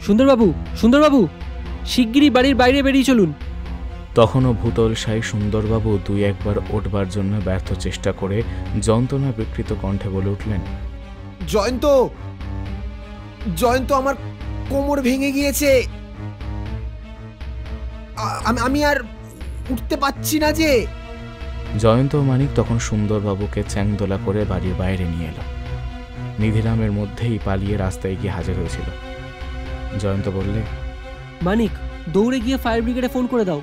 সুন্দরবাবু, সুন্দরবাবু, শিগগিরই বাড়ির বাইরে বেরিয়ে চলুন। তখনও ভূতলসায়ী সুন্দরবাবু দুই একবার ওঠবার জন্য ব্যর্থ চেষ্টা করে যন্ত্রণা বিকৃত কণ্ঠে বলে উঠলেন, জয়ন্ত, জয়ন্ত, আমার কোমর ভেঙে গিয়েছে, আমি আর উঠতে পারছি না যে। জয়ন্ত ও মানিক তখন সুন্দরবাবুকে চ্যাংদোলা করে বাড়ির বাইরে নিয়ে এলো। নিধিরামের মধ্যেই পালিয়ে রাস্তায় গিয়ে হাজির হয়েছিল। জয়ন্ত বললে, মানিক, দৌড়ে গিয়ে ফায়ার ব্রিগেডে ফোন করে দাও।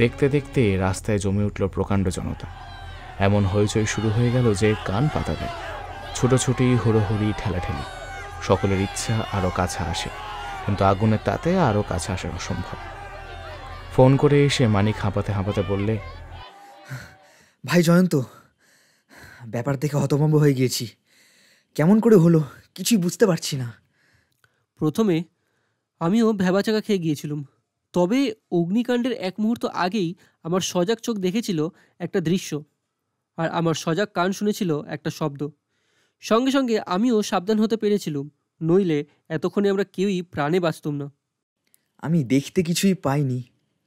দেখতে দেখতে রাস্তায় জমে উঠল প্রকাণ্ড জনতা। এমন হইচই শুরু হয়ে গেল যে কান পাতা দেয়। ছুটোছুটি, হুড়োহুড়ি, ঠেলাঠেলি। সকলের ইচ্ছা আরও কাছে আসে, কিন্তু আগুনের তাতে আরও কাছে আসা অসম্ভব। ফোন করে এসে মানিক হাঁপাতে হাঁপাতে বললে, ভাই জয়ন্ত, ব্যাপার দেখে হতভম্ব হয়ে গিয়েছি। কেমন করে হলো কিছুই বুঝতে পারছি না। প্রথমে আমিও ভ্যাবাচাকা খেয়ে গিয়েছিলাম, তবে অগ্নিকাণ্ডের এক মুহূর্ত আগেই আমার সজাগ চোখ দেখেছিল একটা দৃশ্য, আর আমার সজাগ কান শুনেছিল একটা শব্দ। সঙ্গে সঙ্গে আমিও সাবধান হতে পেরেছিলাম, নইলে এতক্ষণে আমরা কেউই প্রাণে বাঁচতাম না। আমি দেখতে কিছুই পাইনি,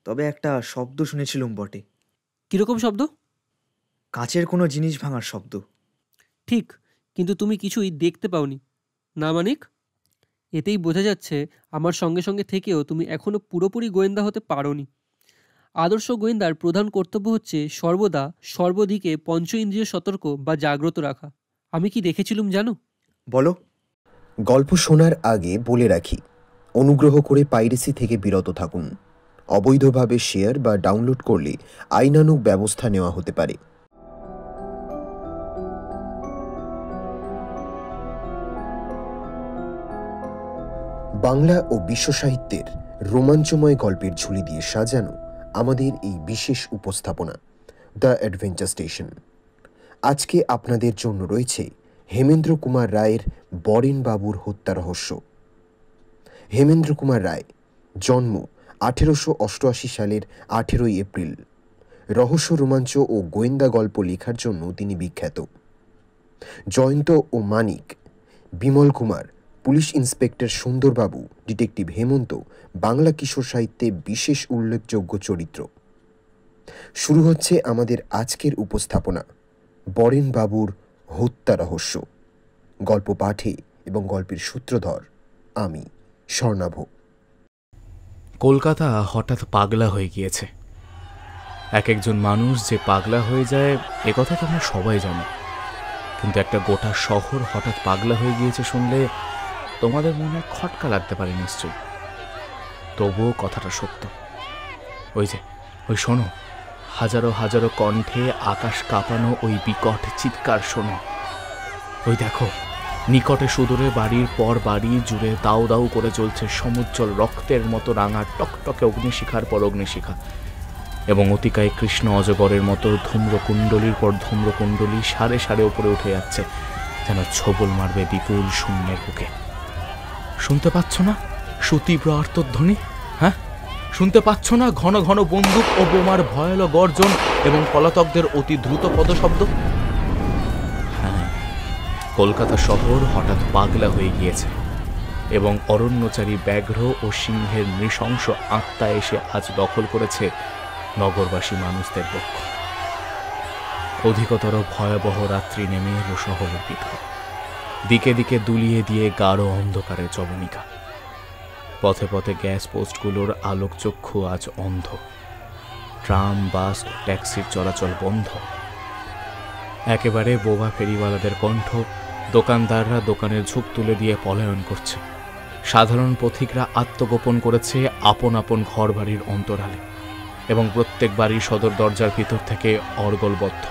তবে একটা শব্দ শুনেছিলাম বটে। কীরকম শব্দ? কাচের কোনো জিনিস ভাঙার শব্দ। ঠিক, কিন্তু তুমি কিছুই দেখতে পাওনি না মানিক? এতেই বোঝা যাচ্ছে আমার সঙ্গে সঙ্গে থেকেও তুমি এখনো পুরোপুরি গোয়েন্দা হতে পারোনি। আদর্শ গোয়েন্দার প্রধান কর্তব্য হচ্ছে সর্বদা সর্বদিকে পঞ্চ ইন্দ্রিয় সতর্ক বা জাগ্রত রাখা। আমি কি দেখেছিলুম জানো? বলো। গল্প শোনার আগে বলে রাখি, অনুগ্রহ করে পাইরেসি থেকে বিরত থাকুন। অবৈধভাবে শেয়ার বা ডাউনলোড করলে আইনানুগ ব্যবস্থা নেওয়া হতে পারে। বাংলা ও বিশ্ব সাহিত্যের রোমাঞ্চময় গল্পের ঝুলি দিয়ে সাজানো আমাদের এই বিশেষ উপস্থাপনা দ্য অ্যাডভেঞ্চার স্টেশন। আজকে আপনাদের জন্য রয়েছে হেমেন্দ্র কুমার রায়ের বরেন বাবুর হত্যা রহস্য। হেমেন্দ্র কুমার রায়, জন্ম 1888 সালের 18 এপ্রিল। রহস্য, রোমাঞ্চ ও গোয়েন্দা গল্প লেখার জন্য তিনি বিখ্যাত। জয়ন্ত ও Manik, Bimal Kumar, police inspector Sundarbabu, detective Hemanta Bangla কিশোর সাহিত্যে বিশেষ উল্লেখযোগ্য চরিত্র। শুরু হচ্ছে আমাদের আজকের উপস্থাপনা, বরেন বাবুর হত্যা রহস্য। গল্প পাঠে এবং গল্পের সূত্রধর আমি, স্বর্ণাভ। কলকাতা হঠাৎ পাগলা হয়ে গিয়েছে। এক একজন মানুষ যে পাগলা হয়ে যায় একথা তোমরা সবাই জানো, কিন্তু একটা গোটা শহর হঠাৎ পাগলা হয়ে গিয়েছে শুনলে তোমাদের মনে খটকা লাগতে পারে নিশ্চয়ই। তবুও কথাটা সত্য। ওই শোনো, হাজারো হাজারো কণ্ঠে আকাশ কাঁপানো ওই বিকট চিৎকার শোনো। ওই দেখো, নিকটে সুদূরে বাড়ির পর বাড়ি জুড়ে দাউ দাউ করে চলছে সমুজ্জ্বল রক্তের মতো রাঙা টকটকে অগ্নিশিখার পর অগ্নিশিখা, এবং অতিকায় কৃষ্ণ অজগরের মতো ধূম্রকুণ্ডলীর পর ধূম্রকুণ্ডলী সারে সারে ওপরে উঠে যাচ্ছে, যেন ছোবল মারবে বিপুল শূন্যের বুকে। শুনতে পাচ্ছ না সুতীব্র আর্তধ্বনি? হ্যাঁ, শুনতে পাচ্ছ না ঘন ঘন বন্দুক ও বোমার ভয়াল গর্জন এবং পলাতকদের অতি দ্রুত পদশব্দ? হ্যাঁ, কলকাতা শহর হঠাৎ পাগলা হয়ে গিয়েছে, এবং অরণ্যচারী ব্যাঘ্র ও সিংহের নৃশংস আত্মা এসে আজ দখল করেছে নগরবাসী মানুষদের পক্ষ। অধিকতর ভয়াবহ রাত্রি নেমে এলো শহরের ভিতর। দিকে দিকে দুলিয়ে দিয়ে গাঢ় অন্ধকারের জবনিকা। পথে পথে গ্যাস পোস্টগুলোর আলোকচক্ষু আজ অন্ধ। ট্রাম, বাস ও ট্যাক্সির চলাচল বন্ধ। একেবারে বোবা ফেরিওয়ালাদের কণ্ঠ। দোকানদাররা দোকানের ঝুঁক তুলে দিয়ে পলায়ন করছে। সাধারণ পথিকরা আত্মগোপন করেছে আপন আপন ঘর বাড়ির অন্তরালে, এবং প্রত্যেক বাড়ির সদর দরজার ভিতর থেকে অর্গলবদ্ধ।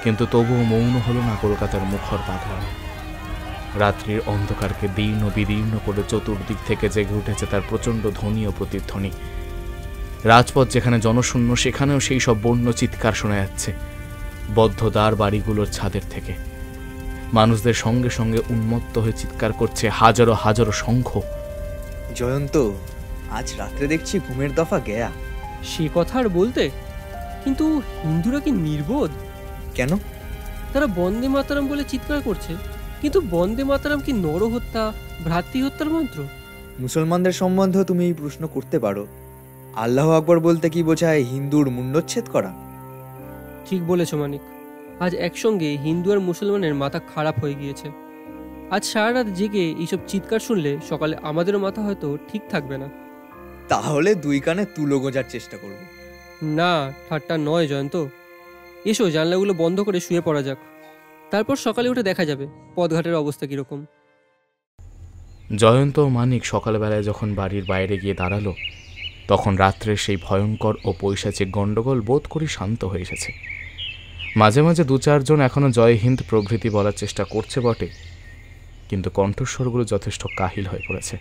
কিন্তু তবুও মৌন হলো না কলকাতার মুখর পাগলামি। রাত্রির অন্ধকারকে দীর্ণ বিদীর্ণ করে চতুর্দিক থেকে জেগে উঠেছে তার প্রচণ্ড ধ্বনি ও প্রতিধ্বনি। রাজপথ যেখানে জনশূন্য, সেখানেও সেই সব বন্য চিৎকার শোনা যাচ্ছে বদ্ধ দ্বার বাড়িগুলোর ছাদের থেকে। মানুষদের সঙ্গে সঙ্গে উন্মত্ত হয়ে চিৎকার করছে হাজারো হাজারো শঙ্খ। জয়ন্ত, আজ রাত্রে দেখছি ঘুমের দফা গেয়া। সে কথা আর বলতে, কিন্তু হিন্দুরা কি নির্বোধ? কেন? তারা বন্দে মাতারাম বলে চিৎকার করছে, কিন্তু বন্দে মাতারাম কি নরহত্যা, ভ্রাতৃহত্যার মন্ত্র? মুসলমানদের সম্বন্ধেও তুমি এই প্রশ্ন করতে পারো, আল্লাহ আকবর বলতে কি বোঝায় হিন্দুর মুন্ডচ্ছেদ করা? ঠিক বলেছ মানিক। আজ একসঙ্গে হিন্দু আর মুসলমানের মাথা খারাপ হয়ে গিয়েছে। আজ সারা রাত জেগে এইসব চিৎকার শুনলে সকালে আমাদেরও মাথা হয়তো ঠিক থাকবে না। তাহলে দুই কানে তুলো গোঁজার চেষ্টা করব। না, ঠাট্টা নয় জয়ন্ত। এসো জানলাগুলো বন্ধ করে শুয়ে পড়া যাক, তারপর সকালে উঠে দেখা যাবে পথঘাটের অবস্থা কীরকম। জয়ন্ত ও মানিক সকালবেলায় যখন বাড়ির বাইরে গিয়ে দাঁড়ালো, তখন রাত্রের সেই ভয়ঙ্কর ও পৈশাচিক গণ্ডগোল বোধ করি শান্ত হয়ে এসেছে। মাঝে মাঝে দু চারজন এখনও জয় হিন্দ প্রভৃতি বলার চেষ্টা করছে বটে, কিন্তু কণ্ঠস্বরগুলো যথেষ্ট কাহিল হয়ে পড়েছে,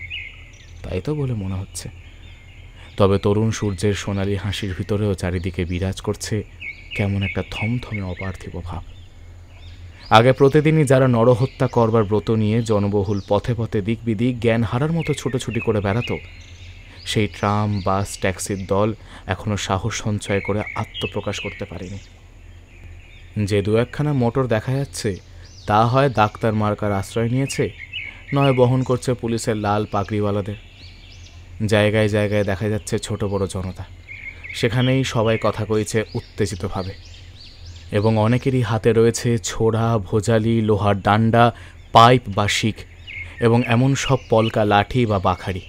তাই তো বলে মনে হচ্ছে। তবে তরুণ সূর্যের সোনালি হাসির ভিতরেও চারিদিকে বিরাজ করছে কেমন একটা থমথমে অপার্থিব ভাব। আগে প্রতিদিনই যারা নরহত্যা করবার ব্রত নিয়ে জনবহুল পথে পথে দিক বিদিক জ্ঞান হারার মতো ছুটোছুটি করে বেড়াতো, সেই ট্রাম, বাস, ট্যাক্সির দল এখনও সাহস সঞ্চয় করে আত্মপ্রকাশ করতে পারেনি। যে দু একখানা মোটর দেখা যাচ্ছে, তা হয় ডাক্তার মার্কার আশ্রয় নিয়েছে, নয় বহন করছে পুলিশের লাল পাগড়িওয়ালাদের। জায়গায় জায়গায় দেখা যাচ্ছে ছোট বড় জনতা, সেখানেই সবাই কথা কইছে উত্তেজিতভাবে, এবং অনেকেরই হাতে রয়েছে ছোড়া, ভোজালি, লোহার ডান্ডা, পাইপ বা শিখ, এবং এমন সব পলকা লাঠি বা বাখারি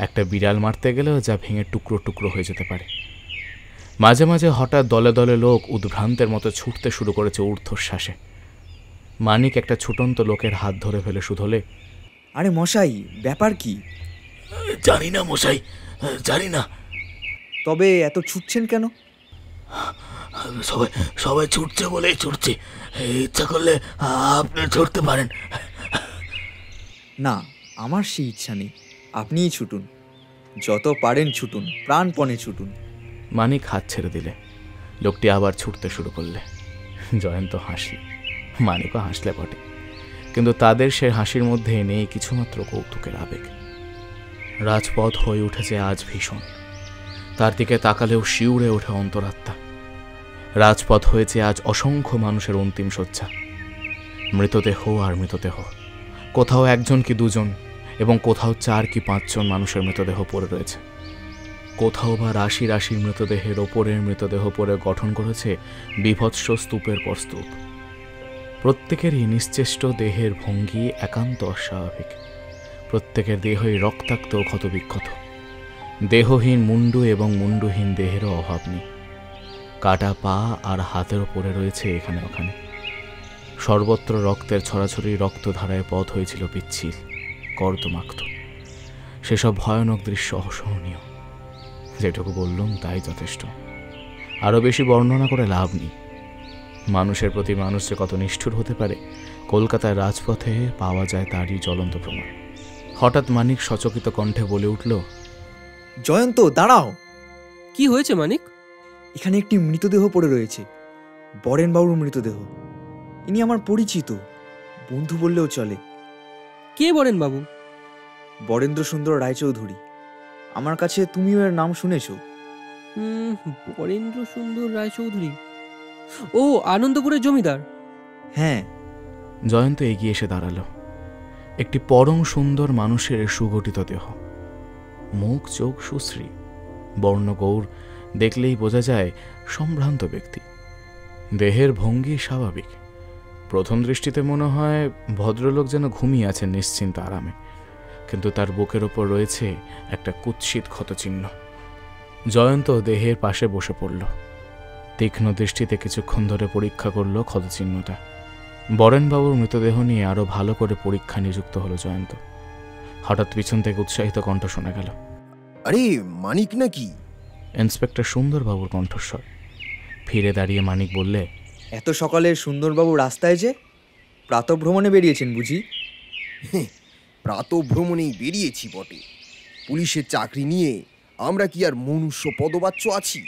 একটা বিড়াল মারতে গেলেও যা ভেঙে টুকরো টুকরো হয়ে যেতে পারে। মাঝে মাঝে হঠাৎ দলে দলে লোক উদ্ভ্রান্তের মতো ছুটতে শুরু করেছে ঊর্ধ্বশ্বাসে। মানিক একটা ছুটন্ত লোকের হাত ধরে ফেলে শুধলে, আরে মশাই, ব্যাপার কি? জানি না মশাই, জানি না। তবে এত ছুটছেন কেন? সবাই সবাই ছুটছে বলেই ছুটছি, ইচ্ছা করলে আপনি ছুটতে পারেন। না, আমার সেই ইচ্ছা নেই, আপনিই ছুটুন, যত পারেন ছুটুন, প্রাণপণে ছুটুন। মানিক হাত ছেড়ে দিলে, লোকটি আবার ছুটতে শুরু করলে। জয়ন্ত হাসল, মানিকও হাসলে বটে, কিন্তু তাদের সে হাসির মধ্যে নেই কিছুমাত্র কৌতুকের আবেগ। রাজপথ হয়ে উঠেছে আজ ভীষণ, তার দিকে তাকালেও শিউরে ওঠে অন্তরাত্মা। রাজপথ হয়েছে আজ অসংখ্য মানুষের অন্তিম শয্যা, মৃতদেহ আর মৃতদেহ, কোথাও একজন কি দুজন, এবং কোথাও 4 কি 5 জন মানুষের মৃতদেহ পড়ে রয়েছে। কোথাও বা রাশি রাশি মৃতদেহের ওপরের মৃতদেহ পরে গঠন করেছে বিভৎস স্তূপের পর স্তূপ। প্রত্যেকেরই নিশ্চেষ্ট দেহের ভঙ্গি একান্ত অস্বাভাবিক, প্রত্যেকের দেহই রক্তাক্ত ও ক্ষতবিক্ষত। দেহহীন মুন্ডু এবং মুন্ডুহীন দেহেরও অভাব নেই। কাটা পা আর হাতের ওপরে রয়েছে এখানে ওখানে। সর্বত্র রক্তের ছড়াছড়ি, রক্তধারায় পথ হয়েছিল পিচ্ছিল, কর্দমাক্ত। সেসব ভয়ানক দৃশ্য অসহনীয়। যেটুকু বললাম তাই যথেষ্ট, আরও বেশি বর্ণনা করে লাভ নেই। মানুষের প্রতি মানুষ যে কত নিষ্ঠুর হতে পারে, কলকাতার রাজপথে পাওয়া যায় তারই জ্বলন্ত প্রমাণ। হঠাৎ মানিক সচকিত কণ্ঠে বলে উঠল, জয়ন্ত, দাঁড়াও। কি হয়েছে মানিক? এখানে একটি মৃতদেহ পড়ে রয়েছে, বরেনবাবুর মৃতদেহ। ইনি আমার পরিচিত বন্ধু বললেও চলে। কে বলেন বাবু? বরেন্দ্র সুন্দর রায়চৌধুরী। আমার কাছে তুমিও এর নাম শুনেছ। বরেন্দ্র সুন্দর রায়চৌধুরী? ও, আনন্দপুরের জমিদার। হ্যাঁ। জয়ন্ত এগিয়ে এসে দাঁড়ালো। একটি পরম সুন্দর মানুষের সুগঠিত দেহ, মুখ চোখ সুশ্রী, বর্ণগৌর, দেখলেই বোঝা যায় সম্ভ্রান্ত ব্যক্তি। দেহের ভঙ্গি স্বাভাবিক, প্রথম দৃষ্টিতে মনে হয় ভদ্রলোক যেন ঘুমিয়ে আছেন নিশ্চিন্ত আরামে, কিন্তু তার বুকের ওপর রয়েছে একটা কুৎসিত ক্ষতচিহ্ন। জয়ন্ত দেহের পাশে বসে পড়ল, তীক্ষ্ণ দৃষ্টিতে কিছুক্ষণ ধরে পরীক্ষা করল ক্ষতচিহ্নটা। বরেনবাবুর মৃতদেহ নিয়ে আরো ভালো করে পরীক্ষা নিযুক্ত হলো জয়ন্ত। হঠাৎ পিছন থেকে উৎসাহিত কণ্ঠ শোনা গেল, আরে মানিক নাকি? ইন্সপেক্টর সুন্দরবাবুর কণ্ঠস্বর। ফিরে দাঁড়িয়ে মানিক বললে, এত সকালে সুন্দরবাবু রাস্তায় যে? প্রাতঃভ্রমণে বেরিয়েছেন বুঝি? প্রাতঃভ্রমণেই বেরিয়েছি বটে। পুলিশের চাকরি নিয়ে আমরা কি আর মনুষ্য পদবাচ্য আছি?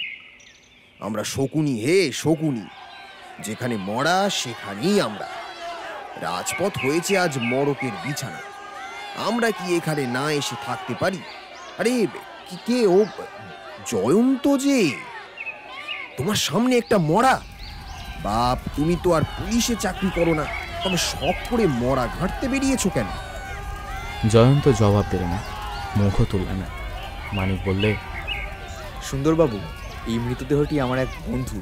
আমরা শকুনি, হে শকুনি, যেখানে মরা সেখানেই আমরা। রাজপথ হয়েছে আজ মরকের বিছানা, আমরা কি এখানে না এসে থাকতে পারি? আরে কে ও? জয়ন্ত যে, তোমার সামনে একটা মরা। বাপ, তুমি তো আর পুলিশে চাকরি করো না, তবে শখ করে মরা ঘাঁটতে বেরিয়েছো কেন? জয়ন্ত জবাব দিল না। মুখও তুললে না। মানিক বললে, সুন্দরবাবু, এই মৃতদেহটি আমার এক বন্ধু।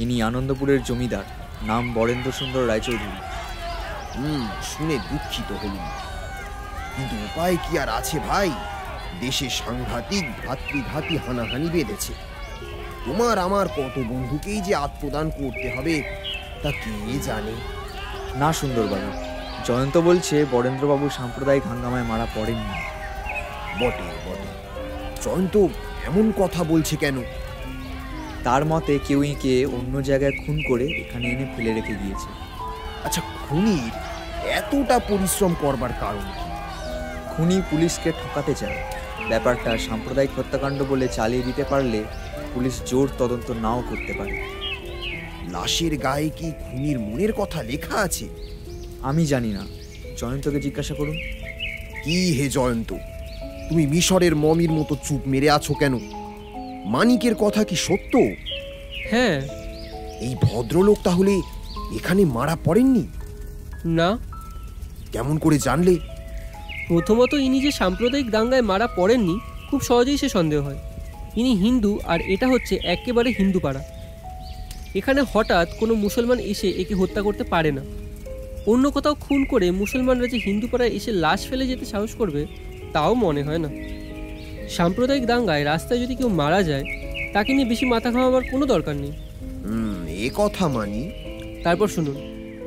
ইনি আনন্দপুরের জমিদার, নাম বরেন্দ্র সুন্দর রায়চৌধুরী। শুনে দুঃখিত হলুম, কিন্তু উপায় কি আর আছে ভাই? দেশে সাংঘাতিক ভ্রাতৃঘাতী হানাহানি বেঁধেছে। তোমার আমার কত বন্ধুকেই যে আত্মদান করতে হবে তা কে জানে। না সুন্দরবাবু, জয়ন্ত বলছে বরেন্দ্রবাবু সাম্প্রদায়িক হাঙ্গামায় মারা পড়েননি। বটে বটে, জয়ন্ত এমন কথা বলছে কেন? তার মতে কেউই কে অন্য জায়গায় খুন করে এখানে এনে ফেলে রেখে গিয়েছে। আচ্ছা, খুনির এতটা পরিশ্রম করবার কারণ কি? খুনি পুলিশকে ঠকাতে চায়। ব্যাপারটা সাম্প্রদায়িক হত্যাকাণ্ড বলে চালিয়ে দিতে পারলে পুলিশ জোর তদন্ত নাও করতে পারে। লাশের গায়ে কি খুনির মনের কথা লেখা আছে? আমি জানি না, জয়ন্তকে জিজ্ঞাসা করুন। কি হে জয়ন্ত, তুমি মিশরের মমির মতো চুপ মেরে আছো কেন? মানিকের কথা কি সত্য? হ্যাঁ। এই ভদ্রলোক তাহলে এখানে মারা পড়েননি? না। কেমন করে জানলে? প্রথমত, ইনি যে সাম্প্রদায়িক দাঙ্গায় মারা পড়েননি খুব সহজেই সে সন্দেহ হয়। ইনি হিন্দু, আর এটা হচ্ছে একেবারে হিন্দু পাড়া। এখানে হঠাৎ কোনো মুসলমান এসে একে হত্যা করতে পারে না। অন্য কোথাও খুন করে মুসলমানরা যে হিন্দু পাড়ায় এসে লাশ ফেলে যেতে সাহস করবে তাও মনে হয় না। সাম্প্রদায়িক দাঙ্গায় রাস্তায় যদি কেউ মারা যায় তাকে নিয়ে বেশি মাথা ঘামাবার কোনো দরকার নেই। এ কথা মানি। তারপর শুনুন,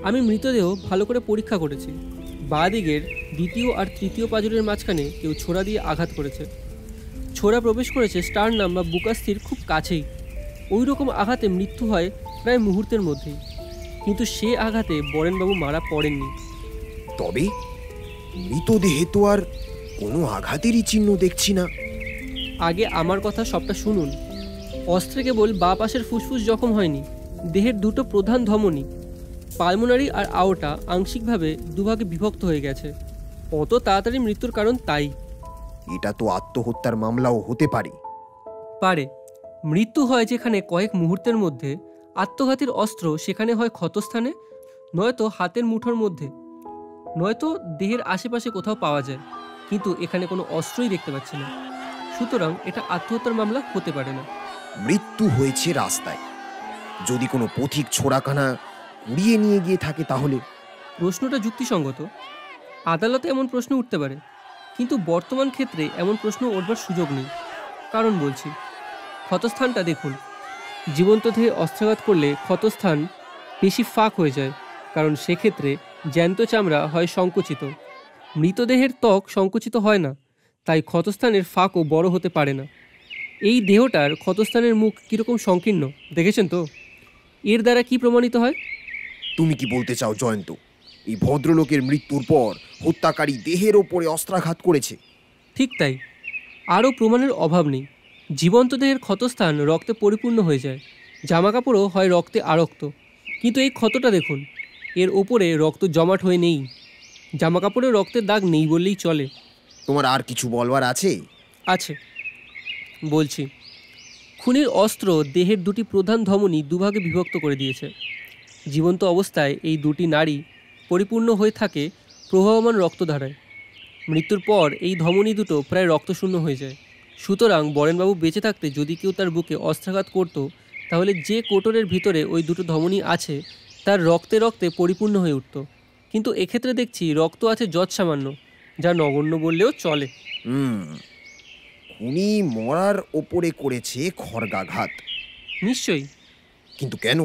আমি মৃতদেহ ভালো করে পরীক্ষা করেছি। বাঁ দিকের দ্বিতীয় আর তৃতীয় পাঁজরের মাঝখানে কেউ ছোরা দিয়ে আঘাত করেছে। ছোরা প্রবেশ করেছে স্টার্নাম বা বুকাস্থির খুব কাছেই। ওই রকম আঘাতে মৃত্যু হয় প্রায় মুহূর্তের মধ্যেই, কিন্তু সে আঘাতে বরেনবাবু মারা পড়েননি। তবে মৃতদেহে তো আর কোনো আঘাতেরই চিহ্ন দেখছি না। আগে আমার কথা সবটা শুনুন। অস্ত্রে কেবল বাঁ পাশের ফুসফুস জখম হয়নি, দেহের দুটো প্রধান ধমনী পালমোনারি আর আওটা আংশিকভাবে দুভাগে বিভক্ত হয়ে গেছে। অত তাড়াতাড়ি মৃত্যুর কারণ তাই। এটা তো আত্মহত্যার মামলাও হতে পারে। পারে। মৃত্যু হয় যেখানে কয়েক মুহূর্তের মধ্যে, আত্মঘাতীর অস্ত্র সেখানে হয় ক্ষতস্থানে, নয়তো হাতের মুঠোর মধ্যে, নয়তো দেহের আশেপাশে কোথাও পাওয়া যায়, কিন্তু এখানে কোনো অস্ত্রই দেখতে পাচ্ছি না। সুতরাং এটা আত্মহত্যার মামলা হতে পারে না। মৃত্যু হয়েছে রাস্তায়। যদি কোনো পথিক ছোড়াখানা উড়িয়ে নিয়ে গিয়ে থাকে তাহলে? প্রশ্নটা যুক্তিসঙ্গত। আদালতে এমন প্রশ্ন উঠতে পারে, কিন্তু বর্তমান ক্ষেত্রে এমন প্রশ্ন উঠবার সুযোগ নেই। কারণ বলছি, ক্ষতস্থানটা দেখুন। জীবন্ত দেহে অস্ত্রাঘাত করলে ক্ষতস্থান বেশি ফাঁক হয়ে যায়, কারণ সেক্ষেত্রে জ্যান্ত চামড়া হয় সংকুচিত। মৃতদেহের ত্বক সংকুচিত হয় না, তাই ক্ষতস্থানের ফাঁকও বড় হতে পারে না। এই দেহটার ক্ষতস্থানের মুখ কীরকম সংকীর্ণ দেখেছেন তো? এর দ্বারা কি প্রমাণিত হয়? তুমি কি বলতে চাও জয়ন্ত, এই ভদ্রলোকের মৃত্যুর পর হত্যাকারী দেহের ওপরে অস্ত্রাঘাত করেছে? ঠিক তাই। আরও প্রমাণের অভাব নেই। জীবন্ত দেহের ক্ষতস্থান রক্তে পরিপূর্ণ হয়ে যায়, জামাকাপড়ও হয় রক্তে আরক্ত। কিন্তু এই ক্ষতটা দেখুন, এর ওপরে রক্ত জমাট হয়ে নেই। জামাকাপড়ে রক্তের দাগ নেই বললেই চলে। তোমার আর কিছু বলবার আছে? আছে, বলছি। খুনির অস্ত্র দেহের দুটি প্রধান ধমনী দুভাগে বিভক্ত করে দিয়েছে। জীবন্ত অবস্থায় এই দুটি নাড়ি পরিপূর্ণ হয়ে থাকে প্রবাহমান রক্তধারায়। মৃত্যুর পর এই ধমনী দুটো প্রায় রক্তশূন্য হয়ে যায়। সুতরাং বরেনবাবু বেঁচে থাকতে যদি কেউ তার বুকে অস্ত্রাঘাত করত, তাহলে যে কোটরের ভিতরে ওই দুটো ধমনী আছে তার রক্তে রক্তে পরিপূর্ণ হয়ে উঠত। কিন্তু এক্ষেত্রে দেখছি রক্ত আছে যৎসামান্য, যা নগণ্য বললেও চলে। খুনি মরার ওপরে করেছে খড়গাঘাত। নিশ্চয়ই। কিন্তু কেন?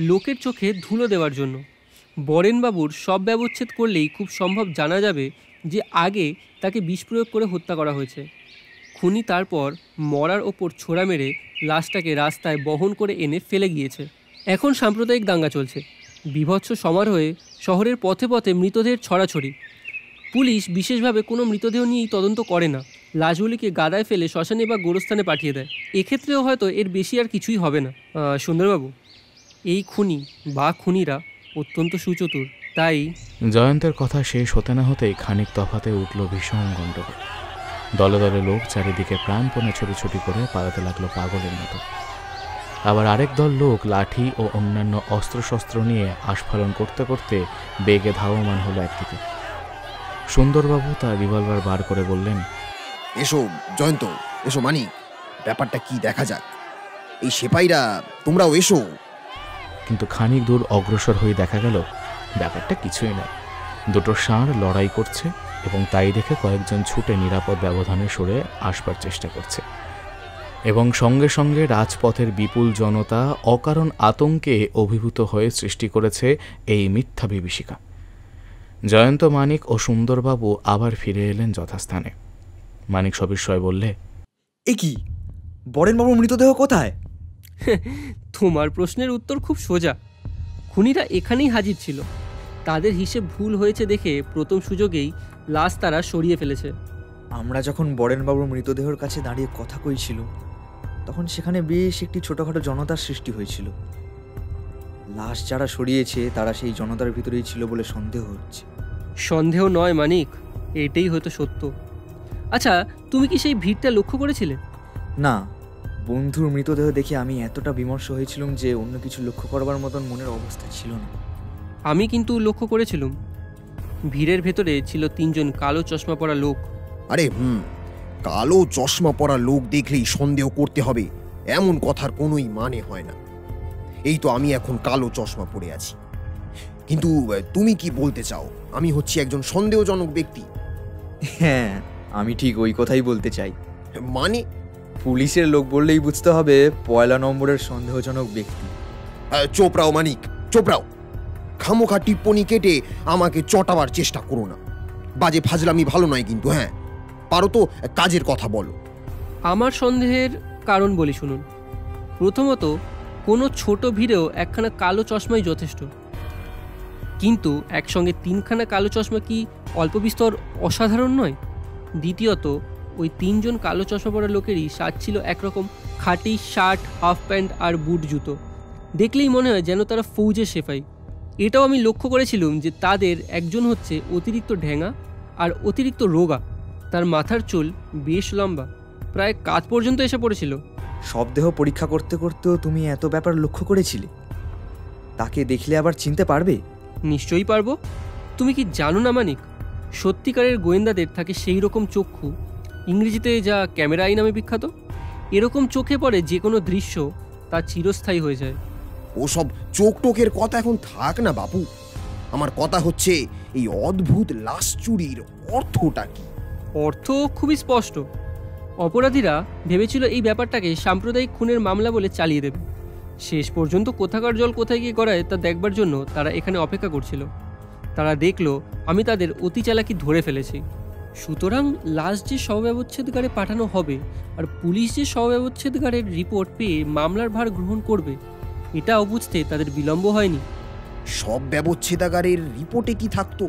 লোকের চোখে ধুলো দেওয়ার জন্য। বরেনবাবুর সব ব্যবচ্ছেদ করলেই খুব সম্ভব জানা যাবে যে আগে তাকে বিষ প্রয়োগ করে হত্যা করা হয়েছে। খুনি তারপর মরার ওপর ছোড়া মেরে লাশটাকে রাস্তায় বহন করে এনে ফেলে গিয়েছে। এখন সাম্প্রদায়িক দাঙ্গা চলছে। বীভৎস সমারোহে শহরের পথে পথে মৃতদেহের ছড়াছড়ি। পুলিশ বিশেষভাবে কোনো মৃতদেহ নিয়েই তদন্ত করে না, লাশগুলিকে গাদায় ফেলে শ্মশানে বা গোরস্থানে পাঠিয়ে দেয়। এক্ষেত্রেও হয়তো এর বেশি আর কিছুই হবে না। সুন্দরবাবু, এই খুনি বা খুনিরা অত্যন্ত সুচতুর, তাই। জয়ন্তের কথা শেষ হতে না হতেই খানিক তফাতে উঠল ভীষণ গণ্ডগোল। দলে দলে লোক চারিদিকে প্রাণপণে ছুটি করে পালাতে লাগলো পাগলের মতো। আবার আরেক দল লোক লাঠি ও অন্যান্য অস্ত্রশস্ত্র নিয়ে আস্ফালন করতে করতে বেগে ধাবমান হলো একদিকে। সুন্দরবাবু তার রিভলভার বার করে বললেন, এসো জয়ন্ত, এসো মানিক, ব্যাপারটা কি দেখা যাক। এই সেপাইরা, তোমরাও এসো। কিন্তু খানিক দূর অগ্রসর হয়ে দেখা গেল ব্যাপারটা কিছুই নয়। দুটো ষাঁড় লড়াই করছে এবং তাই দেখে কয়েকজন ছুটে নিরাপদ ব্যবধানে সরে আসবার চেষ্টা করছে এবং সঙ্গে সঙ্গে রাজপথের বিপুল জনতা অকারণ আতঙ্কে অভিভূত হয়ে সৃষ্টি করেছে এই মিথ্যা বিভীষিকা। জয়ন্ত, মানিক ও সুন্দরবাবু আবার ফিরে এলেন যথাস্থানে। মানিক সবিস্ময়ে বললে, এ কি, বরেনবাবুর মৃতদেহ কোথায়? তোমার প্রশ্নের উত্তর খুব সোজা। খুনিরা এখানেই হাজির ছিল। তাদের হিসেব ভুল হয়েছে দেখে প্রথম সুযোগেই লাশ তারা সরিয়ে ফেলেছে। আমরা যখন বরেনবাবুর মৃতদেহের কাছে দাঁড়িয়ে কথা কইছিল তখন সেখানে বেশ একটি ছোটখাটো জনতার সৃষ্টি হয়েছিল। লাশ যারা সরিয়েছে তারা সেই জনতার ভিতরেই ছিল বলে সন্দেহ হচ্ছে। সন্দেহ নয় মানিক, এটাই হয়তো সত্য। আচ্ছা, তুমি কি সেই ভিড়টা লক্ষ্য করেছিলে? না, বন্ধুর মৃতদেহ দেখে আমি এতটা বিমর্ষ হয়েছিলাম যে অন্য কিছু লক্ষ্য করবার মতন মনের অবস্থা ছিল না। আমি কিন্তু লক্ষ্য করেছিলাম। ভিড়ের ভেতরে ছিল 3 জন কালো চশমা পরা লোক। আরে কালো চশমা পরা লোক দেখলেই সন্দেহ করতে হবে এমন কথার কোনোই মানে হয় না। এই তো আমি এখন কালো চশমা পরে আছি, কিন্তু তুমি কি বলতে চাও আমি হচ্ছি একজন সন্দেহজনক ব্যক্তি? হ্যাঁ, আমি ঠিক ওই কথাই বলতে চাই। মানে? পুলিশের লোক বললেই বুঝতে হবে 1 নম্বরের সন্দেহজনক ব্যক্তি। চোপড়াও মানিক, চোপড়াও। খামোখা টিপ্পনি কেটে আমাকে চটাবার চেষ্টা করো না। বাজে ফাজলামি ভালো নয় কিন্তু। হ্যাঁ, পারো তো কাজের কথা বলো। আমার সন্দেহের কারণ বলি শুনুন। প্রথমত, কোনো ছোট ভিড়েও একখানা কালো চশমাই যথেষ্ট, কিন্তু একসঙ্গে 3খানা কালো চশমা কি অল্প বিস্তর অসাধারণ নয়? দ্বিতীয়ত, ওই 3 জন কালো চশমা পরা লোকেরই সাজ ছিল একরকম খাঁটি শার্ট, হাফ প্যান্ট আর বুট জুতো। দেখলেই মনে হয় যেন তারা ফৌজের সেপাই। এটাও আমি লক্ষ্য করেছিলাম যে তাদের একজন হচ্ছে অতিরিক্ত ঢ্যাঙা আর অতিরিক্ত রোগা। তার মাথার চুল বেশ লম্বা, প্রায় কাঁধ পর্যন্ত এসে পড়েছিল। সব দেহ পরীক্ষা করতে করতেও তুমি এত ব্যাপার লক্ষ্য করেছিলে? তাকে দেখলে আবার চিনতে পারবে? নিশ্চয়ই পারবো। তুমি কি জানো না মানিক, সত্যিকারের গোয়েন্দাদের থাকে সেই রকম চক্ষু, ইংরেজিতে যা ক্যামেরা আই নামে বিখ্যাত। এরকম চোখে পড়ে যে কোনো দৃশ্য তা চিরস্থায়ী হয়ে যায়। ওসব চোখ টোকের কথা এখন থাক না বাপু। আমার কথা হচ্ছে এই অদ্ভুত লাশ চুরির অর্থটা কি? অর্থ খুবই স্পষ্ট। অপরাধীরা ভেবেছিল এই ব্যাপারটাকে সাম্প্রদায়িক খুনের মামলা বলে চালিয়ে দেবে। শেষ পর্যন্ত কোথাকার জল কোথায় গিয়ে গড়ায় তা দেখবার জন্য তারা এখানে অপেক্ষা করছিল। তারা দেখলো আমি তাদের অতি চালাকি ধরে ফেলেছি। সুতরাং লাশ যে শবব্যবচ্ছেদগারে পাঠানো হবে আর পুলিশ যে শবব্যবচ্ছেদগারের রিপোর্ট পেয়ে মামলার ভার গ্রহণ করবে, এটাও বুঝতে তাদের বিলম্ব হয়নি। সব ব্যবচ্ছেদাগারের রিপোর্টে কি থাকতো?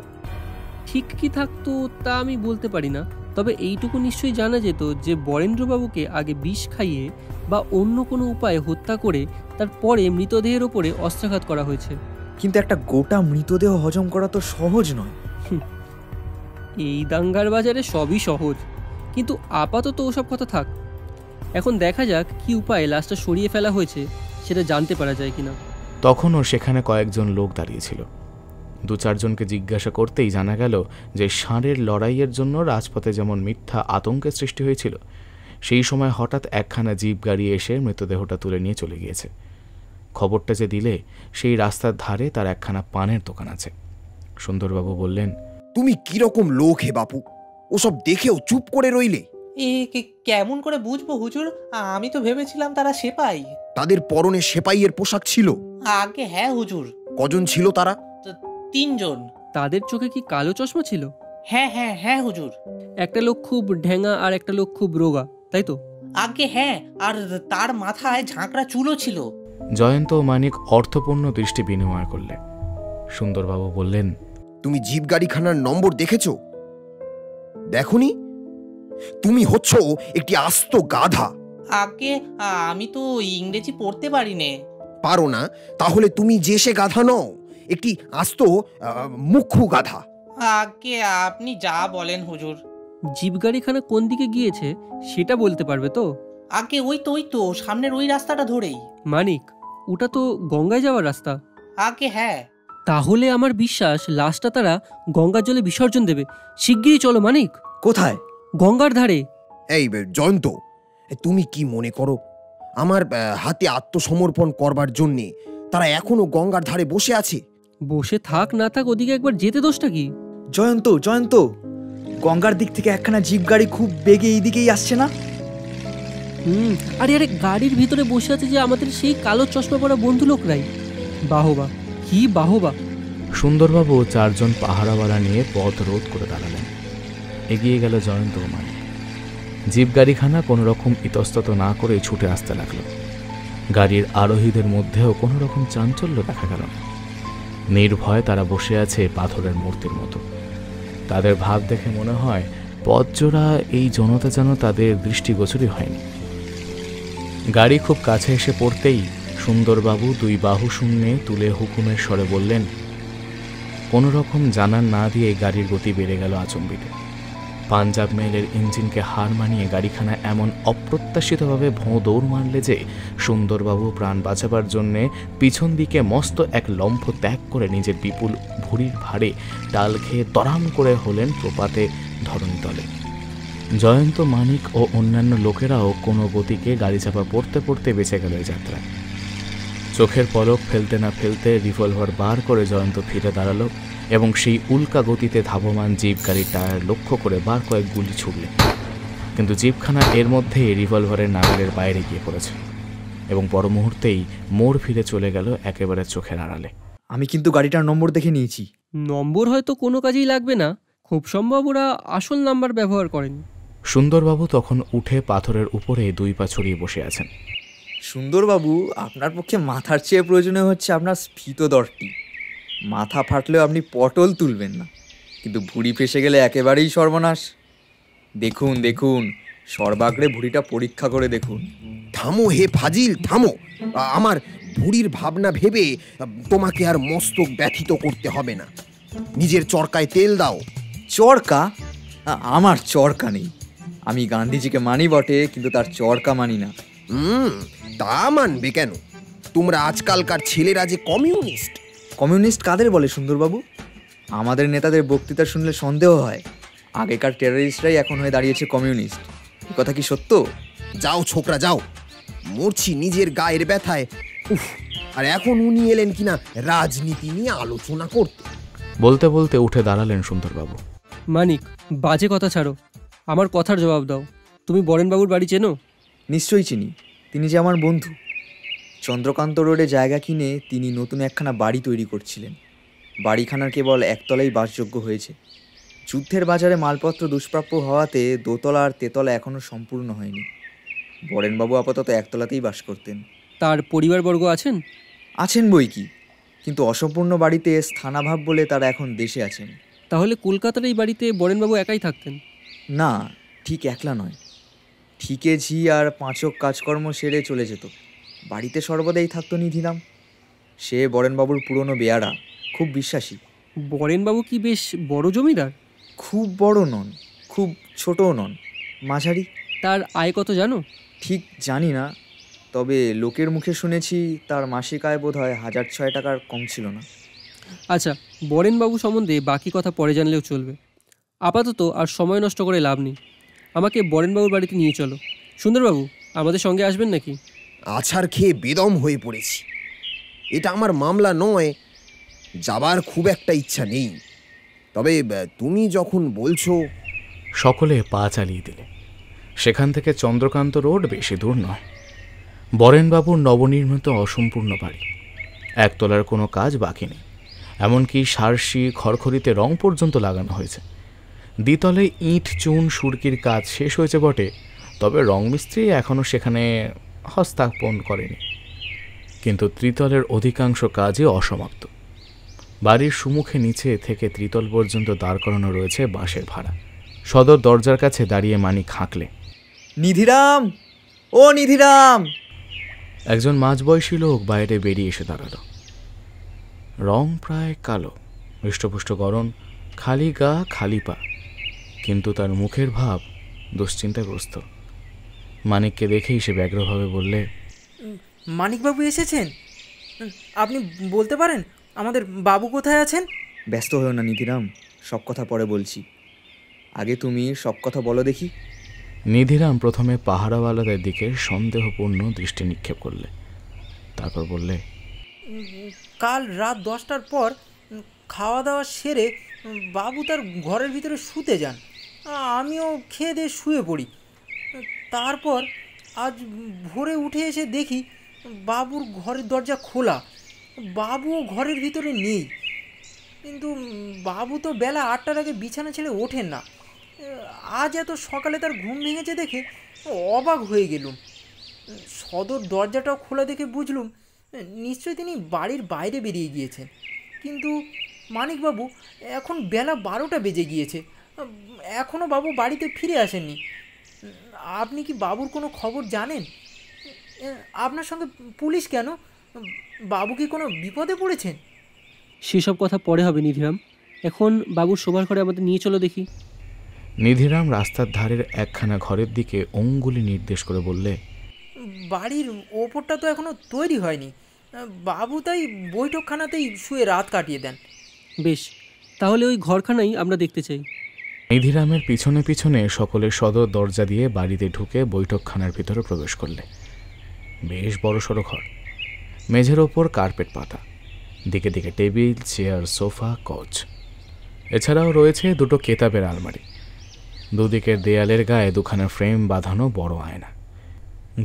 ঠিক কি থাকতো তা আমি বলতে পারি না, তবে এইটুকু নিশ্চয়ই জানা যেত যে বরেন্দ্রবাবুকে আগে বিষ খাইয়ে বা অন্য কোনো উপায়ে হত্যা করে তারপরে মৃতদেহের ওপরে অস্ত্রাঘাত করা হয়েছে। কিন্তু একটা গোটা মৃতদেহ হজম করা তো সহজ নয়। এই দাঙ্গার বাজারে সবই সহজ, কিন্তু আপাতত ওসব কথা থাক। এখন দেখা যাক কি উপায়ে লাশটা সরিয়ে ফেলা হয়েছে সেটা জানতে পারা যায় কিনা। তখনও সেখানে কয়েকজন লোক দাঁড়িয়েছিল। 2-4 জনকে জিজ্ঞাসা করতেই জানা গেল যে ষাঁড়ের লড়াইয়ের জন্য রাজপথে যেমন মিথ্যা আতঙ্কের সৃষ্টি হয়েছিল, সেই সময় হঠাৎ একখানা জিপ গাড়ি এসে মৃতদেহটা তুলে নিয়ে চলে গিয়েছে। খবরটা যে দিলে সেই রাস্তার ধারে তার একখানা পানের দোকান আছে। সুন্দরবাবু বললেন, তুমি কিরকম লোক হে বাপু, ওসব দেখেও চুপ করে রইলে? কেমন করে বুঝবো হুজুর? আমি তো ভেবেছিলাম তারা সেপাই। তাদের পরনে সেপাইয়ের পোশাক ছিল? আগে হ্যাঁ হুজুর। কজন ছিল তারা? 3 জন। তাদের চোখে কি কালো চশমা ছিল? হ্যাঁ হ্যাঁ হ্যাঁ হুজুর। একটা লোক খুব ঢ্যাঙা আর একটা লোক খুব রোগা, তাই তো? আগে হ্যাঁ, আর তার মাথায় ঝাঁকড়া চুলও ছিল। জয়ন্ত ও মানিক অর্থপূর্ণ দৃষ্টি বিনিময় করলে। সুন্দরবাবু বললেন, তুমি জিপ গাড়িখানার নম্বর দেখেছো? দেখনি? তুমি হচ্ছ একটি আস্ত গাধা। আগে আমি তো ইংরেজি পড়তে পারি নে। পারো না? তাহলে তুমি যে সে গাধা নও, একটি আস্ত মুখ্যু গাধা। আগে আপনি যা বলেন হুজুর। জিপ গাড়িখানা কোন দিকে গিয়েছে সেটা বলতে পারবে তো? আগে ওই তো সামনের ওই রাস্তাটা ধরেই। মানিক, ওটা তো গঙ্গায় যাওয়ার রাস্তা। আগে হ্যাঁ। তাহলে আমার বিশ্বাস লাশটা তারা গঙ্গার জলে বিসর্জন দেবে। শিগগিরই চলো মানিক। কোথায়? গঙ্গার ধারে। এই জয়ন্ত, তুমি কি মনে করো আমার হাতে আত্মসমর্পণ করবার জন্যে তারা এখনো গঙ্গার ধারে বসে আছে? বসে থাক না থাক, ওদিকে একবার যেতে দোষটা কি? জয়ন্ত, জয়ন্ত, গঙ্গার দিক থেকে একখানা জিপ গাড়ি খুব বেগে এই দিকেই আসছে না? আরে আরে, গাড়ির ভিতরে বসে আছে যে আমাদের সেই কালো চশমা পরা বন্ধু লোকরাই। বাহবা, কি বাহবা! সুন্দরবাবু 4 জন পাহারাওয়ালা নিয়ে পথ রোধ করে দাঁড়ালেন। এগিয়ে গেল জয়ন্ত ও মানিক। জিপ গাড়িখানা কোনো রকম ইতস্তত না করে ছুটে আসতে লাগলো। গাড়ির আরোহীদের মধ্যেও কোনো রকম চাঞ্চল্য দেখা গেল না। নির্ভয় তারা বসে আছে পাথরের মূর্তির মতো। তাদের ভাব দেখে মনে হয় পথজোড়া এই জনতা যেন তাদের দৃষ্টিগোচরই হয়নি। গাড়ি খুব কাছে এসে পড়তেই সুন্দরবাবু 2 বাহু শূন্যে তুলে হুকুমের স্বরে বললেন। কোনো রকম জানান না দিয়ে গাড়ির গতি বেড়ে গেল আচম্বিতে। পাঞ্জাব মেলের ইঞ্জিনকে হার মানিয়ে গাড়িখানা এমন অপ্রত্যাশিতভাবে ভোঁ দৌড় মারলে যে সুন্দরবাবু প্রাণ বাঁচাবার জন্যে পিছন দিকে মস্ত এক লম্ফ ত্যাগ করে নিজের বিপুল ভুঁড়ির ভারে ডাল খেয়ে তরাম করে হলেন প্রপাতে ধরণীতলে। জয়ন্ত, মানিক ও অন্যান্য লোকেরাও কোনো গতিকে গাড়ি চাপা পড়তে পড়তে বেঁচে গেল এই যাত্রায়। চোখের পলক ফেলতে না ফেলতে রিভলভার বার করে জয়ন্ত ফিরে দাঁড়ালো এবং সেই উল্কা গতিতে ধাবমান জিপ গাড়ির টায়ার লক্ষ্য করে বার কয়েক গুলি ছুড়লে। কিন্তু জিপখানা এর মধ্যেই রিভলভারের নাগালের বাইরে গিয়ে পড়েছে এবং পর মুহূর্তেই মোড় ফিরে চলে গেল একেবারে চোখের আড়ালে। আমি কিন্তু গাড়িটার নম্বর দেখে নিয়েছি। নম্বর হয়তো কোনো কাজেই লাগবে না, খুব সম্ভব ওরা আসল নাম্বার ব্যবহার করেন। সুন্দরবাবু তখন উঠে পাথরের উপরে 2 পা ছড়িয়ে বসে আছেন। সুন্দরবাবু, আপনার পক্ষে মাথার চেয়ে প্রয়োজনীয় হচ্ছে আপনার স্ফীতদরটি। মাথা ফাটলেও আপনি পটল তুলবেন না, কিন্তু ভুঁড়ি ফেসে গেলে একেবারেই সর্বনাশ। দেখুন দেখুন, সর্বাগ্রে ভুঁড়িটা পরীক্ষা করে দেখুন। থামো হে ফাজিল, থামো। আমার ভুঁড়ির ভাবনা ভেবে তোমাকে আর মস্তক ব্যথিত করতে হবে না। নিজের চরকায় তেল দাও। চরকা? আমার চরকা নেই। আমি গান্ধীজিকে মানি বটে, কিন্তু তার চরকা মানি না। তা মানবে কেন? তোমরা আজকালকার ছেলেরা যে কমিউনিস্ট। কমিউনিস্ট কাদের বলে সুন্দরবাবু? আমাদের নেতাদের বক্তৃতা শুনলে সন্দেহ হয় আগেকার টেররিস্টরাই এখন হয়ে দাঁড়িয়েছে কমিউনিস্ট। এ কথা কি সত্য? যাও ছোকরা যাও, মরছি নিজের গায়ের ব্যথায়। উফ, আর এখন উনি এলেন কিনা রাজনীতি নিয়ে আলোচনা করতে। বলতে বলতে উঠে দাঁড়ালেন সুন্দরবাবু। মানিক, বাজে কথা ছাড়ো, আমার কথার জবাব দাও। তুমি বরেনবাবুর বাড়ি চেনো? নিশ্চয়ই চিনি, তিনি যে আমার বন্ধু। চন্দ্রকান্ত রোডে জায়গা কিনে তিনি নতুন একখানা বাড়ি তৈরি করছিলেন। বাড়িখানার কেবল একতলাই বাসযোগ্য হয়েছে। যুদ্ধের বাজারে মালপত্র দুষ্প্রাপ্য হওয়াতে দোতলা আর তেতলা এখনও সম্পূর্ণ হয়নি। বরেনবাবু আপাতত একতলাতেই বাস করতেন। তার পরিবারবর্গ আছেন? আছেন বই কি, কিন্তু অসম্পূর্ণ বাড়িতে স্থানাভাব বলে তারা এখন দেশে আছেন। তাহলে কলকাতার এই বাড়িতে বরেনবাবু একাই থাকতেন? না, ঠিক একলা নয়। ঠিকে ঝি আর 5 কাজকর্ম সেরে চলে যেত। বাড়িতে সর্বদাই থাকতো নিধিরাম। সে বরেনবাবুর পুরনো বেয়ারা, খুব বিশ্বাসী। বরেনবাবু কি বেশ বড় জমিদার? খুব বড় নন, খুব ছোটও নন, মাঝারি। তার আয় কত জানো? ঠিক জানি না, তবে লোকের মুখে শুনেছি তার মাসিক আয় বোধ হয় 1,006 টাকার কম ছিল না। আচ্ছা, বরেনবাবু সম্বন্ধে বাকি কথা পরে জানলেও চলবে। আপাতত আর সময় নষ্ট করে লাভ নেই। আমাকে বরেনবাবুর বাড়িতে নিয়ে চলো। সুন্দরবাবু, আমাদের সঙ্গে আসবেন নাকি? আছাড় খেয়ে বেদম হয়ে পড়েছি। এটা আমার মামলা নয়, যাবার খুব একটা ইচ্ছা নেই। তবে তুমি যখন বলছো। সকলে পা চালিয়ে দিলে। সেখান থেকে চন্দ্রকান্ত রোড বেশি দূর নয়। বরেনবাবুর নবনির্মিত অসম্পূর্ণ বাড়ি। একতলার কোনো কাজ বাকি নেই, এমনকি সারসি খড়খড়িতে রং পর্যন্ত লাগানো হয়েছে। দ্বিতলে ইট চুন সুরকির কাজ শেষ হয়েছে বটে, তবে রং মিস্ত্রি এখনও সেখানে হস্তাপন করেনি। কিন্তু ত্রিতলের অধিকাংশ কাজই অসমাপ্ত। বাড়ির সুমুখে নিচে থেকে ত্রিতল পর্যন্ত দাঁড় করানো রয়েছে বাঁশের ভাড়া। সদর দরজার কাছে দাঁড়িয়ে মানিক হাঁকলে, নিধিরাম, ও নিধিরাম! একজন মাঝবয়সী লোক বাইরে বেরিয়ে এসে দাঁড়ালো। রং প্রায় কালো, হৃষ্টপুষ্ট গরম, খালি গা খালি পা, কিন্তু তার মুখের ভাব দুশ্চিন্তাগ্রস্ত। মানিককে দেখেই সে ব্যগ্রভাবে বললে, মানিকবাবু এসেছেন? আপনি বলতে পারেন আমাদের বাবু কোথায় আছেন? ব্যস্ত হও না নিধিরাম, সব কথা পরে বলছি। আগে তুমি সব কথা বলো দেখি। নিধিরাম প্রথমে পাহারাওয়ালাদের দিকে সন্দেহপূর্ণ দৃষ্টি নিক্ষেপ করলে, তারপর বললে, কাল রাত 10টার পর খাওয়া দাওয়া সেরে বাবু তার ঘরের ভিতরে শুতে যান। আমিও খেয়ে দিয়ে শুয়ে পড়ি। তারপর আজ ভোরে উঠে এসে দেখি বাবুর ঘরের দরজা খোলা, বাবুও ঘরের ভিতরে নেই। কিন্তু বাবু তো বেলা 8টার আগে বিছানা ছেড়ে ওঠেন না। আজ এত সকালে তার ঘুম ভেঙেছে দেখে অবাক হয়ে গেলুম। সদর দরজাটাও খোলা দেখে বুঝলুম নিশ্চয়ই তিনি বাড়ির বাইরে বেরিয়ে গিয়েছেন। কিন্তু মানিকবাবু, এখন বেলা 12টা বেজে গিয়েছে, এখনও বাবু বাড়িতে ফিরে আসেননি। আপনি কি বাবুর কোনো খবর জানেন? আপনার সঙ্গে পুলিশ কেন? বাবু কি কোনো বিপদে পড়েছেন? সেসব কথা পরে হবে নিধিরাম, এখন বাবুর শোবার ঘরে আমাদের নিয়ে চলো দেখি। নিধিরাম রাস্তার ধারের একখানা ঘরের দিকে অঙ্গুলি নির্দেশ করে বললে, বাড়ির ওপরটা তো এখনও তৈরি হয়নি, বাবু তাই বৈঠকখানাতেই শুয়ে রাত কাটিয়ে দেন। বেশ, তাহলে ওই ঘরখানাই আমরা দেখতে চাই। নিধিরামের পিছনে পিছনে সকলে সদর দরজা দিয়ে বাড়িতে ঢুকে বৈঠকখানার ভিতরে প্রবেশ করলে। বেশ বড়সড় ঘর, মেঝের ওপর কার্পেট পাতা, দিকে দিকে টেবিল, চেয়ার, সোফা, কোচ। এছাড়াও রয়েছে দুটো কেতাবের আলমারি, দুদিকের দেয়ালের গায়ে দুখানা ফ্রেম বাঁধানো বড় আয়না।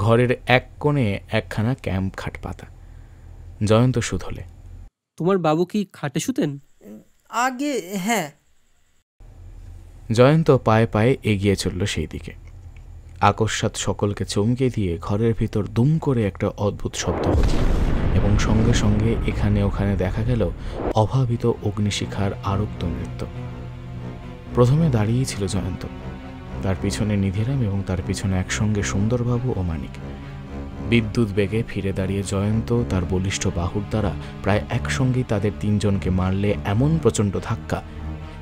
ঘরের এক কোণে একখানা ক্যাম্প খাট পাতা। জয়ন্ত শুধলে, তোমার বাবু কি খাটে শুতেন? আগে হ্যাঁ। জয়ন্ত পায়ে পায়ে এগিয়ে চলল সেই দিকে। আকস্মাৎ সকলকে চমকে দিয়ে ঘরের ভিতর দুম করে একটা অদ্ভুত শব্দ হল, এবং সঙ্গে সঙ্গে এখানে ওখানে দেখা গেল অভাবিত অগ্নিশিখার আরক্ত নৃত্য। প্রথমে দাঁড়িয়েই ছিল জয়ন্ত, তার পিছনে নিধিরাম এবং তার পিছনে একসঙ্গে সুন্দরবাবু ও মানিক। বিদ্যুৎ বেগে ফিরে দাঁড়িয়ে জয়ন্ত তার বলিষ্ঠ বাহুর দ্বারা প্রায় একসঙ্গেই তাদের তিনজনকে মারলে এমন প্রচণ্ড ধাক্কা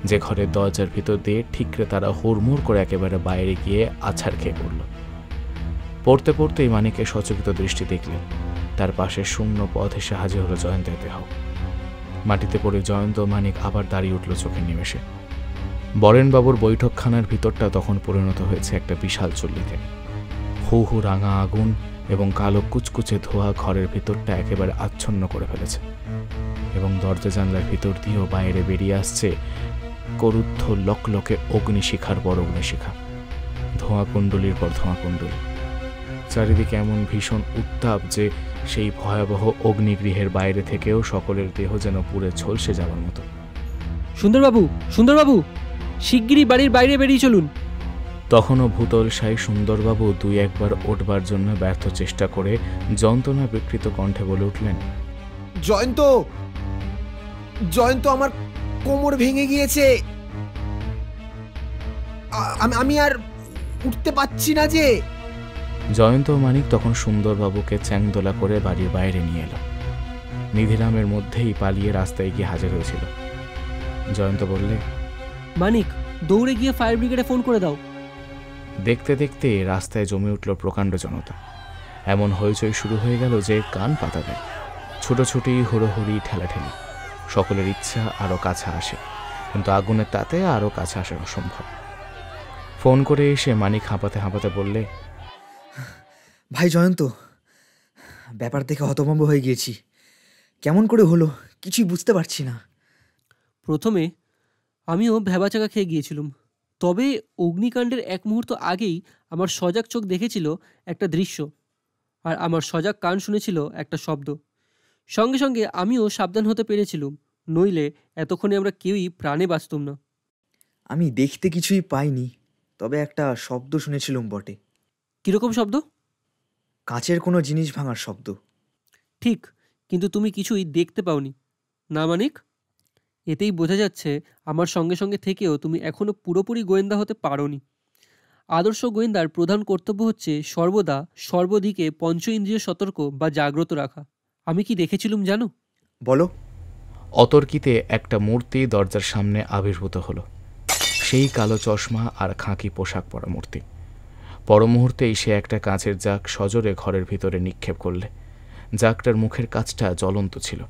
যে ঘরের দরজার ভিতর দিয়ে ঠিকরে তারা হুড়মুড় করে একেবারে বাইরে গিয়ে আছাড় খেয়ে পড়ল। পড়তে পড়তেই মানিকের সচকিত দৃষ্টি দেখলেন তার পাশে শূন্য পথ এসে হাজির হলো জয়ন্তের দেহ। মাটিতে পড়ে জয়ন্ত ও মানিক আবার দাঁড়িয়ে উঠল চোখের নিমেষে। বরেনবাবুর বৈঠকখানার ভিতরটা তখন পরিণত হয়েছে একটা বিশাল চুল্লিতে। হু হু রাঙা আগুন এবং কালো কুচকুচে ধোঁয়া ঘরের ভিতরটা একেবারে আচ্ছন্ন করে ফেলেছে, এবং দরজা জানলার ভিতর দিয়েও বাইরে বেরিয়ে আসছে করুদ্ধ লকলকে অগ্নিশিখার বড় অগ্নিশিখা, ধোঁয়া কুণ্ডলীর পর ধোঁয়া কুণ্ডলী। চারিদিকে এমন ভীষণ উত্তাপ যে সেই ভয়াবহ অগ্নিগৃহের বাইরে থেকেও সকলের দেহ যেন পুড়ে ঝলসে যাওয়ার মতো। সুন্দরবাবু, সুন্দরবাবু, শিগগিরই বাড়ির বাইরে বেরিয়ে চলুন। তখনও ভূতলসায়ী সুন্দরবাবু দুই একবার ওঠবার জন্য ব্যর্থ চেষ্টা করে যন্ত্রণা বিকৃত কণ্ঠে বলে উঠলেন, জয়ন্ত, জয়ন্ত, আমার কোমর ভেঙে গিয়েছে, আমি আর উঠতে পারছি না যে। জয়ন্ত ও মানিক তখন সুন্দরবাবুকে চ্যাংদোলা করে বাড়ির বাইরে নিয়ে এলো। নিধিরামের মধ্যেই পালিয়ে রাস্তায় গিয়ে হাজির হয়েছিল। জয়ন্ত বললে, মানিক, দৌড়ে গিয়ে ফায়ার ব্রিগেডে ফোন করে দাও। দেখতে দেখতে রাস্তায় জমে উঠল প্রকাণ্ড জনতা। এমন হইচই শুরু হয়ে গেল যে কান পাতা দেয়। ছুটোছুটি, হুড়োহুড়ি, ঠেলাঠেলি। সকলের ইচ্ছা আরও কাছে আসে, কিন্তু আগুনের তাতে আরও কাছে আসা অসম্ভব। ফোন করে এসে মানিক হাঁপাতে হাঁপাতে বললে, ভাই জয়ন্ত, ব্যাপার দেখে হতভম্ব হয়ে গিয়েছি। কেমন করে হলো কিছুই বুঝতে পারছি না। প্রথমে আমিও ভ্যাবাচাকা খেয়ে গিয়েছিলাম, তবে অগ্নিকাণ্ডের এক মুহূর্ত আগেই আমার সজাগ চোখ দেখেছিল একটা দৃশ্য, আর আমার সজাগ কান শুনেছিল একটা শব্দ। সঙ্গে সঙ্গে আমিও সাবধান হতে পেরেছিলাম, নইলে এতক্ষণে আমরা কেউই প্রাণে বাঁচতাম না। আমি দেখতে কিছুই পাইনি, তবে একটা শব্দ শুনেছিলাম বটে। কীরকম শব্দ? কাঁচের কোনো জিনিস ভাঙার শব্দ। ঠিক, কিন্তু তুমি কিছুই দেখতে পাওনি না মানিক? এতেই বোঝা যাচ্ছে আমার সঙ্গে সঙ্গে থেকেও তুমি এখনও পুরোপুরি গোয়েন্দা হতে পারোনি। আদর্শ গোয়েন্দার প্রধান কর্তব্য হচ্ছে সর্বদা সর্বদিকে পঞ্চ ইন্দ্রিয় সতর্ক বা জাগ্রত রাখা। আমি কি দেখেছিলুম জানো? বলো। অতর্কিতে একটা মূর্তি দরজার সামনে আবির্ভূত হলো। সেই কালো চশমা আর খাঁকি পোশাক পরা মূর্তি। পর মুহূর্তেই সে একটা কাঁচের জাগ সজোরে ঘরের ভিতরে নিক্ষেপ করলে। জাগটার মুখের কাছটা জ্বলন্ত ছিল।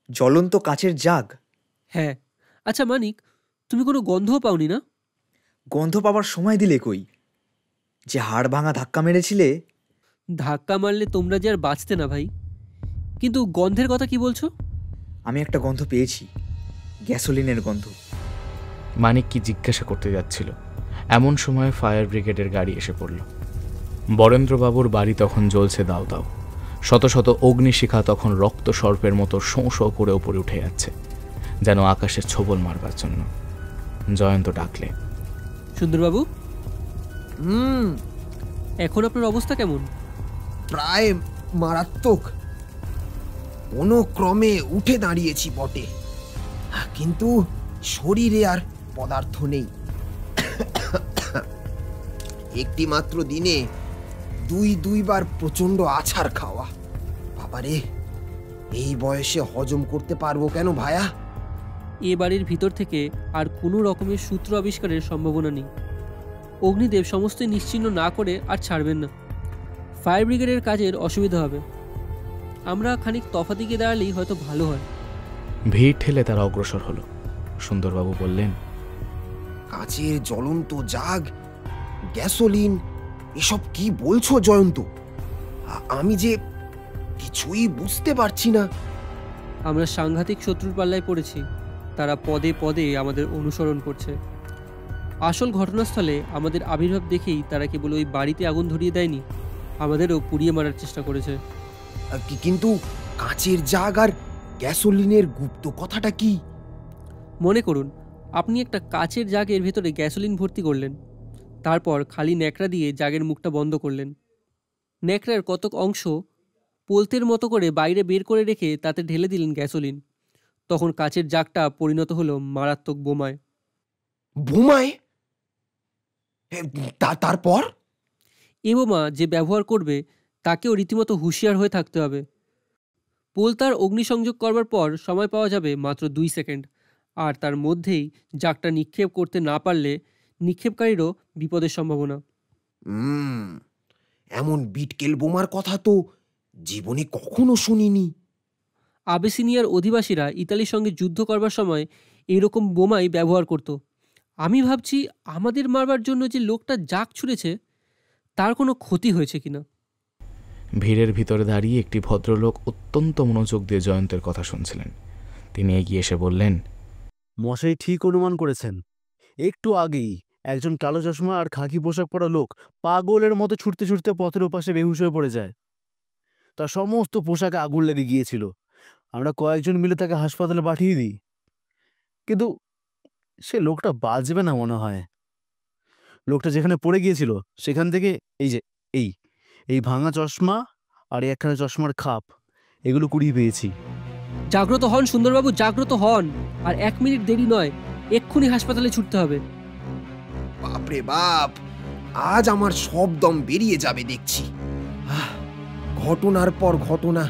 জ্বলন্ত কাচের জাগ? হ্যাঁ। আচ্ছা মানিক, তুমি কোনো গন্ধও পাওনি না? গন্ধ পাবার সময় দিলে কই? যে হাড় ভাঙা ধাক্কা মেরেছিলে। ধাক্কা মারলে তোমরা যে আর বাঁচতে না ভাই। কিন্তু গন্ধের কথা কি বলছো? আমি একটা গন্ধ পেয়েছি, গ্যাসোলিনের গন্ধ। মানিক কি জিজ্ঞাসা করতে যাচ্ছিল, এমন সময় ফায়ার ব্রিগেডের গাড়ি এসে পড়ল। বরেন্দ্রবাবুর বাড়ি তখন জ্বলছে দাও দাও, শত শত অগ্নিশিখা তখন রক্ত সর্পের মতো শোঁ শোঁ করে ওপরে উঠে যাচ্ছে, যেন আকাশের ছোবল মারবার জন্য। জয়ন্ত ডাকলে, সুন্দরবাবু, হুম, এখন আপনার অবস্থা কেমন? প্রায় মারাত্মক। কোনো ক্রমে উঠে দাঁড়িয়েছি বটে, কিন্তু শরীরে আর পদার্থ নেই। একটি মাত্র দিনে দুইবার প্রচন্ড আছাড় খাওয়া। বাবারে, এই বয়সে হজম করতে পারবো কেন ভায়া? এ বাড়ির ভিতর থেকে আর কোনো রকমের সূত্র আবিষ্কারের সম্ভাবনা নেই। অগ্নিদেব সমস্ত নিশ্চিহ্ন না করে আর ছাড়বেন না। ফায়ার ব্রিগেডের কাজের অসুবিধা হবে। আমরা খানিক তফাতে গিয়ে দাঁড়ালেই হয়তো ভালো হয়। ভিড় ঠেলে তারা অগ্রসর হলো। সুন্দরবাবু বললেন, কাচের জ্বলন্ত জাগ, গ্যাসোলিন, এসব কি বলছো জয়ন্ত? আমি যে কিছুই বুঝতে পারছি না। আমরা সাংঘাতিক শত্রুর পাল্লায় পড়েছি। তারা পদে পদে আমাদের অনুসরণ করছে। আসল ঘটনাস্থলে আমাদের আবির্ভাব দেখেই তারা কেবল ওই বাড়িতে আগুন ধরিয়ে দেয়নি, আমাদেরও পুড়িয়ে মারার চেষ্টা করেছে। কিন্তু কাচের জাগ আর গ্যাসোলিনের গুপ্ত কথাটা কি? মনে করুন, আপনি একটা কাচের জাগের ভেতরে গ্যাসোলিন ভর্তি করলেন, তারপর খালি ন্যাকড়া দিয়ে জাগের মুখটা বন্ধ করলেন। ন্যাকড়ার কতক অংশ পোলতের মতো করে বাইরে বের করে রেখে তাতে ঢেলে দিলেন গ্যাসোলিন। তখন কাচের জাগটা পরিণত হলো মারাত্মক বোমায়। বোমায়? তারপর? এ বোমা যে ব্যবহার করবে তাকেও রীতিমতো হুঁশিয়ার হয়ে থাকতে হবে। পোলতার অগ্নিসংযোগ করবার পর সময় পাওয়া যাবে মাত্র 2 সেকেন্ড, আর তার মধ্যেই জাগটা নিক্ষেপ করতে না পারলে নিক্ষেপকারীরও বিপদের সম্ভাবনা। এমন বিটকেল বোমার কথা তো জীবনে কখনো শুনিনি। আবেসিনিয়ার অধিবাসীরা ইতালির সঙ্গে যুদ্ধ করবার সময় এইরকম বোমাই ব্যবহার করত। আমি ভাবছি আমাদের মারবার জন্য যে লোকটা জাগ ছুঁড়েছে তার কোনো ক্ষতি হয়েছে কিনা। ভিড়ের ভিতরে দাঁড়িয়ে একটি ভদ্রলোক অত্যন্ত মনোযোগ দিয়ে জয়ন্তের কথা শুনছিলেন। তিনি এগিয়ে এসে বললেন, মশাই ঠিক অনুমান করেছেন। একটু আগেই একজন কালো চশমা আর খাকি পোশাক পরা লোক পাগলের মতো ছুটতে ছুটতে পথের ওপাশে বেহুশ হয়ে পড়ে যায়। তার সমস্ত পোশাকে আগুন লেগে গিয়েছিল। আমরা কয়েকজন মিলে তাকে হাসপাতালে পাঠিয়ে দিই, কিন্তু সে লোকটা বাঁচবে না মনে হয়। লোকটা যেখানে পড়ে গিয়েছিল সেখান থেকে এই যে এই ভাঙা চশমা আর একখানা চশমার খাপ, এগুলো কুড়িয়ে পেয়েছি। জাগ্রত হন সুন্দরবাবু, জাগ্রত হন, আর 1 মিনিট দেরি নয়, এক্ষুনি হাসপাতালে ছুটতে হবে। বাপরে বাপ, আজ আমার সব দম বেরিয়ে যাবে দেখছি। ঘটনার পর ঘটনা,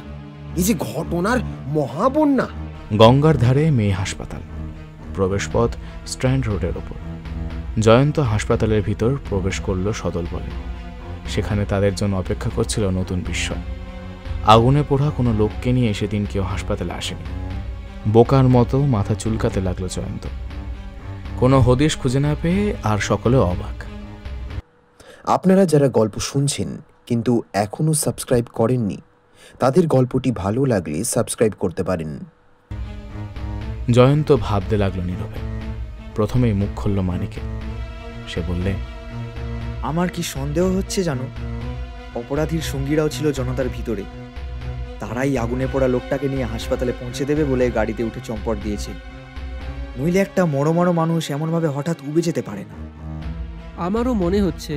এই যে ঘটনার মহাবন্যা। গঙ্গার ধারে মেয়ে হাসপাতাল, প্রবেশপথ স্ট্র্যান্ড রোডের ওপর। জয়ন্ত হাসপাতালের ভিতর প্রবেশ করল সদল বলে। সেখানে তাদের জন্য অপেক্ষা করছিল নতুন বিস্ময়। আগুনে পোড়া কোনো লোককে নিয়ে সেদিন কেউ হাসপাতালে আসেনি। বোকার মতো মাথা চুলকাতে লাগলো জয়ন্ত। কোনো হদিশ খুঁজে না পেয়ে আর সকলে অবাক। আপনারা যারা গল্প শুনছেন কিন্তু এখনও সাবস্ক্রাইব করেননি, তাদের গল্পটি ভালো লাগলে সাবস্ক্রাইব করতে পারেন। জয়ন্ত ভাবতে লাগলো নীরবে। প্রথমেই মুখ খুলল মানিকে। সে বললে, আমার কি সন্দেহ হচ্ছে জানো, অপরাধীর সঙ্গীরাও ছিল জনতার ভিতরে। তারাই আগুনে পোড়া লোকটাকে নিয়ে হাসপাতালে পৌঁছে দেবে বলে গাড়িতে উঠে চম্পট দিয়েছে। নইলে একটা মরো মানুষ এমনভাবে হঠাৎ উবে যেতে পারে না। আমারও মনে হচ্ছে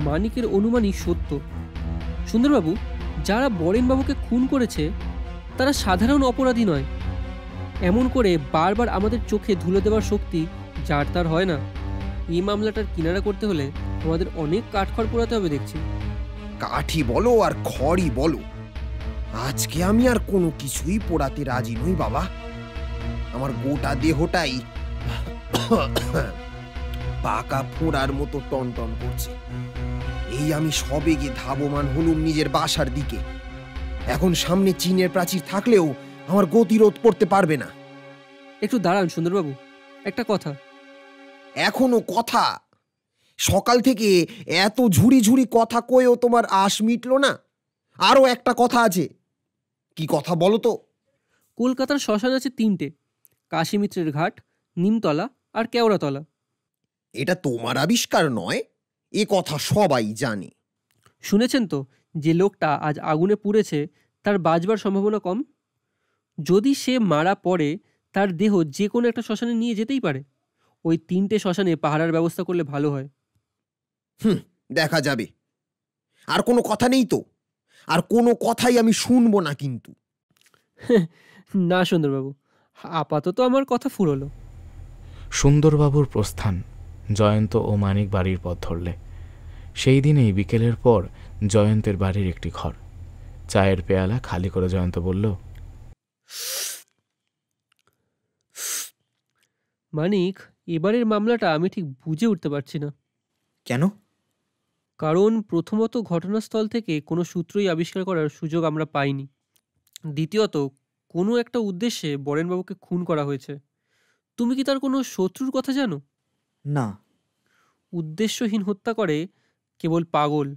মানিকের অনুমানই সত্য। সুন্দরবাবু, যারা বরেনবাবুকে খুন করেছে তারা সাধারণ অপরাধী নয়। এমন করে বারবার আমাদের চোখে ধুলো দেওয়ার শক্তি যার তার হয় না। এই মামলাটার কিনারা করতে হলে আমাদের অনেক কাঠখড় পোড়াতে হবে দেখছি। কাঠি বলো আর খড়ই বলো, আজকে আমি আর কোনো কিছুই পোড়াতে রাজি নই বাবা। আমার গোটা দেহটাই পাকা ফোঁড়ার মতো টনটন করছে। এই আমি সবেগে ধাবমান হলুম নিজের বাসার দিকে। এখন সামনে চীনের প্রাচীর থাকলেও আমার গতিরোধ করতে পারবে না। একটু দাঁড়ান সুন্দরবাবু, একটা কথা। এখনো কথা? সকাল থেকে এত ঝুড়ি ঝুড়ি কথা কয়েও তোমার আশ মিটলো না? আরও একটা কথা আছে। কি কথা বলো তো? কলকাতার শ্মশান আছে 3টে, কাশীমিত্রের ঘাট, নিমতলা আর কেওড়াতলা। এটা তোমার আবিষ্কার নয়, এ কথা সবাই জানে। শুনেছেন তো যে লোকটা আজ আগুনে পুড়েছে তার বাঁচবার সম্ভাবনা কম। যদি সে মারা পড়ে তার দেহ যে কোনো একটা শ্মশানে নিয়ে যেতেই পারে। ওই 3টে শ্মশানে পাহারার ব্যবস্থা করলে ভালো হয়। দেখা যাবে। আর কোনো কথা নেই তো? আর কোনো কথাই আমি শুনবো না কিন্তু। না সুন্দরবাবু, আপাতত আমার কথা ফুরোলো। সুন্দরবাবুর প্রস্থান। জয়ন্ত ও মানিক বাড়ির পথ ধরলে। সেই দিনেই বিকেলের পর জয়ন্তের বাড়ির একটি ঘর। চায়ের পেয়ালা খালি করে জয়ন্ত বলল, মানিক, এবারের মামলাটা আমি ঠিক বুঝে উঠতে পারছি না। কেন? কারণ প্রথমত ঘটনাস্থল থেকে কোনো সূত্রই আবিষ্কার করার সুযোগ আমরা পাইনি। দ্বিতীয়ত কোনো একটা উদ্দেশ্যে বরেনবাবুকে খুন করা হয়েছে। তুমি কি তার কোনো শত্রুর কথা জানো? না। উদ্দেশ্যহীন হত্যা করে কেবল পাগল।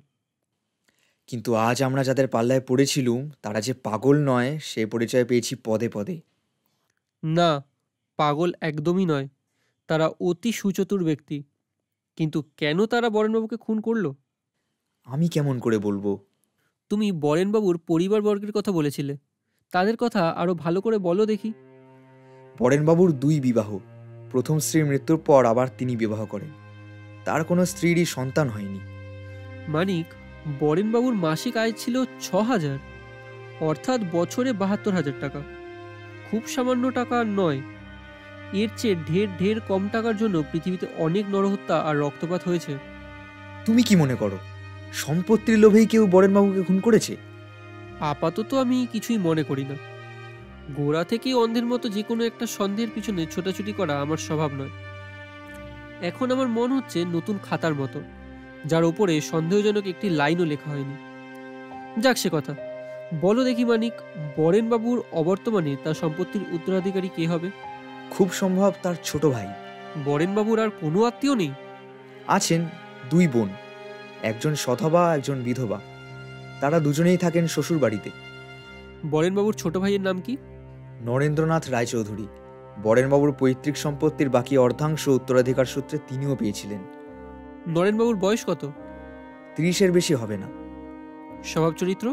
কিন্তু আজ আমরা যাদের পাল্লায় পড়েছিলুম তারা যে পাগল নয় সে পরিচয় পেয়েছি পদে পদে। না, পাগল একদমই নয়। তারা অতি সুচতুর ব্যক্তি। কিন্তু কেন তারা বরেনবাবুকে খুন করলো? আমি কেমন করে বলবো? তুমি বরেনবাবুর পরিবারবর্গের কথা বলেছিলে, তাদের কথা আরো ভালো করে বলো দেখি। বরেনবাবুর 2 বিবাহ। প্রথম স্ত্রীর মৃত্যুর পর আবার তিনি বিবাহ করেন। তার কোনো স্ত্রীরই সন্তান হয়নি। মানিক, বরেনবাবুর মাসিক আয় ছিল 6,000, অর্থাৎ বছরে 72,000 টাকা। খুব সামান্য টাকা নয়। এর চেয়ে ঢের ঢের কম টাকার জন্য পৃথিবীতে অনেক নরহত্যা আর রক্তপাত হয়েছে। তুমি কি মনে করো সম্পত্তির লোভেই কেউ বরেনবাবুকে খুন করেছে? আপাতত আমি কিছুই মনে করি না। গোড়া থেকেই অন্ধের মতো যে কোনো একটা সন্দেহের পিছনে ছোটাছুটি করা আমার স্বভাব নয়। এখন আমার মন হচ্ছে নতুন খাতার মতো, যার ওপরে সন্দেহজনক একটি লাইনও লেখা হয়নি। যাক সে কথা, বলো দেখি মানিক, বরেনবাবুর অবর্তমানে তার সম্পত্তির উত্তরাধিকারী কে হবে? খুব সম্ভব তার ছোট ভাই। বরেনবাবুর আর কোনো আত্মীয় নেই? আছেন 2 বোন, একজন সধবা একজন বিধবা। তারা দুজনেই থাকেন শ্বশুর বাড়িতে। বরেনবাবুর ছোট ভাইয়ের নাম কি? নরেন্দ্রনাথ রায়চৌধুরী। বরেনবাবুর পৈতৃক সম্পত্তির বাকি অর্ধাংশ উত্তরাধিকার সূত্রে তিনিও পেয়েছিলেন। নরেনবাবুর বয়স কত? 30-এর বেশি হবে না। স্বভাব চরিত্র?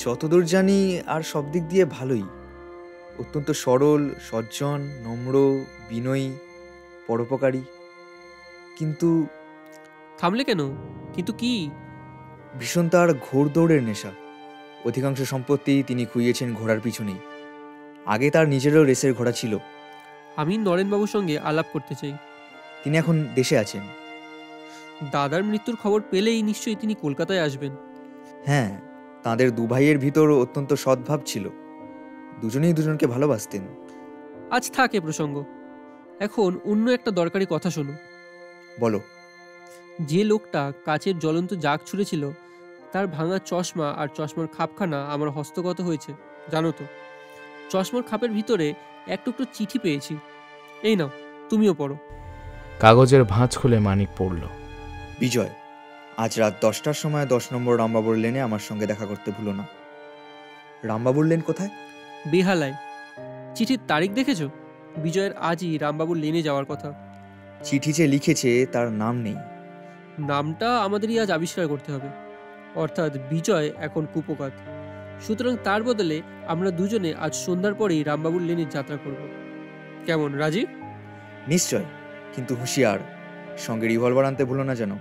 যতদূর জানি আর সব দিক দিয়ে ভালোই। অত্যন্ত সরল, সজ্জন, নম্র, বিনয়ী, পরোপকারী। কিন্তু থামলে কেন? কিন্তু কি? ভীষণ তার ঘোড়দৌড়ের নেশা। অধিকাংশ সম্পত্তি তিনি খুইয়েছেন ঘোড়ার পিছনেই। আগে তার নিজেরও রেসের ঘোড়া ছিল। আমি নরেনবাবুর সঙ্গে আলাপ করতে চাই। তিনি এখন দেশে আছেন। দাদার মৃত্যুর খবর পেলেই নিশ্চয়ই তিনি কলকাতায় আসবেন। হ্যাঁ, তাঁদের 2 ভাইয়ের ভিতর অত্যন্ত সদ্ভাব ছিল। দুজনেই দুজনকে ভালোবাসতেন। আজ থাকে প্রসঙ্গ। এখন অন্য একটা দরকারি কথা শোনো। বলো। যে লোকটা কাচের জ্বলন্ত জাগ ছুঁড়েছিল তার ভাঙা চশমা আর চশমার খাপখানা আমার হস্তগত হয়েছে, জানো তো? চশমার খাপের ভিতরে এক টুকরো চিঠি পেয়েছি। এই নাও, তুমিও পড়ো। কাগজের ভাঁজ খুলে মানিক পড়ল। বিজয়, আজ রাত 10টার সময় 10 নম্বর রামবাবুর লেনে আমার সঙ্গে দেখা করতে ভুলো না। রামবাবুর লেন কোথায়? বেহালায়। চিঠির তারিখ দেখেছো? বিজয়ের আজই রামবাবুর লেনে যাওয়ার কথা। চিঠি যে লিখেছে তার নাম নেই। নামটা আমাদেরই আজ আবিষ্কার করতে হবে। অর্থাৎ বিজয় এখন কুপোকাত। সুতরাং তার বদলে আমরা দুজনে আজ সন্ধ্যার পরেই রামবাবুর লেনে যাত্রা করব। কেমন, রাজি? নিশ্চয়, কিন্তু হুঁশিয়ার, সঙ্গে রিভলভার আনতে ভুলো না যেন।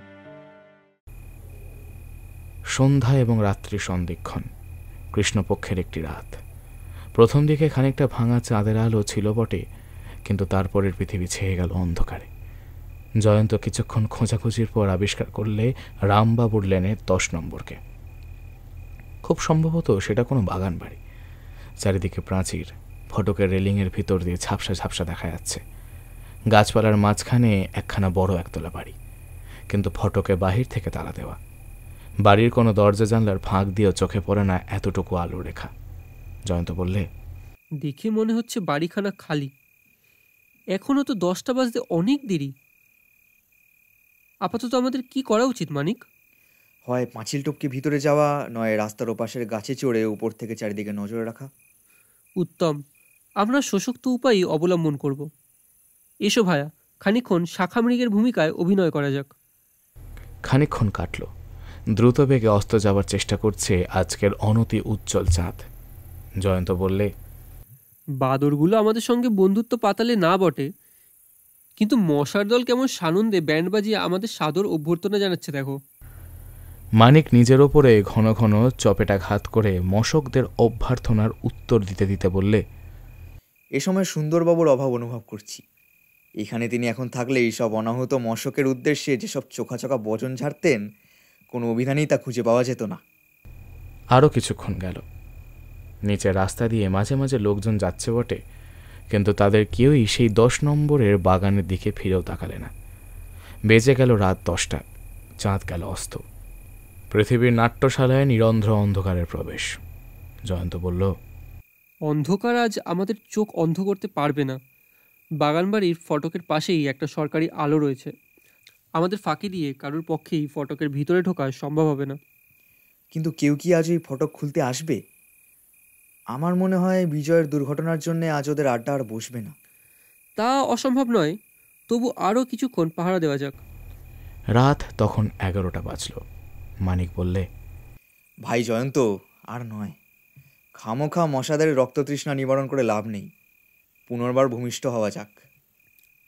সন্ধ্যা এবং রাত্রি সন্ধিক্ষণ। কৃষ্ণপক্ষের একটি রাত। প্রথম দিকে খানিকটা ভাঙা চাঁদের আলো ছিল বটে, কিন্তু তারপরের পৃথিবী ছেয়ে গেল অন্ধকারে। জয়ন্ত কিছুক্ষণ খোঁজাখুঁজির পর আবিষ্কার করলে রামবাবুর লেনের 10 নম্বরকে। খুব সম্ভবত সেটা কোনো বাগান বাড়ি। চারিদিকে প্রাচীর, ফটকের রেলিংয়ের ভিতর দিয়ে ঝাপসা ঝাপসা দেখা যাচ্ছে। গাছপালার মাঝখানে একখানা বড় একতলা বাড়ি, কিন্তু ফটকে বাহির থেকে তালা দেওয়া। বাড়ির কোনো দরজা জানলার ফাঁক দিয়েও চোখে পড়ে না এতটুকু আলো রেখা। জয়ন্ত বললে, দেখে মনে হচ্ছে বাড়িখানা খালি। এখনো তো 10টা বাজতে অনেক দেরি। আপাতত আমাদের কি করা উচিত মানিক? হয় পাঁচিল টপকে ভিতরে যাওয়া, নয় রাস্তার ওপাশের গাছে চড়ে উপর থেকে চারিদিকে নজর রাখা। উত্তম, আমরা সশক্ত উপায়ই অবলম্বন করব। এসো ভায়া, খানিকক্ষণ শাখা মৃগের ভূমিকায় অভিনয় করা যাক। খানিকক্ষণ কাটল। দ্রুত বেগে অস্ত যাবার চেষ্টা করছে আজকের অনতি উজ্জ্বল চাঁদ। জয়ন্ত বললে, বাদরগুলো আমাদের সঙ্গে বন্ধুত্ব পাতালে না বটে, কিন্তু মশার দল কেমন সানন্দে ব্যান্ড বাজিয়ে আমাদের সাদর অভ্যর্থনা জানাচ্ছে দেখো। মানিক নিজের ওপরে ঘন ঘন চপেটাঘাত করে মশকদের অভ্যর্থনার উত্তর দিতে দিতে বললে, এ সময় সুন্দরবাবুর অভাব অনুভব করছি। এখানে তিনি এখন থাকলে এইসব অনাহত মশকের উদ্দেশ্যে যেসব চোখা বচন ঝাড়তেন, কোনো অভিধানেই তা খুঁজে পাওয়া যেত না। আরও কিছুক্ষণ গেল। নিচের রাস্তা দিয়ে মাঝে মাঝে লোকজন যাচ্ছে বটে, কিন্তু তাদের কেউই সেই 10 নম্বরের বাগানের দিকে ফিরেও তাকালে না। বেজে গেল রাত 10টা, চাঁদ গেল অস্ত। পৃথিবীর নাট্যশালায় নিরন্ধ্র অন্ধকারের প্রবেশ। জয়ন্ত বলল, অন্ধকার আজ আমাদের চোখ অন্ধ করতে পারবে না। বাগানবাড়ির ফটকের পাশেই একটা সরকারি আলো রয়েছে। আমাদের ফাঁকি দিয়ে কারোর পক্ষেই ফটকের ভিতরে ঢোকা সম্ভব হবে না। কিন্তু কেউ কি আজ ওই ফটক খুলতে আসবে? আমার মনে হয় বিজয়ের দুর্ঘটনার জন্য আজ ওদের আড্ডা আর বসবে না। তা অসম্ভব নয়, তবু আরও কিছুক্ষণ পাহারা দেওয়া যাক। রাত তখন 11টা বাজল। মানিক বললে, ভাই জয়ন্ত, আর নয়। খামোখা মশাদের রক্ততৃষ্ণা নিবারণ করে লাভ নেই। পুনর্বার ভূমিষ্ঠ হওয়া যাক।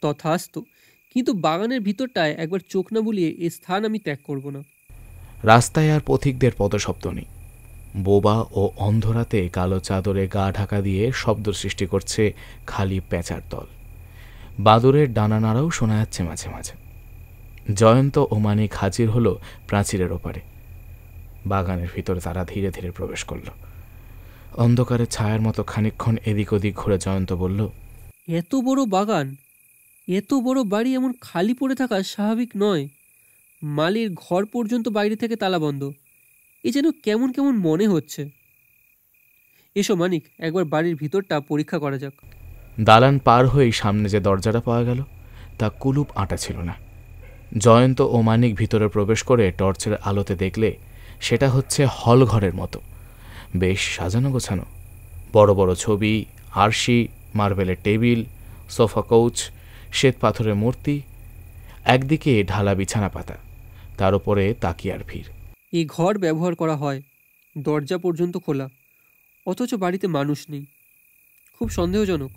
তথাস্তু, কিন্তু বাগানের ভিতরটায় একবার চোখ না বুলিয়ে এ স্থান আমি ত্যাগ করব না। রাস্তায় আর পথিকদের পদশব্দ নেই। বোবা ও অন্ধরাতে কালো চাদরে গা ঢাকা দিয়ে শব্দ সৃষ্টি করছে খালি পেঁচার দল। বাদুরের ডানা নাড়াও শোনা যাচ্ছে মাঝে মাঝে। জয়ন্ত ও মানিক হাজির হলো প্রাচীরের ওপারে। বাগানের ভিতরে তারা ধীরে ধীরে প্রবেশ করল। অন্ধকারের ছায়ার মতো খানিকক্ষণ এদিক ওদিক ঘুরে জয়ন্ত বলল, এত বড় বাগান, এত বড় বাড়ি এমন খালি পড়ে থাকা স্বাভাবিক নয়। মালির ঘর পর্যন্ত বাইরে থেকে তালাবন্ধ। এ যেন কেমন কেমন মনে হচ্ছে। এসো মানিক, একবার বাড়ির ভিতরটা পরীক্ষা করা যাক। দালান পার হয়েই সামনে যে দরজাটা পাওয়া গেল তা কুলুপ আঁটা ছিল না। জয়ন্ত ও মানিক ভিতরে প্রবেশ করে টর্চের আলোতে দেখলে সেটা হচ্ছে হল ঘরের মতো, বেশ সাজানো গোছানো। বড় বড় ছবি, আরশি, মার্বেলের টেবিল, সোফা কৌচ, শ্বেত পাথরের মূর্তি, একদিকে ঢালা বিছানা পাতা, তার উপরে তাকিয়ার ভিড়। এই ঘর ব্যবহার করা হয়, দরজা পর্যন্ত খোলা, অথচ বাড়িতে মানুষ নেই। খুব সন্দেহজনক।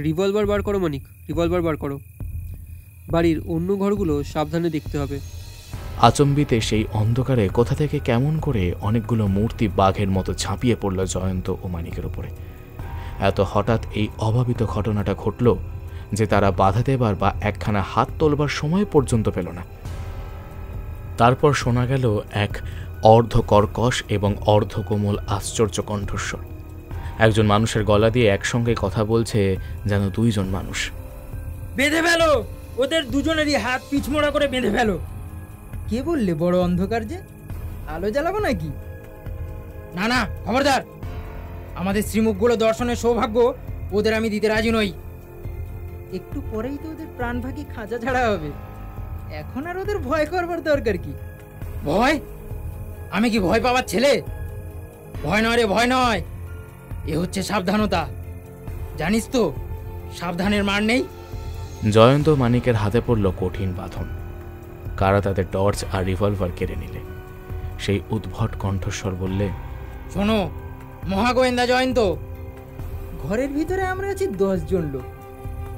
রিভলভার বার করো মানিক, রিভলভার বার করো। বাড়ির অন্য ঘরগুলো সাবধানে দেখতে হবে। আচম্বিতে সেই অন্ধকারে কোথা থেকে কেমন করে অনেকগুলো মূর্তি বাঘের মতো ঝাঁপিয়ে পড়ল জয়ন্ত ও মানিকের উপরে। এত হঠাৎ এই অভাবিত ঘটনাটা ঘটল যে তারা বাধা দেবার বা একখানা হাত তোলবার সময় পর্যন্ত পেল না। তারপর শোনা গেল এক অর্ধ কর্কশ এবং অর্ধ কোমল আশ্চর্য কণ্ঠস্বর। একজন মানুষের গলা দিয়ে একসঙ্গে কথা বলছে যেন দুইজন মানুষ। বেঁধে ফেলো, ওদের দুজনেরই হাত পিছমোড়া করে বেঁধে ফেলো। কে বললে বড় অন্ধকার যে? আলো জ্বালাবো নাকি? না না, খবরদার। আমাদের শ্রীমুখগুলো দর্শনের সৌভাগ্য ওদের আমি দিতে রাজি নই। একটু পরেই তো ওদের প্রাণভাগী খাঁচা ছাড়া হবে। এখন আর ওদের ভয় করবার দরকার কি? ভয়? আমি কি ভয় পাওয়ার ছেলে? ভয় নয় রে, ভয় নয়। এ হচ্ছে সাবধানতা। জানিস তো সাবধানের মার নেই। জয়ন্ত মানিকের হাতে পড়ল কঠিন বাঁধন। কারা তাদের টর্চ আর রিভলভার কেড়ে নিলে। সেই উদ্ভট কণ্ঠস্বর বললে, শোনো মহাগোয়েন্দা জয়ন্ত, ঘরের ভিতরে আমরা আছি 10 জন লোক,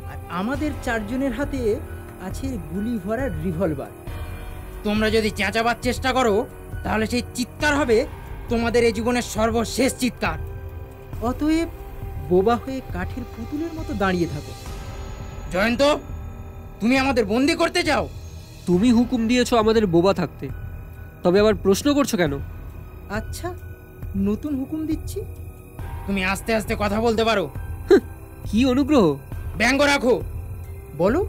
আর আমাদের 4 জনের হাতে আছে গুলি ভরা রিভলভার। তোমরা যদি চেঁচাবার চেষ্টা করো তাহলে সেই চিৎকার হবে তোমাদের এই জীবনের সর্বশেষ চিৎকার। অতএব বোবা হয়ে কাঠের পুতুলের মতো দাঁড়িয়ে থাকো। জয়ন্ত, তুমি আমাদের বন্দি করতে চাও? তুমি হুকুম দিয়েছো আমাদের বোবা থাকতে, তবে আবার প্রশ্ন করছো কেন? আচ্ছা, নতুন হুকুম দিচ্ছি, তুমি আস্তে আস্তে কথা বলতে পারো। কি অনুগ্রহ! ব্যঙ্গ রাখো। বলো,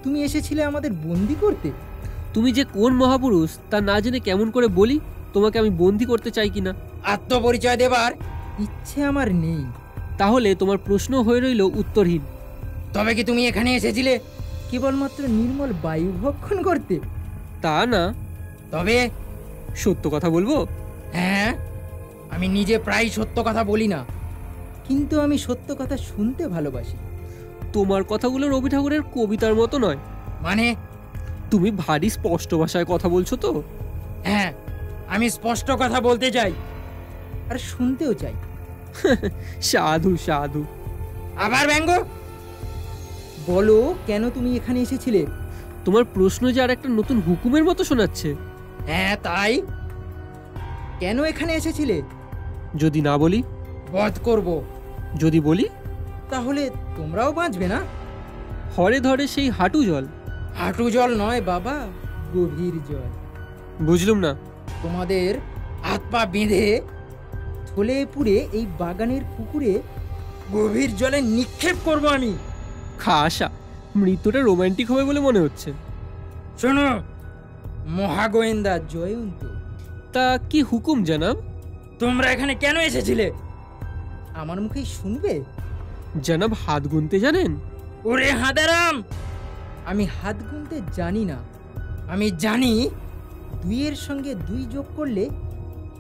তুমি এসেছিলে আমাদের বন্দি করতে? তুমি যে কোন মহাপুরুষ তা না জেনে কেমন করে বলি তোমাকে আমি বন্দি করতে চাই কিনা? আত্মপরিচয় দেবার ইচ্ছে আমার নেই। তাহলে তোমার প্রশ্ন হয়ে রইল উত্তরহীন। তবে কি তুমি এখানে এসেছিলে কেবলমাত্র নির্মল বায়ু ভক্ষণ করতে? তা না। তবে সত্য কথা বলবো? হ্যাঁ, আমি নিজে প্রায় সত্য কথা বলি না, কিন্তু আমি সত্য কথা শুনতে ভালোবাসি। তোমার কথাগুলো রবি ঠাকুরের কবিতার মতো নয়। মানে? তুমি ভারী স্পষ্ট ভাষায় কথা বলছো তো। হ্যাঁ, আমি স্পষ্ট কথা বলতে চাই, আর শুনতেও চাই। সাধু সাধু। আবার ব্যঙ্গ? বলো, কেন তুমি এখানে এসেছিলে? তোমার প্রশ্ন যে আর একটা নতুন হুকুমের মতো শোনাচ্ছে। হ্যাঁ, তাই। কেন এখানে এসেছিলে? যদি না বলি? বধ করব। যদি বলি? তাহলে তোমরাও বাঁচবে না। হরে ধরে সেই হাঁটু জল। হাঁটু জল নয় বাবা, গভীর জল। বুঝলুম না। তোমাদের হাত পা বেঁধে থলে পুড়ে এই বাগানের পুকুরে গভীর জলে নিক্ষেপ করব আমি। খাসা, মৃত্যুটা রোমান্টিক হবে বলে মনে হচ্ছে। শোনো মহাগোয়েন্দা জয়ন্ত, তা কি হুকুম জানাব? তোমরা এখানে কেন এসেছিলে? আমার মুখেই শুনবে? জানাব হাত গুনতে জানেন? ওরে হাঁদারাম, আমি হাত গুনতে জানি না। আমি জানি 2-এর সঙ্গে 2 যোগ করলে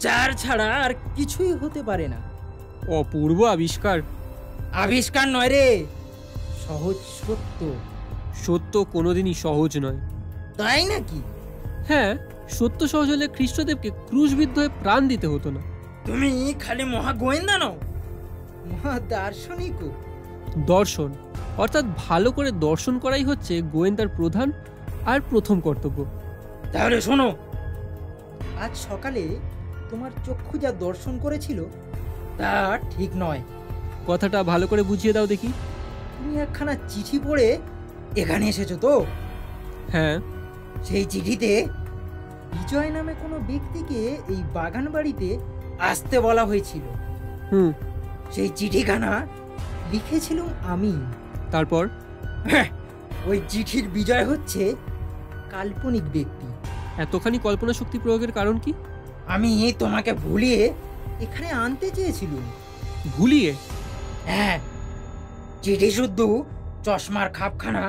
4 ছাড়া আর কিছুই হতে পারে না। অপূর্ব আবিষ্কার। আবিষ্কার নয় রে, সহজ সত্য। সত্য কোনোদিনই সহজ নয়। তাই নাকি? হ্যাঁ, সত্য সহজ হলে খ্রিস্টদেবকে ক্রুশবিদ্ধ হয়ে প্রাণ দিতে হতো না। তুমি খালি মহা গোয়েন্দা নও, মহা দার্শনিকও। দর্শন অর্থাৎ ভালো করে দর্শন করাই হচ্ছে গোয়েন্দার প্রধান আর প্রথম কর্তব্য। তাহলে শোনো, আজ সকালে তোমার চক্ষু যা দর্শন করেছিল তা ঠিক নয়। কথাটা ভালো করে বুঝিয়ে দাও দেখি। তুমি একখানা চিঠি পড়ে এখানে এসেছো তো? হ্যাঁ। সেই চিঠিতে বিজয় নামে কোনো ব্যক্তিকে এই বাগান বাড়িতে আসতে বলা হয়েছিল। সেই চিঠিখানা লিখেছিলাম আমি। তারপর? ওই চিঠির বিজয় হচ্ছে কাল্পনিক ব্যক্তি। এতখানি কল্পনা শক্তি প্রয়োগের কারণ কি? আমি তোমাকে ভুলিয়ে এখানে আনতে চেয়েছিলাম। ভুলিয়ে? হ্যাঁ, চিঠি শুদ্ধ চশমার খাপখানা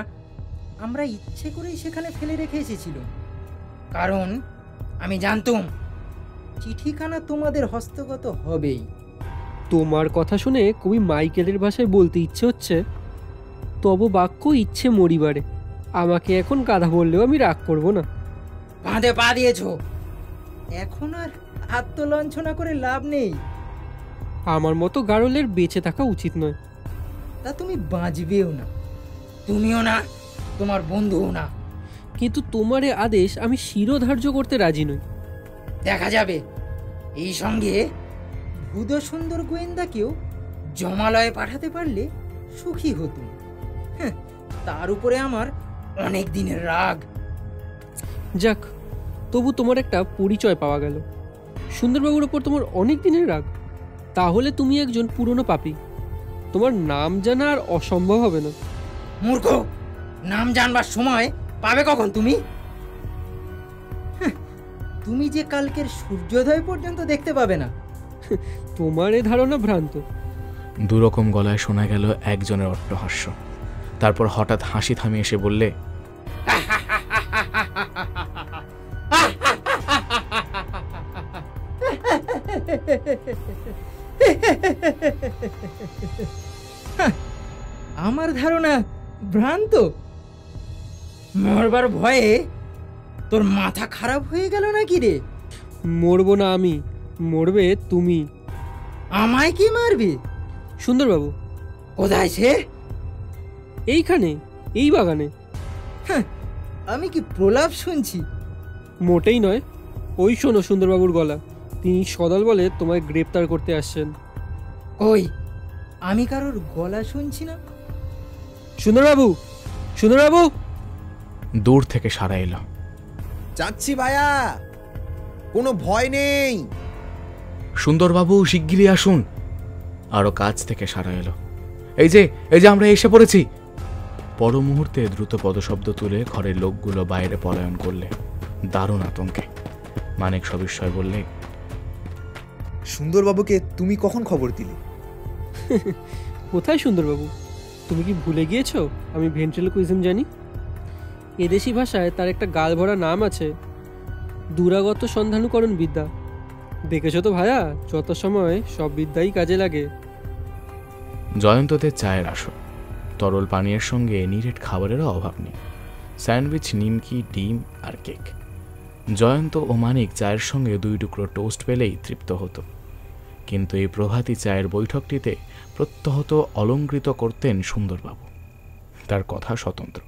আমরা ইচ্ছে করেই সেখানে ফেলে রেখে এসেছিলাম, কারণ আমি জানতাম চিঠিখানা তোমাদের হস্তগত হবেই। তোমার কথা শুনে কবি মাইকেলের ভাষায় বলতে ইচ্ছে হচ্ছে, তব বাক্য ইচ্ছে মরিবারে। আমাকে এখন গাধা বললেও আমি রাগ করব না। বাঁধে পা দিয়েছো, এখন আর আত্মলঞ্ছনা করে লাভ নেই। আমার মতো গারলের বেঁচে থাকা উচিত নয়। তা তুমি বাঁচবেও না, তুমিও না, তোমার বন্ধুও না। কিন্তু তোমার এ আদেশ আমি শিরোধার্য করতে রাজি নই। দেখা যাবে। এই সঙ্গে ভূত সুন্দর গোয়েন্দাকেও জমালয়ে পাঠাতে পারলে সুখী হতুম। তার উপরে আমার অনেক দিনের রাগ। যাক, তবু তোমার একটা পরিচয় পাওয়া গেল। সুন্দরবাবুর ওপর তোমার অনেক দিনের রাগ? তাহলে তুমি একজন পুরনো পাপী। তোমার নাম জানা আর অসম্ভব হবে না। মূর্খ, নাম জানবার সময় পাবে কখন তুমি? তুমি যে কালকের সূর্যোদয় পর্যন্ত দেখতে পাবে না। তোমার এ ধারণা ভ্রান্ত। দুরকম গলায় শোনা গেল একজনের অট্টহাস্য। তারপর হঠাৎ হাসি থামিয়ে এসে বললে, আমার ধারণা ভ্রান্ত? মরবার ভয়ে তোর মাথা খারাপ হয়ে গেল নাকি রে? মরবো না আমি, মরবে তুমি। আমায় কি মারবে? সুন্দরবাবু। কোথায় সে? এইখানে, এই বাগানে। আমি কি প্রলাপ শুনছি? মোটেই নয়। ওই শোনো সুন্দরবাবুর গলা। তিনি সদল বলে তোমায় গ্রেপ্তার করতে আসছেন। ওই, আমি কারোর গলা শুনছি না। সুন্দরবাবু, সুন্দরবাবু! দূর থেকে সাড়া এলো, যাচ্ছি ভাইয়া, কোনো ভয় নেই। সুন্দরবাবু শিগগিরই আসুন। আরো কাছ থেকে সাড়া এলো, এই যে আমরা এসে পড়েছি। পর মুহূর্তে দ্রুত পদশব্দ তুলে ঘরের লোকগুলো বাইরে পলায়ন করলে, দারুণ আতঙ্কে। মানিক সবিস্ময় বললে, সুন্দরবাবুকে তুমি কখন খবর দিলে? কোথায় সুন্দরবাবু? তুমি কি ভুলে গিয়েছো আমি ভেন্ট্রিলোকুইজম জানি? এদেশি ভাষায় তার একটা গালভরা নাম আছে, দুরাগত সন্ধানুকরণ বিদ্যা। দেখেছো তো ভায়া, যত সময় সব বিদ্যাই কাজে লাগে। জয়ন্তদের চায়ের আসর। তরল পানীয়ের সঙ্গে নিরেট খাবারেরও অভাব নেই। স্যান্ডউইচ, নিমকি, ডিম আর কেক। জয়ন্ত ও মানিক চায়ের সঙ্গে 2 টুকরো টোস্ট পেলেই তৃপ্ত হতো। কিন্তু এই প্রভাতী চায়ের বৈঠকটিতে প্রত্যহত অলঙ্কৃত করতেন সুন্দরবাবু। তার কথা স্বতন্ত্র।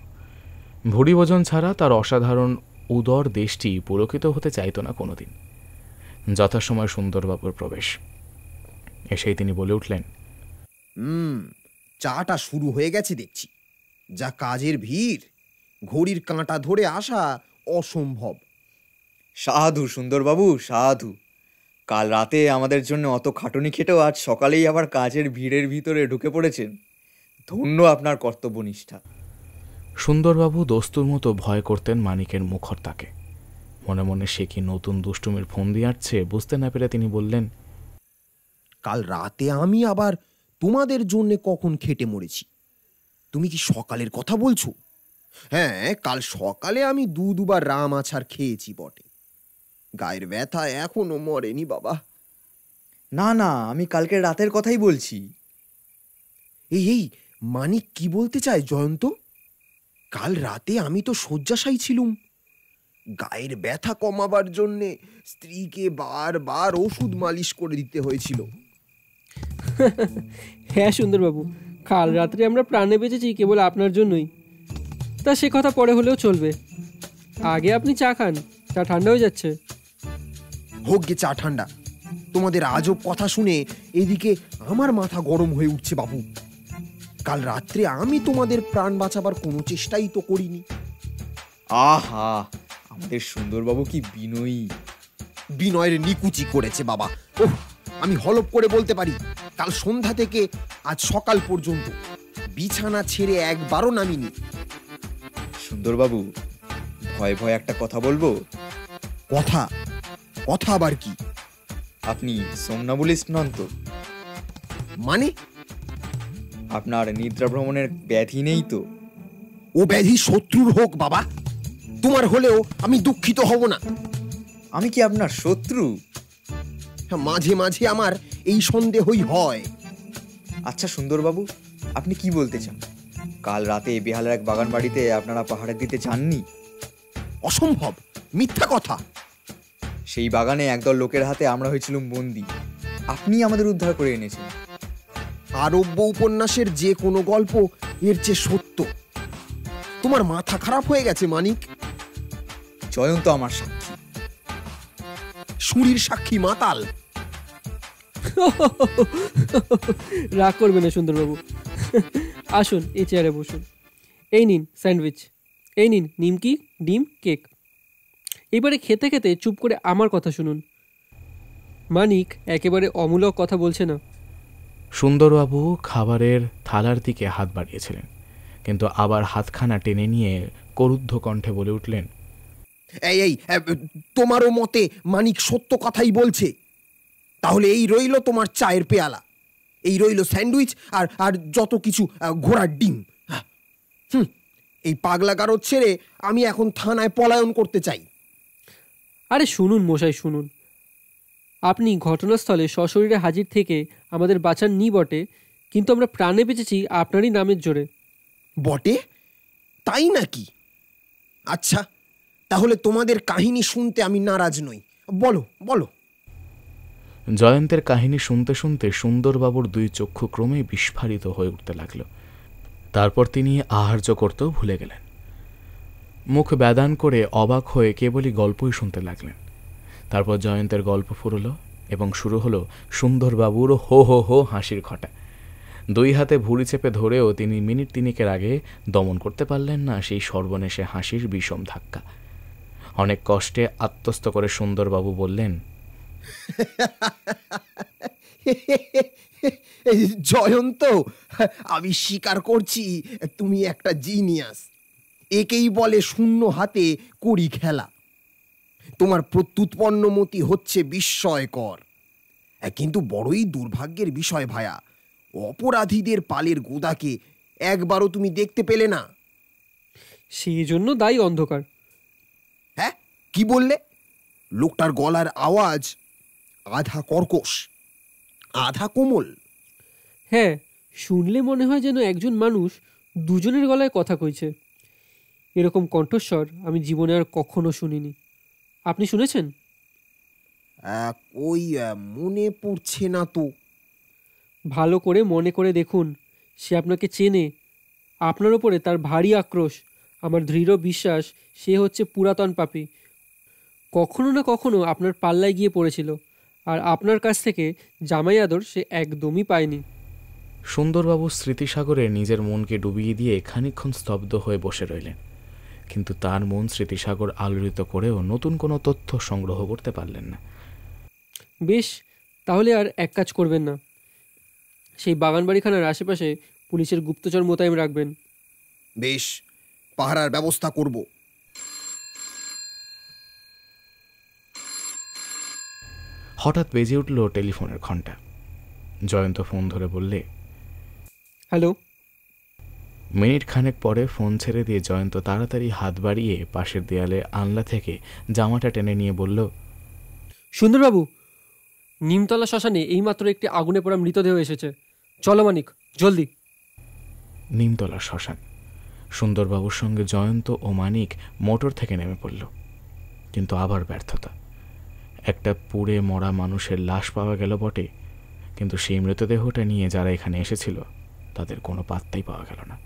ভুড়ি ভোজন ছাড়া তার অসাধারণ উদর দেশটি পুলকিত হতে চাইত না কোনোদিন। যথাসময় সুন্দরবাবুর প্রবেশ। এসেই তিনি বলে উঠলেন, চাটা শুরু হয়ে গেছে দেখছি। যা কাজের ভিড়, ঘড়ির কাঁটা ধরে আসা অসম্ভব। সাধু সুন্দরবাবু, সাধু। কাল রাতে আমাদের জন্য অত খাটুনি খেটেও আজ সকালেই আবার কাজের ভিড়ের ভিতরে ঢুকে পড়েছেন। ধন্য আপনার কর্তব্যনিষ্ঠা। সুন্দরবাবু দস্তুর মতো ভয় করতেন মানিকের মুখরতাকে। মনে মনে সে কি নতুন দুষ্টুমির ফন্দি আঁটছে বুঝতে না পেরে তিনি বললেন, কাল রাতে আমি আবার তোমাদের জন্য কখন খেটে মরেছি? তুমি কি সকালের কথা বলছো? হ্যাঁ, কাল সকালে আমি দুবার রাম আছাড় খেয়েছি বটে। গায়ের ব্যথা এখনো মরেনি বাবা। না না, আমি কালকের রাতের কথাই বলছি। এই মানিক কি বলতে চায় জয়ন্ত? কাল রাতে আমি তো শয্যাশায়ী ছিলুম। গায়ের ব্যথা কমাবার জন্যে স্ত্রীকে বারবার ওষুধ মালিশ করে দিতে হয়েছিল। হ্যাঁ সুন্দরবাবু, কাল রাত্রে আমরা প্রাণে বেঁচেছি কেবল আপনার জন্যই। তা সে কথা পরে হলেও চলবে। আগে আপনি চা খান, চা ঠান্ডা হয়ে যাচ্ছে। হোক গে চা ঠান্ডা। তোমাদের আজব কথা শুনে এদিকে আমার মাথা গরম হয়ে উঠছে বাবু। কাল রাত্রে আমি তোমাদের প্রাণ বাঁচাবার কোনো চেষ্টাই তো করিনি। আহা, আমাদের সুন্দরবাবু কি বিনয়ী। বিনয়ের নিকুচি করেছে বাবা। ওহ, আমি হলপ করে বলতে পারি, কাল সন্ধ্যা থেকে আজ সকাল পর্যন্ত বিছানা ছেড়ে একবারও নামিনি। সুন্দরবাবু, ভয় ভয় একটা কথা বলবো। কথা আবার কি? আপনি সোমনাবুলিস্ট নন তো? মানে? আপনার নিদ্রা ভ্রমণের ব্যাধি নেই তো? ও ব্যাধি শত্রুর হোক বাবা, তোমার হলেও আমি দুঃখিত হব না। আমি কি আপনার শত্রু? মাঝে মাঝে আমার এই সন্দেহই হয়। আচ্ছা সুন্দরবাবু, আপনি কি বলতে চান? কাল রাতে বেহালার এক বাগান বাড়িতে আপনারা পাহাড়ে দিতে চাননি? অসম্ভব, মিথ্যা কথা। সেই বাগানে একদল লোকের হাতে আমরা হয়েছিলাম বন্দী। আপনি আমাদের উদ্ধার করে এনেছেন। আরব্য উপন্যাসের যে কোনো গল্প এর চেয়ে সত্য। তোমার মাথা খারাপ হয়ে গেছে মানিক। জয়ন্ত আমার সাক্ষী। সুরির সাক্ষী মাতাল। রাগ করবে না সুন্দরবাবু। আসুন, এই চেয়ারে বসুন। এই নিন স্যান্ডউইচ, এই নিন নিমকি, ডিম, কেক। এবারে খেতে খেতে চুপ করে আমার কথা শুনুন। মানিক একেবারে অমূলক কথা বলছে না। সুন্দরবাবু খাবারের থালার দিকে হাত বাড়িয়েছিলেন, কিন্তু আবার হাতখানা টেনে নিয়ে করুদ্ধ কণ্ঠে বলে উঠলেন, এই তোমারও মতে মানিক সত্য কথাই বলছে? তাহলে এই রইল তোমার চায়ের পেয়ালা, এই রইল স্যান্ডউইচ আর যত কিছু ঘোড়ার ডিম। এই পাগলা গারদ ছেড়ে আমি এখন থানায় পলায়ন করতে চাই। আরে শুনুন মশাই, শুনুন। আপনি ঘটনাস্থলে সশরীরে হাজির থেকে আমাদের বাঁচাননি বটে, কিন্তু আমরা প্রাণে বেঁচেছি আপনারই নামের জোরে। বটে? তাই নাকি? আচ্ছা, তাহলে তোমাদের কাহিনী শুনতে আমি নারাজ নই। বলো বলো। জয়ন্তের কাহিনী শুনতে শুনতে সুন্দরবাবুর 2 চক্ষু ক্রমেই বিস্ফারিত হয়ে উঠতে লাগল। তারপর তিনি আহার্য করতেও ভুলে গেলেন। মুখ ব্যাদান করে অবাক হয়ে কেবলই গল্পই শুনতে লাগলেন। তারপর জয়ন্তের গল্প ফুরল এবং শুরু হলো সুন্দরবাবুর হো হো হো হাসির ঘটা। 2 হাতে ভুঁড়ি চেপে ধরেও তিনি মিনিট 3 আগে দমন করতে পারলেন না সেই সর্বনেশে হাসির বিষম ধাক্কা। অনেক কষ্টে আত্মস্থ করে সুন্দরবাবু বললেন, জয়ন্ত, আমি স্বীকার করছি তুমি একটা জিনিয়াস। একেই বলে শূন্য হাতে করি খেলা। তোমার প্রত্যুৎপন্নমতি হচ্ছে বিস্ময়কর, কিন্তু বড়ই দুর্ভাগ্যের বিষয় ভায়া, অপরাধীদের পালের গোদাকে একবারও তুমি দেখতে পেলে না। সেই জন্য দায়ী অন্ধকার। হ্যাঁ, কি বললে? লোকটার গলার আওয়াজ আধা কর্কশ, আধা কোমল। হ্যাঁ, শুনলে মনে হয় যেন একজন মানুষ দুজনের গলায় কথা কইছে। এরকম কণ্ঠস্বর আমি জীবনে আর কখনো শুনিনি। আপনি শুনেছেন? ওই মনে পড়ছে না তো। ভালো করে মনে করে দেখুন, সে আপনাকে চেনে। আপনার ওপরে তার ভারী আক্রোশ। আমার দৃঢ় বিশ্বাস সে হচ্ছে পুরাতন পাপী। কখনো না কখনো আপনার পাল্লায় গিয়ে পড়েছিল, আর আপনার কাছ থেকে জামাই আদর সে একদমই পায়নি। সুন্দরবাবু স্মৃতিসাগরে নিজের মনকে ডুবিয়ে দিয়ে খানিকক্ষণ স্তব্ধ হয়ে বসে রইলেন, কিন্তু তার মন স্মৃতিসাগর আলোড়িত করেও নতুন কোনো তথ্য সংগ্রহ করতে পারলেন না। বেশ, তাহলে আর এক কাজ করবেন না, সেই বাগানবাড়িখানার আশেপাশে পুলিশের গুপ্তচর মোতায়েন রাখবেন। বেশ, পাহারার ব্যবস্থা করব। হঠাৎ বেজে উঠল টেলিফোনের ঘণ্টা। জয়ন্ত ফোন ধরে বললে, হ্যালো। মিনিট খানেক পরে ফোন ছেড়ে দিয়ে জয়ন্ত তাড়াতাড়ি হাত বাড়িয়ে পাশের দেয়ালে আনলা থেকে জামাটা টেনে নিয়ে বলল, সুন্দরবাবু, নিমতলা শ্মশানে এইমাত্র একটি আগুনে পোড়া মৃতদেহ এসেছে। চলো মানিক, জলদি। নিমতলা শ্মশান। সুন্দরবাবুর সঙ্গে জয়ন্ত ও মানিক মোটর থেকে নেমে পড়ল, কিন্তু আবার ব্যর্থতা। একটা পুড়ে মরা মানুষের লাশ পাওয়া গেল বটে, কিন্তু সেই মৃতদেহটা নিয়ে যারা এখানে এসেছিল তাদের কোনো পাত্তাই পাওয়া গেল না।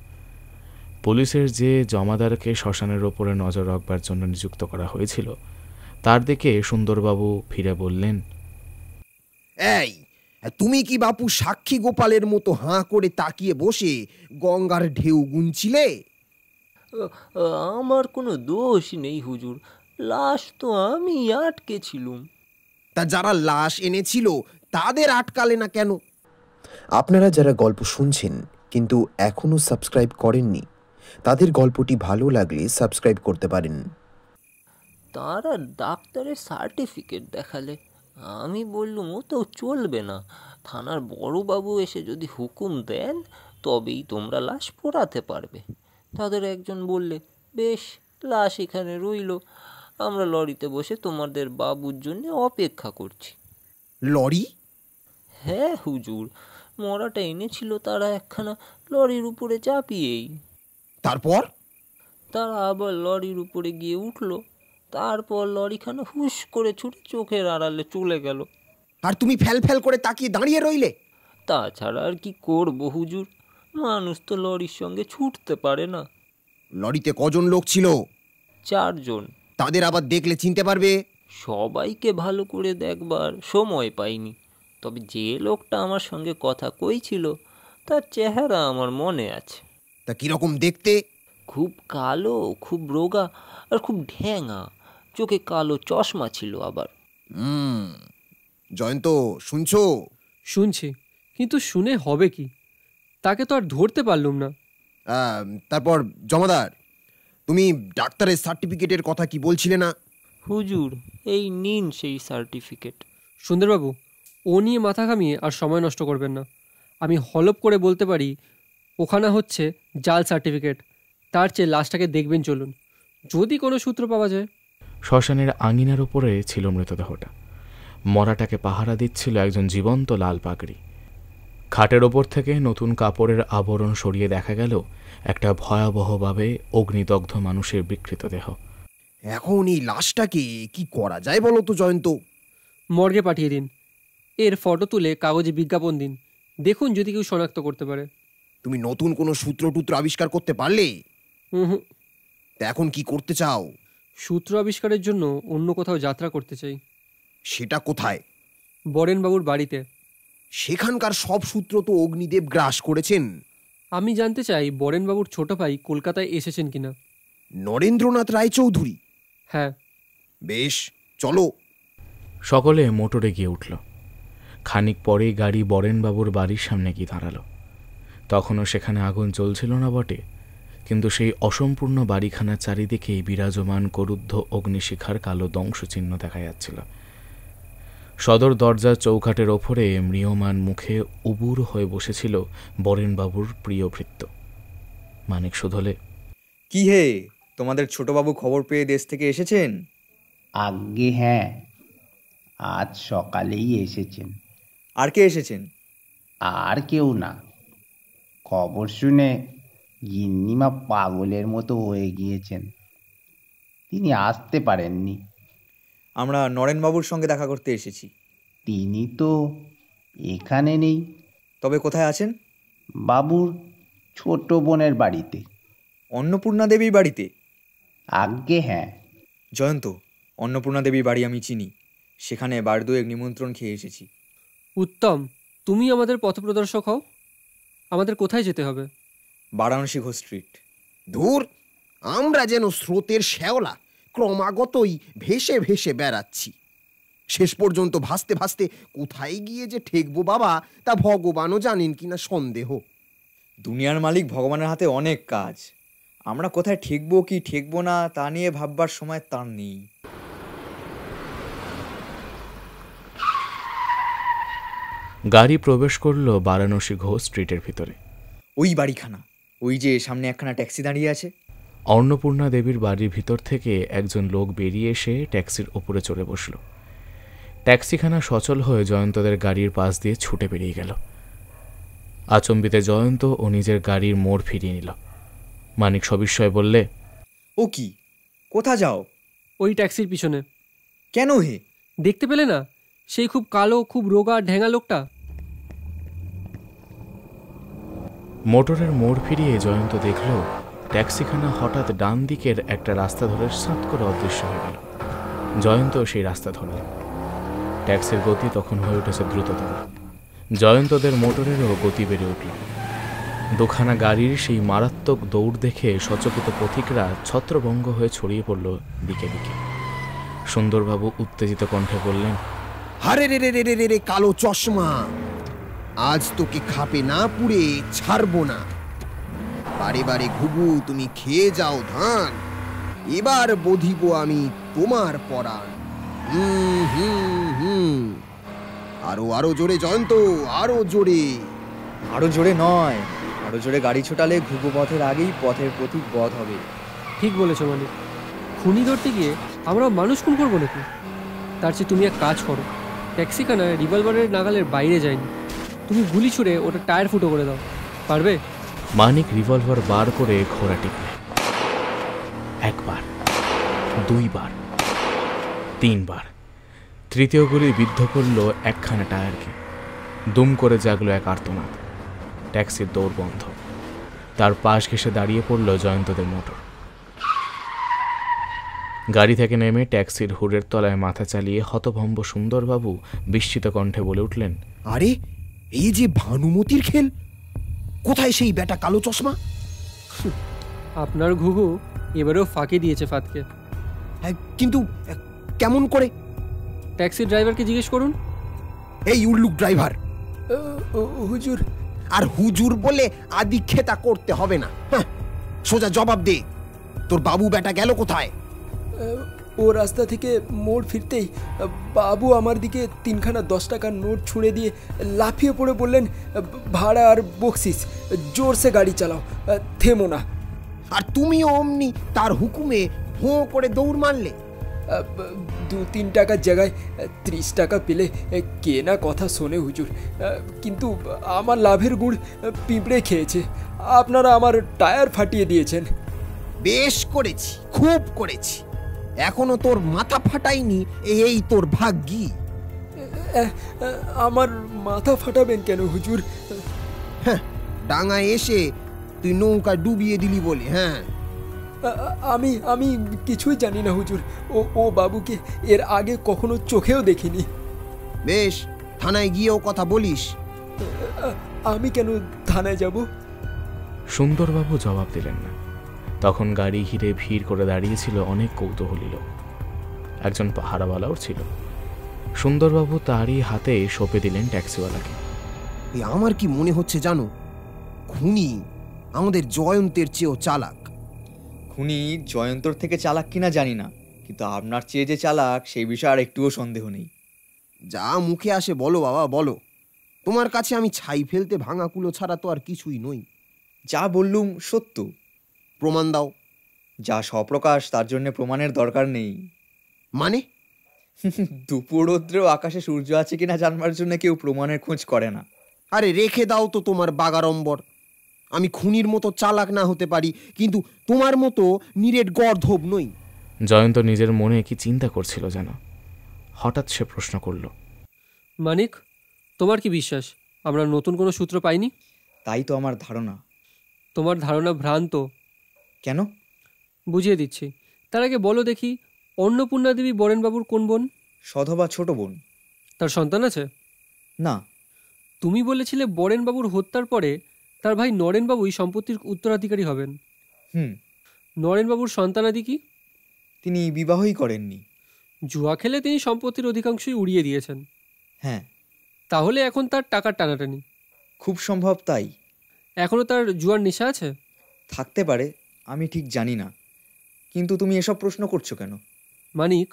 পুলিশের যে জমাদারকে শ্মশানের ওপরে নজর রাখবার জন্য নিযুক্ত করা হয়েছিল তার দিকে সুন্দরবাবু ফিরে বললেন, এই, তুমি কি বাপু সাক্ষী গোপালের মতো হাঁ করে তাকিয়ে বসে গঙ্গার ঢেউ গুনছিলে? আমার কোনো দোষ নেই হুজুর, লাশ তো আমি আটকে ছিলুম। তা যারা লাশ এনেছিল তাদের আটকালে না কেন? আপনারা যারা গল্প শুনছেন কিন্তু এখনও সাবস্ক্রাইব করেননি, তাদের গল্পটি ভালো লাগলে সাবস্ক্রাইব করতে পারেন। তারা ডাক্তারের সার্টিফিকেট দেখালে। আমি বললুম ও তো চলবে না, থানার বড়বাবু এসে যদি হুকুম দেন তবেই তোমরা লাশ পোড়াতে পারবে। তাদের একজন বললে, বেশ, লাশ এখানে রইল, আমরা লরিতে বসে তোমাদের বাবুর জন্য অপেক্ষা করছি। লরি? হ্যাঁ হুজুর, মরাটা এনেছিল তারা একখানা লরির উপরে চাপিয়েই। তারপর? তারা আবার লরির উপরে গিয়ে উঠল, তারপর লরিখানা হুশ করে ছুটে চোখের আড়ালে চলে গেল। আর তুমি ফ্যাল ফ্যাল করে তাকিয়ে দাঁড়িয়ে রইলে? তাছাড়া আর কি করবো হুজুর, মানুষ তো লরির সঙ্গে ছুটতে পারে না। লরিতে কজন লোক ছিল? 4 জন। তাদের আবার দেখলে চিনতে পারবে? সবাইকে ভালো করে দেখবার সময় পাইনি, তবে যে লোকটা আমার সঙ্গে কথা কইছিল তার চেহারা আমার মনে আছে। তা কিরকম দেখতে? খুব কালো, খুব রোগা, আর খুব ঢ্যাঙা, চোখে কালো চশমা ছিল আবার। জয়ন্ত, শুনছো? শুনছি, কিন্তু শুনে হবে কি? তাকে তো আর ধরতে পারলুম না। তারপর জমাদার, তুমি ডাক্তারের সার্টিফিকেটের কথা কি বলছিলে না? হুজুর, এই নিন সেই সার্টিফিকেট। সুন্দরবাবু, ও নিয়ে মাথা ঘামিয়ে আর সময় নষ্ট করবেন না। আমি হলপ করে বলতে পারি ওখানে হচ্ছে জাল সার্টিফিকেট। তার চেয়ে লাশটাকে দেখবেন চলুন, যদি কোনো সূত্র পাওয়া যায়। শ্মশানের আঙিনার ওপরে ছিল মৃতদেহটা। মরাটাকে পাহারা দিচ্ছিল একজন জীবন্ত লাল পাগড়ি। খাটের ওপর থেকে নতুন কাপড়ের আবরণ সরিয়ে দেখা গেল একটা ভয়াবহভাবে অগ্নিদগ্ধ মানুষের বিকৃত দেহ। এখন এই লাশটাকে কি করা যায় বলো তো জয়ন্ত? মর্গে পাঠিয়ে দিন, এর ফটো তুলে কাগজে বিজ্ঞাপন দিন, দেখুন যদি কেউ শনাক্ত করতে পারে। তুমি নতুন কোনো সূত্র টুত্র আবিষ্কার করতে পারলে? হুম। তা এখন কি করতে চাও? সূত্র আবিষ্কারের জন্য অন্য কোথাও যাত্রা করতে চাই। সেটা কোথায়? বরেনবাবুর বাড়িতে। সেখানকার সব সূত্র তো অগ্নিদেব গ্রাস করেছেন। আমি জানতে চাই বরেনবাবুর ছোট ভাই কলকাতায় এসেছেন কিনা। নরেন্দ্রনাথ রায়চৌধুরী? হ্যাঁ। বেশ, চলো। সকলে মোটরে গিয়ে উঠল। খানিক পরেই গাড়ি বরেনবাবুর বাড়ির সামনে গিয়ে দাঁড়ালো। তখনও সেখানে আগুন জ্বলছিল না বটে, কিন্তু সেই অসম্পূর্ণ বাড়িখানার চারিদিকেই বিরাজমান করুদ্ধ অগ্নিশিখার কালো ধ্বংসচিহ্ন দেখা যাচ্ছিল। সদর দরজার চৌকাঠের ওপরে ম্রিয়মান মুখে উবুর হয়ে বসেছিল বরেনবাবুর প্রিয় ভৃত্য মানিক সুধলে। কি হে, তোমাদের ছোটবাবু খবর পেয়ে দেশ থেকে এসেছেন? আজ্ঞে হ্যাঁ, আজ সকালেই এসেছেন। আর কে এসেছেন? আর কেউ না, খবর শুনে গিন্নিমা পাগলের মতো হয়ে গিয়েছেন, তিনি আসতে পারেননি। আমরা নরেনবাবুর সঙ্গে দেখা করতে এসেছি। তিনি তো এখানে নেই। তবে কোথায় আছেন? বাবুর ছোট বোনের বাড়িতে। অন্নপূর্ণা দেবীর বাড়িতে? আজ্ঞে হ্যাঁ। জয়ন্ত, অন্নপূর্ণা দেবীর বাড়ি আমি চিনি, সেখানে বার দুয়েক নিমন্ত্রণ খেয়ে এসেছি। উত্তম, তুমি আমাদের পথপ্রদর্শক হও। আমাদের কোথায় যেতে হবে? বারাণসী ঘোষ স্ট্রিট। ধুর, আমরা যেন স্রোতের শ্যাওলা, ক্রমাগতই ভেসে ভেসে বেড়াচ্ছি। শেষ পর্যন্ত ভাসতে ভাসতে কোথায় গিয়ে যে ঠেকবো বাবা, তা ভগবানও জানেন কিনা সন্দেহ। দুনিয়ার মালিক ভগবানের হাতে অনেক কাজ। আমরা কোথায় ঠেকবো কি ঠেকবো না তা নিয়ে ভাববার সময় তার নেই। গাড়ি প্রবেশ করলো বারাণসী ঘোষ স্ট্রিটের ভিতরে। ওই বাড়িখানা, ওই যে সামনে একখানা ট্যাক্সি দাঁড়িয়ে আছে। অন্নপূর্ণা দেবীর বাড়ির ভিতর থেকে একজন লোক বেরিয়ে এসে ট্যাক্সির ওপরে চড়ে বসল। ট্যাক্সিখানা সচল হয়ে জয়ন্তদের গাড়ির পাশ দিয়ে ছুটে বেরিয়ে গেল। আচম্বিতে জয়ন্ত ও নিজের গাড়ির মোড় ফিরিয়ে নিল। মানিক সবিস্ময়ে বললে, ও কি, কোথা যাও? ওই ট্যাক্সির পিছনে। কেন হে? দেখতে পেলে না সেই খুব কালো, খুব রোগা ঢ্যাঙা লোকটা? মোটরের মোড় ফিরিয়ে জয়ন্ত দেখল ট্যাক্সিখানা হঠাৎ ডান দিকের একটা রাস্তা ধরে সাত করে অদৃশ্য হয়ে গেল। জয়ন্ত সেই রাস্তা ধরল। ট্যাক্সির গতি তখন হয়ে উঠেছে দ্রুততর। জয়ন্তদের মোটরেরও গতি বেড়ে উঠল। দুখানা গাড়ির সেই মারাত্মক দৌড় দেখে সচকিত পথিকরা ছত্রভঙ্গ হয়ে ছড়িয়ে পড়ল দিকে দিকে। সুন্দরবাবু উত্তেজিত কণ্ঠে বললেন, হারে রে রে রে রে রে কালো চশমা, আজ তোকে খাপে না পুড়ে ছাড়বো না। বারে বারে ঘুঘু তুমি খেয়ে যাও ধান, এবার বধিব আমি তোমার পরাণ। আরো আরো জোরে জয়ন্ত, আরো জোরে। আরো জোরে নয়, আরো জোরে গাড়ি ছোটালে ঘুঘু পথের আগেই পথের প্রতীক বধ হবে। ঠিক বলেছ মানিক, খুনি ধরতে গিয়ে আমরা মানুষ খুন করবো নাকি? তার চেয়ে তুমি এক কাজ করো, ট্যাক্সিখানায় রিভলভারের নাগালের বাইরে যায়নি, তুমি গুলি ছুড়ে ওটা টায়ার ফুটো করে দাও, পারবে? মানিক রিভলভার বার করে ঘোড়া টিপলে। একবার, দুইবার, তিনবার, তৃতীয় গুলি বিদ্ধ করল একখানা টায়ারকে। দুম করে জাগলো এক আর্তনাদ। ট্যাক্সির দৌড় বন্ধ। তার পাশ ঘেঁষে দাঁড়িয়ে পড়ল জয়ন্তদের মোটর। গাড়ি থেকে নেমে ট্যাক্সির হুডের তলায় মাথা চালিয়ে হতভম্ব সুন্দরবাবু বিস্মিত কণ্ঠে বলে উঠলেন, আরে এই যে ভানুমতির খেল, কোথায় সেই বেটা কালো চশমা? আপনার ঘুঘু এবারেও ফাঁকি দিয়েছে ফাতকে। কিন্তু কেমন করে? ট্যাক্সি ড্রাইভারকে জিজ্ঞেস করুন। এই উল্লুক ড্রাইভার, হুজুর। আর হুজুর বলে আদিক্ষেতা করতে হবে না, সোজা জবাব দে, তোর বাবু বেটা গেল কোথায়? ও রাস্তা থেকে মোড় ফিরতেই বাবু আমার দিকে তিনখানা 10 টাকার নোট ছুঁড়ে দিয়ে লাফিয়ে পড়ে বললেন, ভাড়া আর বকশিস, জোরসে গাড়ি চালাও, থেমো না। আর তুমিও অমনি তার হুকুমে ভোঁ করে দৌড় মারলে? 2-3 টাকার জায়গায় 30 টাকা পেলে কে না কথা শোনে হুজুর, কিন্তু আমার লাভের গুড় পিঁপড়ে খেয়েছে। আপনারা আমার টায়ার ফাটিয়ে দিয়েছেন। বেশ করেছি, খুব করেছি, এখনো তোর মাথা ফাটাইনি, এই তোর ভাগ্যি। আমার মাথা ফাটাবেন কেন হুজুর? হ্যাঁ, ডাঙায় এসে তুই নৌকা ডুবিয়ে দিলি বলে। হ্যাঁ, আমি কিছুই জানি না হুজুর, ও বাবুকে এর আগে কখনো চোখেও দেখিনি। বেশ, থানায় গিয়েও কথা বলিস। আমি কেন থানায় যাব? সুন্দরবাবু জবাব দিলেন না। তখন গাড়ি ঘিরে ভিড় করে দাঁড়িয়েছিল অনেক কৌতূহলী লোক। একজন পাহারাওয়ালাও ছিল। সুন্দরবাবু তারই হাতে সঁপে দিলেন ট্যাক্সিওয়ালাকে। আমার কি মনে হচ্ছে জানো, খুনি আমাদের জয়ন্তের চেয়েও চালাক। খুনি জয়ন্তর থেকে চালাক কিনা জানি না, কিন্তু আপনার চেয়ে যে চালাক সেই বিষয়ে আর একটুও সন্দেহ নেই। যা মুখে আসে বলো বাবা, বলো। তোমার কাছে আমি ছাই ফেলতে ভাঙা কুলো ছাড়া তো আর কিছুই নই। যা বললুম সত্য। প্রমাণ দাও। যা স্বপ্রকাশ তার জন্য প্রমাণের দরকার নেই। মানে? দুপুর রৌদ্রেও আকাশে সূর্য আছে কিনা জানবার জন্য কেউ প্রমাণের খোঁজ করে না। আরে রেখে দাও তো তোমার বাগাড়ম্বর। আমি খুনির মতো চালাক না হতে পারি, কিন্তু তোমার মতো নিরেট গর্ধব নই। জয়ন্ত নিজের মনে কি চিন্তা করছিল যেন। হঠাৎ সে প্রশ্ন করল, মানিক, তোমার কি বিশ্বাস আমরা নতুন কোনো সূত্র পাইনি? তাই তো আমার ধারণা। তোমার ধারণা ভ্রান্ত। কেন? বুঝিয়ে দিচ্ছি। তার আগে বলো দেখি, অন্নপূর্ণা দেবী বরেনবাবুর কোন বোন? সধবা ছোট বোন। তার সন্তান আছে? না। তুমি বলেছিলে বরেনবাবুর হত্যার পরে তার ভাই নরেনবাবুই সম্পত্তির উত্তরাধিকারী হবেন। নরেনবাবুর সন্তানাদি কি? তিনি বিবাহই করেননি। জুয়া খেলে তিনি সম্পত্তির অধিকাংশই উড়িয়ে দিয়েছেন। হ্যাঁ। তাহলে এখন তার টাকার টানাটানি? খুব সম্ভব তাই। এখনো তার জুয়ার নেশা আছে? থাকতে পারে, আমি ঠিক জানি না। কিন্তু তুমি এসব প্রশ্ন করছো কেন? মানিক,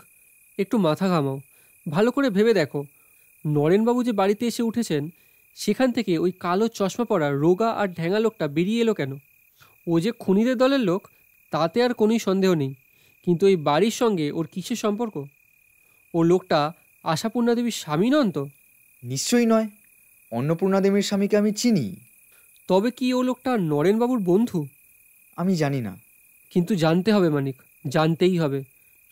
একটু মাথা ঘামাও, ভালো করে ভেবে দেখো। নরেনবাবু যে বাড়িতে এসে উঠেছেন, সেখান থেকে ওই কালো চশমা পরা রোগা আর ঢ্যাঙা লোকটা বেরিয়ে এলো কেন? ও যে খুনিদের দলের লোক তাতে আর কোনোই সন্দেহ নেই, কিন্তু এই বাড়ির সঙ্গে ওর কিসের সম্পর্ক? ও লোকটা আশাপূর্ণা দেবীর স্বামী নন তো? নিশ্চয়ই নয়। অন্নপূর্ণা দেবীর স্বামীকে আমি চিনি। তবে কি ও লোকটা নরেনবাবুর বন্ধু? আমি জানি না। কিন্তু জানতে হবে মানিক, জানতেই হবে।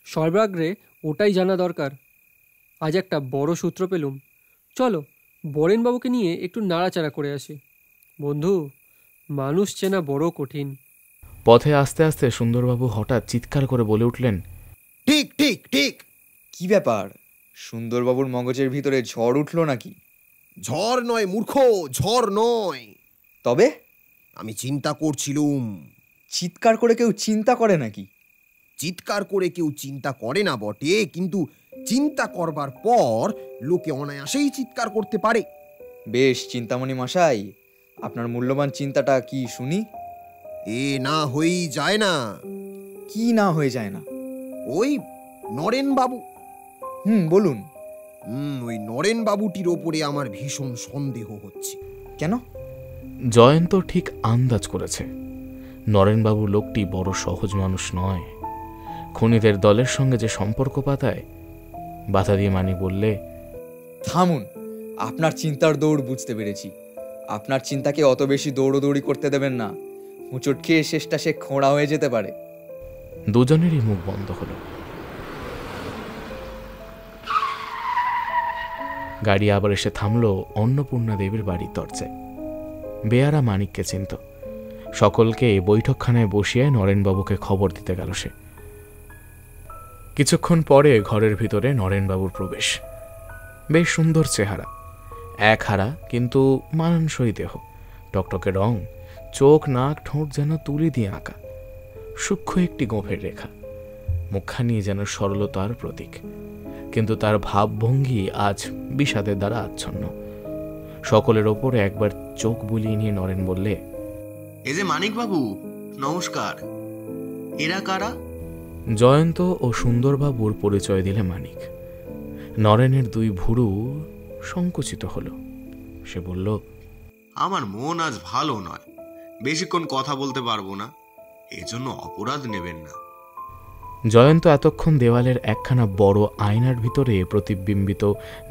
সর্বাগ্রে ওটাই জানা দরকার। আজ একটা বড় সূত্র পেলুম। চলো বরেনবাবুকে নিয়ে একটু নাড়াচাড়া করে আসি। বন্ধু, মানুষ চেনা বড় কঠিন। পথে আস্তে আস্তে সুন্দরবাবু হঠাৎ চিৎকার করে বলে উঠলেন, ঠিক ঠিক ঠিক। কি ব্যাপার? সুন্দরবাবুর মগজের ভিতরে ঝড় উঠল নাকি? ঝড় নয় মূর্খ, ঝড় নয়। তবে? আমি চিন্তা করছিলুম। চিৎকার করে কেউ চিন্তা করে নাকি? চিৎকার করে কেউ চিন্তা করে না বটে, কিন্তু চিন্তা করবার পর লোকে অনায়াসেই চিৎকার করতে পারে। বেশ চিন্তামণি মশাই, আপনার মূল্যবান চিন্তাটা কি শুনি। এ না হয়েই যায় না। কি না হয়ে যায় না? ওই নরেনবাবু। বলুন। ওই নরেনবাবুটির ওপরে আমার ভীষণ সন্দেহ হচ্ছে। কেন? জয়ন্ত ঠিক আন্দাজ করেছে নরেনবাবু লোকটি বড় সহজ মানুষ নয়। খুনিদের দলের সঙ্গে যে সম্পর্ক পাতায়। বাধা দিয়ে মানি বললে, থামুন, আপনার চিন্তার দৌড় বুঝতে পেরেছি। আপনার চিন্তাকে অত বেশি দৌড়োদৌড়ি করতে দেবেন না। হুঁচট খেয়ে শেষটা সে খোঁড়া হয়ে যেতে পারে। দুজনেরই মুখ বন্ধ হলো। গাড়ি আবার এসে থামলো অন্নপূর্ণা দেবীর বাড়ির দরজায়। বেয়ারা মানিককে চিনত। সকলকে বৈঠকখানায় বসিয়ে নরেনবাবুকে খবর দিতে গেল সে। কিছুক্ষণ পরে ঘরের ভিতরে নরেনবাবুর প্রবেশ। বেশ সুন্দর চেহারা, এক হারা কিন্তু মানানসই দেহ, টকটকে রং, চোখ নাক ঠোঁট যেন তুলি দিয়ে আঁকা, সূক্ষ্ম একটি গোঁফের রেখা, মুখখানি যেন সরলতার প্রতীক। কিন্তু তার ভাবভঙ্গি আজ বিষাদের দ্বারা আচ্ছন্ন। সকলের ওপরে একবার চোখ বুলিয়ে নিয়ে নরেন বললে, এই যে মানিকবাবু, নমস্কার। এরা কারা? জয়ন্ত ও সুন্দরবাবুর পরিচয় দিলে মানিক। নরেনের দুই ভুরু সংকুচিত হল। সে বলল, আমার মন আজ ভালো নয়, বেশিক্ষণ কথা বলতে পারবো না, এজন্য অপরাধ নেবেন না। জয়ন্ত এতক্ষণ দেওয়ালের একখানা বড় আয়নার ভিতরে প্রতিবিম্বিত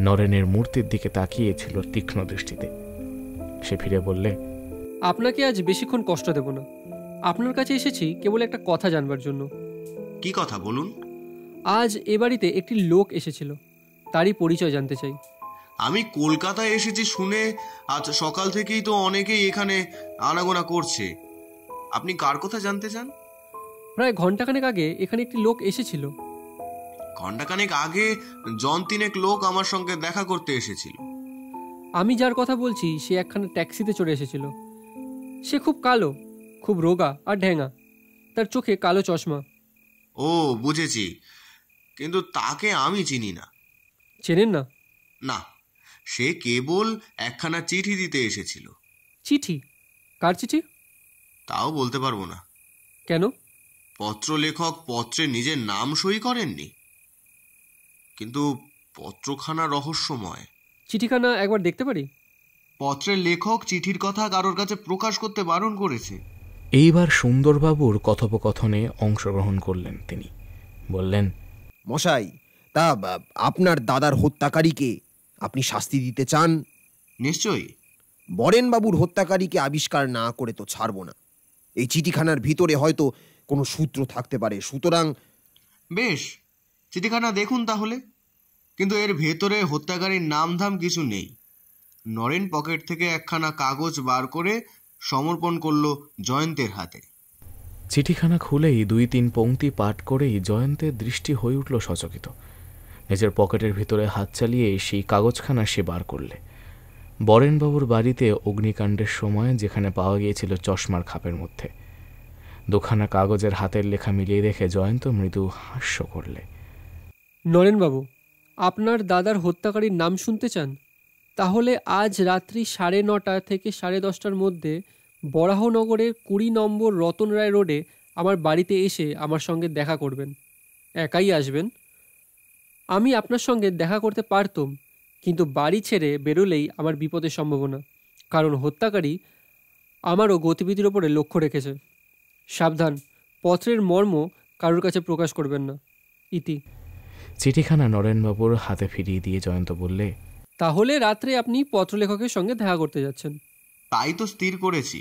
নরেনের মূর্তির দিকে তাকিয়েছিল তীক্ষ্ণ দৃষ্টিতে। সে ফিরে বললে, আপনাকে আজ বেশিক্ষণ কষ্ট দেব না। আপনার কাছে এসেছি কেবল একটা কথা জানবার জন্য। কি কথা বলুন? আজ এ বাড়িতে একটি লোক এসেছিল, তারই পরিচয় জানতে চাই। আমি কলকাতায় এসেছি শুনে আজ সকাল থেকেই তো অনেকেই এখানে আনাগোনা করছে। আপনি কার কথা জানতে চান? প্রায় ঘন্টাখানেক আগে এখানে একটি লোক এসেছিল। ঘন্টাখানেক আগে জন তিনেক লোক আমার সঙ্গে দেখা করতে এসেছিল। আমি যার কথা বলছি সে একখানা ট্যাক্সিতে চড়ে এসেছিল। সে খুব কালো, খুব রোগা আর ঢ্যাঙা, তার চোখে কালো চশমা। ও বুঝেছি, কিন্তু তাকে আমি চিনি না। চেনেন না? না, সে কেবল একখানা চিঠি দিতে এসেছিল। চিঠি? কার চিঠি? তাও বলতে পারবো না। কেন? পত্র লেখক পত্রে নিজের নাম সই করেননি, কিন্তু পত্রখানা রহস্যময়। চিঠিখানা একবার দেখতে পারি? পত্রের লেখক চিঠির কথা কারোর কাছে প্রকাশ করতে বারণ করেছে। এইবার সুন্দরবাবুর কথোপকথনে অংশগ্রহণ করলেন তিনি। বললেন, মশাই, তা আপনার দাদার হত্যাকারীকে আপনি শাস্তি দিতে চান? নিশ্চয়ই। বরেনবাবুর হত্যাকারীকে আবিষ্কার না করে তো ছাড়ব না। এই চিঠিখানার ভিতরে হয়তো কোনো সূত্র থাকতে পারে, সুতরাং। বেশ, চিঠিখানা দেখুন তাহলে। কিন্তু এর ভেতরে হত্যাকারীর নামধাম কিছু নেই। নরেন পকেট থেকে একখানা কাগজ বার করে সমর্পণ করলো জয়ন্তের হাতে। চিঠিখানা খুলেই 2-3 পংক্তি পাঠ করেই জয়ন্তের দৃষ্টি হয়ে উঠল সচকিত। নিজের পকেটের ভিতরে হাত চালিয়ে সেই কাগজখানা সে বার করলে। বরেনবাবুর বাড়িতে অগ্নিকাণ্ডের সময় যেখানে পাওয়া গিয়েছিল চশমার খাপের মধ্যে। দুখানা কাগজের হাতের লেখা মিলিয়ে দেখে জয়ন্ত মৃদু হাস্য করলে। নরেনবাবু, আপনার দাদার হত্যাকারীর নাম শুনতে চান? তাহলে আজ রাত্রি 9:30 থেকে 10:30 মধ্যে বরাহনগরের 20 নম্বর রতন রায় রোডে আমার বাড়িতে এসে আমার সঙ্গে দেখা করবেন। একাই আসবেন। আমি আপনার সঙ্গে দেখা করতে পারতাম, কিন্তু বাড়ি ছেড়ে বেরোলেই আমার বিপদের সম্ভাবনা, কারণ হত্যাকারী আমারও গতিবিধির ওপরে লক্ষ্য রেখেছে। সাবধান, পত্রের মর্ম কারোর কাছে প্রকাশ করবেন না। ইতি। চিঠিখানা নরেনবাবুর হাতে ফিরিয়ে দিয়ে জয়ন্ত বললে, তাহলে রাত্রে আপনি পত্রলেখকের সঙ্গে দেখা করতে যাচ্ছেন? তাই তো স্থির করেছি।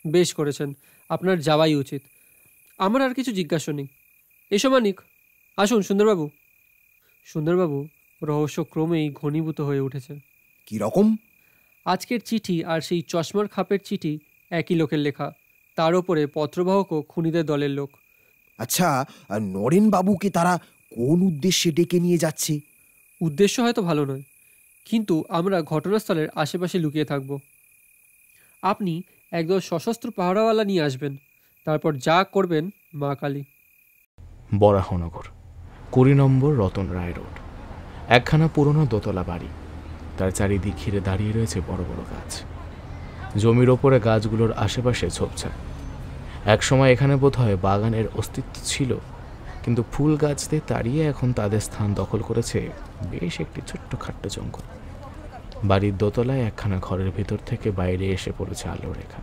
বেশ করেছেন, আপনার যাওয়াই উচিত। আমার আর কিছু জিজ্ঞাসা নেই। এসো মানিক, আসুন। সুন্দরবাবু। সুন্দরবাবু, রহস্য ক্রমেই ঘনীভূত হয়ে উঠেছে। কি রকম? আজকের চিঠি আর সেই চশমার খাপের চিঠি একই লোকের লেখা, তার ওপরে পত্রবাহকও খুনিদের দলের লোক। আচ্ছা, নরেন বাবুকে তারা কোন উদ্দেশ্যে ডেকে নিয়ে যাচ্ছে? উদ্দেশ্য হয়তো ভালো নয়, কিন্তু আমরা ঘটনাস্থলের আশেপাশে লুকিয়ে থাকব। আপনি একদল সশস্ত্র পাহারাওয়ালা নিয়ে আসবেন, তারপর যা করবেন মা কালী। বরাহনগর, 20 নম্বর রতন রায় রোড। একখানা পুরনো দোতলা বাড়ি। তার চারিদিক ঘিরে দাঁড়িয়ে রয়েছে বড় বড় গাছ। জমির ওপরে গাছগুলোর আশেপাশে ঝোপঝাড়। একসময় এখানে বোধহয় বাগানের অস্তিত্ব ছিল, কিন্তু ফুল গাছদের তাড়িয়ে এখন তাদের স্থান দখল করেছে বেশ একটি ছোট্ট খাট্ট জঙ্গল। বাড়ির দোতলায় একখানা ঘরের ভিতর থেকে বাইরে এসে পড়েছে আলো রেখা।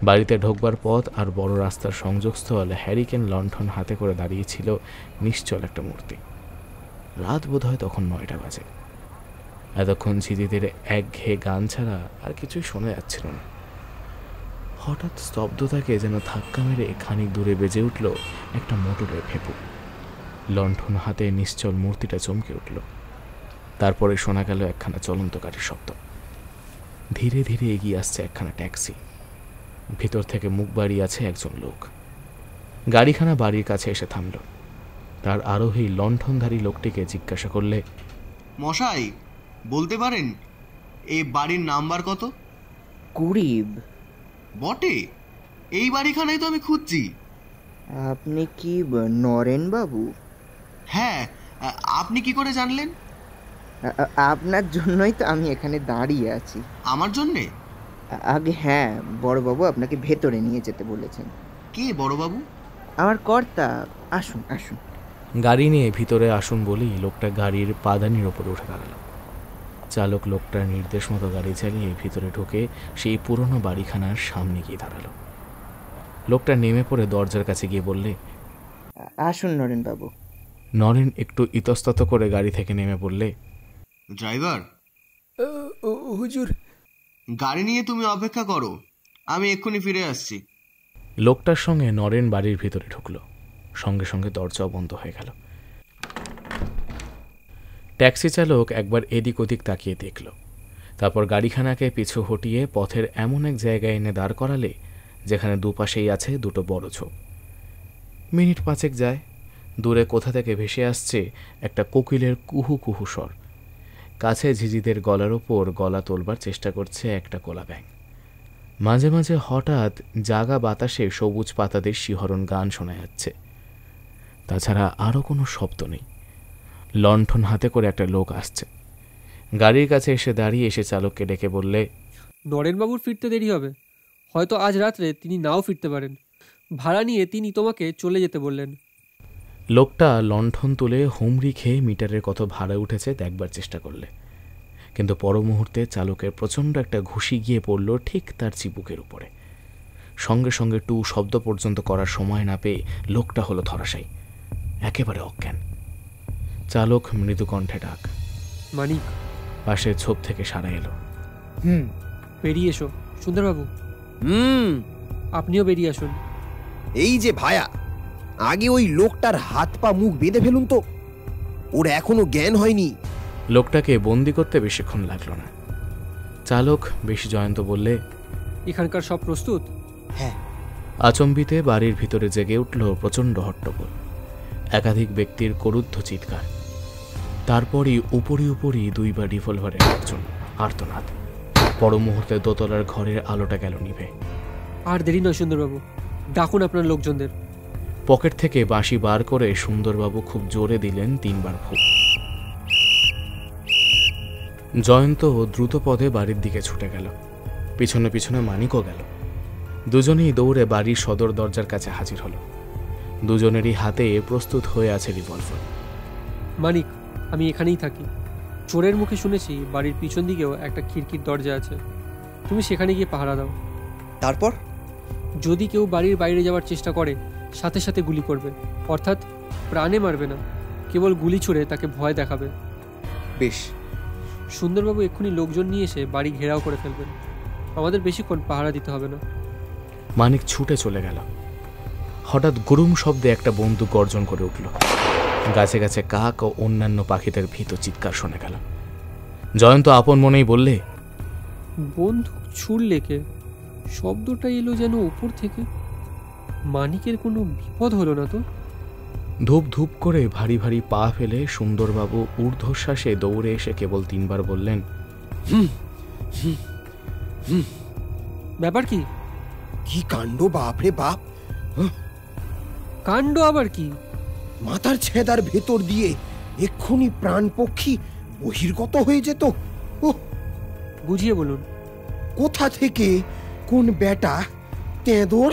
বাড়িতে ঢোকবার পথ আর বড় রাস্তার সংযোগস্থল হ্যারিকেন লণ্ঠন হাতে করে দাঁড়িয়েছিল নিশ্চল একটা মূর্তি। রাত বোধহয় তখন 9টা বাজে। এতক্ষণ ঝিদিদের একঘেয়ে গান ছাড়া আর কিছুই শোনা যাচ্ছিল না। হঠাৎ স্তব্ধতাকে যেন ধাক্কা মেরে খানিক দূরে বেজে উঠল একটা মোটরের ফেপু। লণ্ঠন হাতে নিশ্চল মূর্তিটা চমকে উঠল। তারপরে শোনা গেল একখানা চলন্ত গাড়ির শব্দ। ধীরে ধীরে এগিয়ে আসছে একখানা ট্যাক্সি। ভিতর থেকে মুখ বাড়িয়ে আছে একজন লোক। গাড়িখানা বাড়ির কাছে এসে থামল। তার আরোহী লণ্ঠনধারী লোকটিকে জিজ্ঞাসা করলে, মশাই, বলতে পারেন এই বাড়ির নাম্বার কত? 20। বটে, এই বাড়িখানাই তো আমি খুঁজছি। আপনি কি নরেন বাবু? হ্যাঁ, আপনি কি করে জানলেন? আপনার জন্যই তো আমি এখানে দাঁড়িয়ে আছি। আমার জন্যে? আগে হ্যাঁ, বড়বাবু আপনাকে ভেতরে নিয়ে যেতে বলেছেন। কে বড়বাবু? আমার কর্তা। আসুন আসুন। গাড়ি নিয়ে ভিতরে আসুন বলেই লোকটা গাড়ির পাদানির ওপরে উঠে দাঁড়াল। চালক লোকটার নির্দেশ মতো গাড়ি চালিয়ে ভিতরে ঢুকে সেই পুরনো বাড়িখানার সামনে গিয়ে দাঁড়ালো। লোকটা নেমে পড়ে দরজার কাছে গিয়ে বললে, আসুন নরেন বাবু। নরেন একটু ইতস্তত করে গাড়ি থেকে নেমে বললে, ড্রাইভার। হুজুর। গাড়ি নিয়ে তুমি অপেক্ষা করো, আমি এক্ষুনি ফিরে আসছি। লোকটার সঙ্গে নরেন বাড়ির ভিতরে ঢুকলো। সঙ্গে সঙ্গে দরজাও বন্ধ হয়ে গেল। ট্যাক্সি চালক একবার এদিক ওদিক তাকিয়ে দেখল, তারপর গাড়িখানাকে পিছু হটিয়ে পথের এমন এক জায়গায় এনে দাঁড় করালে যেখানে দুপাশেই আছে দুটো বড় ঝোপ। মিনিট 5 যায়। দূরে কোথা থেকে ভেসে আসছে একটা কোকিলের কুহু কুহু স্বর। কাছে ঝিঝিদের গলার ওপর গলা তোলবার চেষ্টা করছে একটা কোলা ব্যাঙ। মাঝে মাঝে হঠাৎ জাগা বাতাসে সবুজ পাতাদের শিহরণ গান শোনা যাচ্ছে। তাছাড়া আরও কোনো শব্দ নেই। লণ্ঠন হাতে করে একটা লোক আসছে। গাড়ির কাছে এসে দাঁড়িয়ে এসে চালককে ডেকে বললে, নরেনবাবুর ফিরতে দেরি হবে, হয়তো আজ রাত্রে তিনি নাও ফিরতে পারেন। ভাড়া নিয়ে তিনি তোমাকে চলে যেতে বললেন। লোকটা লণ্ঠন তুলে হুমড়ি খেয়ে মিটারের কত ভাড়া উঠেছে দেখবার চেষ্টা করলে, কিন্তু পর মুহূর্তে চালকের প্রচণ্ড একটা ঘুষি গিয়ে পড়ল ঠিক তার চিবুকের উপরে। সঙ্গে সঙ্গে টু শব্দ পর্যন্ত করার সময় না পেয়ে লোকটা হলো ধরাশায়ী, একেবারে অজ্ঞান। চালক মৃদু কণ্ঠে ডাক, মানিক। পাশের ঝোপ থেকে সাড়া এলো, বেরিয়ে এসো। সুন্দরবাবু, আপনিও বেরিয়ে আসুন। এই যে ভায়া, আগে ওই লোকটার হাত পা মুখ বেঁধে ফেলুন তো, ওর এখনো জ্ঞান হয়নি। লোকটাকে বন্দি করতে বেশিক্ষণ লাগলো না। চালক বেশি জয়ন্ত বললে, এখানকার সব প্রস্তুত? হ্যাঁ। আচম্বিতে বাড়ির ভিতরে জেগে উঠল প্রচণ্ড হট্টগোল, একাধিক ব্যক্তির করুদ্ধ চিৎকার। তারপরই উপরি উপরি দুইবার রিভলভারের গর্জন, আর্তনাদ। পর মুহূর্তে দোতলার ঘরের আলোটা গেল নিভে। আর দেরি নয় সুন্দরবাবু, ডাকুন আপনার লোকজনদের। পকেট থেকে বাঁশি বার করে সুন্দরবাবু খুব জোরে দিলেন 3 বার ফুঁক। জয়ন্ত দ্রুত পদে বাড়ির দিকে ছুটে গেল, পিছনে পিছনে মানিকও গেল। দুজনেই দৌড়ে বাড়ির সদর দরজার কাছে হাজির হলো। দুজনেরই হাতে প্রস্তুত হয়ে আছে রিভলভার। মানিক, আমি এখানেই থাকি। চোরের মুখে শুনেছি বাড়ির পিছন দিকেও একটা খিড়কির দরজা আছে, তুমি সেখানে গিয়ে পাহারা দাও। তারপর যদি কেউ বাড়ির বাইরে যাওয়ার চেষ্টা করে সাথে সাথে গুলি করবে, অর্থাৎ প্রাণে মারবে না, কেবল গুলি ছুড়ে তাকে ভয় দেখাবে। বেশ। সুন্দরবাবু এক্ষুনি লোকজন নিয়ে এসে বাড়ি ঘেরাও করে ফেলবেন, আমাদের বেশিক্ষণ পাহারা দিতে হবে না। মানিক ছুটে চলে গেল। হঠাৎ গুরুম শব্দে একটা বন্দুক গর্জন করে উঠল। গাছে গাছে কাক ও অন্যান্য পাখিদের ভীত চিৎকার শোনা গেল। জয়ন্ত আপন মনেই বললে, বন্দুক ছুড়লে কে? শব্দটা এলো যেন উপর থেকে। মানিকের কোনো বিপদ হলো না তো? ধূপ ধূপ করে ভারী ভারী পা ফেলে সুন্দরবাবু ঊর্ধ্বশ্বাসে দৌড়ে এসে কেবল 3 বার বললেন, ব্যাপার কি? কি কাণ্ড, বাপরে বাপ! কাণ্ড আবার কি? মাথার ছেদার ভেতর দিয়ে এক্ষুনি প্রাণপক্ষী বহির্গত হয়ে যেত। বুঝিয়ে বলুন। কোথা থেকে কোন বেটা তেঁদর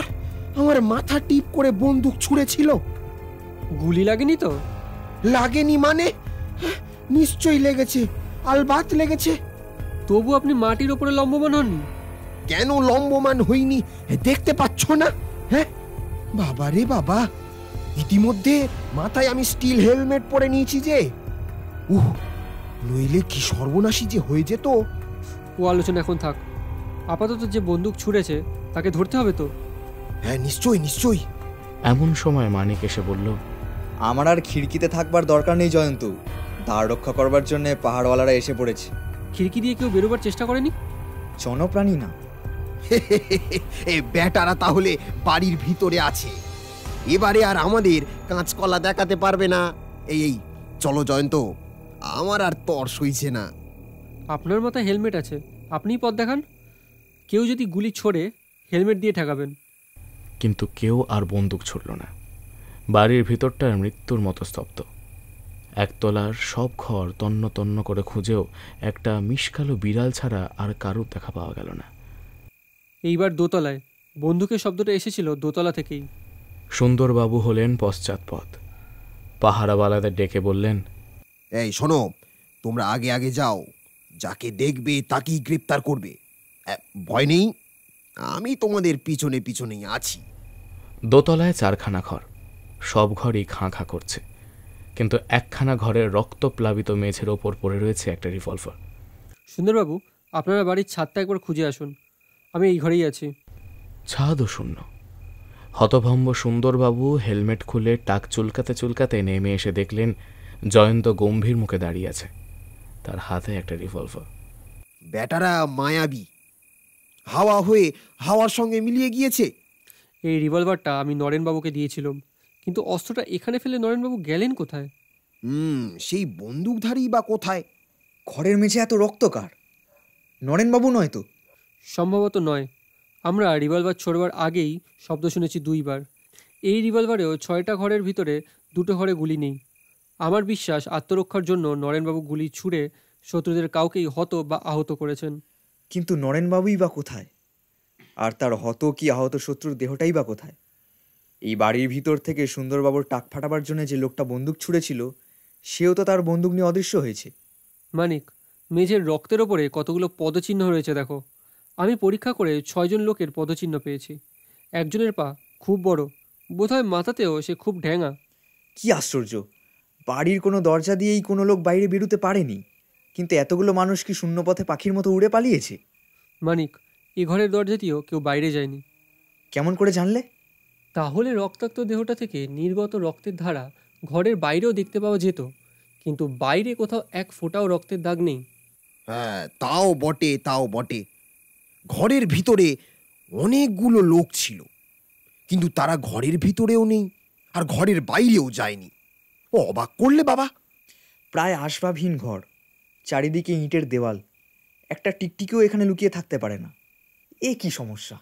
আমার মাথা টিপ করে বন্দুক ছুঁড়েছিল? গুলি লাগেনি তো? লাগেনি মানে? নিশ্চয়ই লেগেছে, আলবাত লেগেছে। তবু আপনি মাটির ওপরে লম্বমান হননি? কেন লম্বমান হইনি দেখতে পাচ্ছ না? হ্যাঁ বাবা রে বাবা, ইতিমধ্যে মাথায় আমি স্টিল হেলমেট পরে নিয়েছি যে। নইলে কি সর্বনাশী যে হয়ে যেত। ও আলোচনা এখন থাক, আপাতত যে বন্দুক ছুঁড়েছে তাকে ধরতে হবে তো? হ্যাঁ নিশ্চয়ই নিশ্চয়ই। এমন সময় মানিক এসে বলল, আমার আর খিড়কিতে থাকবার দরকার নেই জয়ন্ত, দ্বার রক্ষা করবার জন্য পাহাড়ওয়ালারা এসে পড়েছে। খিড়কি দিয়ে কেউ বেরোবার চেষ্টা করেনি? জনপ্রাণী না। এই বেটারা তাহলে বাড়ির ভিতরে আছে, এবারে আর আমাদের কাঁচকলা দেখাতে পারবে না। এই চলো জয়ন্ত, আমার আর তর সইছে না। আপনার মাথায় হেলমেট আছে, আপনিই পথ দেখান। কেউ যদি গুলি ছোড়ে হেলমেট দিয়ে ঠেকাবেন। কিন্তু কেউ আর বন্দুক ছুড়ল না। বাড়ির ভিতরটার মৃত্যুর মতো স্তব্ধ। একতলার সব ঘর তন্ন তন্ন করে খুঁজেও একটা মিশকালো বিড়াল ছাড়া আর কারুর দেখা পাওয়া গেল না। এইবার দোতলায় বন্দুকের শব্দটা এসেছিল দোতলা থেকেই। সুন্দরবাবু হলেন পশ্চাৎপদ। পাহারাওয়ালাদের ডেকে বললেন, এই শোনো, তোমরা আগে আগে যাও, যাকে দেখবে তাকেই গ্রেপ্তার করবে। ভয় নেই, আমি তোমাদের পিছনে পিছনেই আছি। দোতলায় 4খানা ঘর, সব ঘরই খাঁ খাঁ করছে, কিন্তু একখানা ঘরের রক্তপ্লাবিত মেঝের ওপর পড়ে রয়েছে একটা রিভলভার। সুন্দরবাবু, আপনারা বাড়ির ছাদটা একবার খুঁজে আসুন, আমি এই ঘরেই আছি। ছাদও শূন্য। হতভম্ব সুন্দরবাবু হেলমেট খুলে টাক চুলকাতে চুলকাতে নেমে এসে দেখলেন জয়ন্ত গম্ভীর মুখে দাঁড়িয়ে আছে, তার হাতে একটা রিভলভার। বেটারা মায়াবী, হাওয়া হয়ে হাওয়ার সঙ্গে মিলিয়ে গিয়েছে। এই রিভলভারটা আমি নরেনবাবুকে দিয়েছিলাম, কিন্তু অস্ত্রটা এখানে ফেলে নরেনবাবু গেলেন কোথায়? সেই বন্দুকধারী বা কোথায়? ঘরের মেঝে এত রক্ত কার? নরেনবাবু নয় তো? সম্ভবত নয়। আমরা রিভলভার ছোড়বার আগেই শব্দ শুনেছি 2 বার। এই রিভলভারেও 6টা ঘরের ভিতরে 2টো ঘরে গুলি নেই। আমার বিশ্বাস আত্মরক্ষার জন্য নরেনবাবু গুলি ছুঁড়ে শত্রুদের কাউকেই হত বা আহত করেছেন। কিন্তু নরেনবাবুই বা কোথায়? আর তার হত কি আহত শত্রুর দেহটাই বা কোথায়? এই বাড়ির ভিতর থেকে সুন্দরবাবুর টাক ফাটাবার জন্য যে লোকটা বন্দুক ছুঁড়েছিল, সেও তো তার বন্দুক নিয়ে অদৃশ্য হয়েছে। মানিক, মেঝের রক্তের ওপরে কতগুলো পদচিহ্ন রয়েছে দেখো। আমি পরীক্ষা করে 6 জন লোকের পদচিহ্ন পেয়েছি। একজনের পা খুব বড়, বোধহয় মাথাতেও সে খুব ঢ্যাঙা। কি আশ্চর্য, বাড়ির কোনো দরজা দিয়েই কোনো লোক বাইরে বেরোতে পারেনি, কিন্তু এতগুলো মানুষ কি শূন্যপথে পাখির মতো উড়ে পালিয়েছে? মানিক, এ ঘরের দরজা দিয়েও কেউ বাইরে যায়নি। কেমন করে জানলে? তাহলে রক্তাক্ত দেহটা থেকে নির্গত রক্তের ধারা ঘরের বাইরেও দেখতে পাওয়া যেত, কিন্তু বাইরে কোথাও এক ফোঁটাও রক্তের দাগ নেই। হ্যাঁ, তাও বটে, তাও বটে। ঘরের ভিতরে অনেকগুলো লোক ছিল, কিন্তু তারা ঘরের ভিতরেও নেই আর ঘরের বাইরেও যায়নি। ও অবাক করলে বাবা। প্রায় আসবাবহীন ঘর, চারিদিকে ইটের দেওয়াল, একটা টিকটিকিও এখানে লুকিয়ে থাকতে পারে না। এ কি সমস্যা?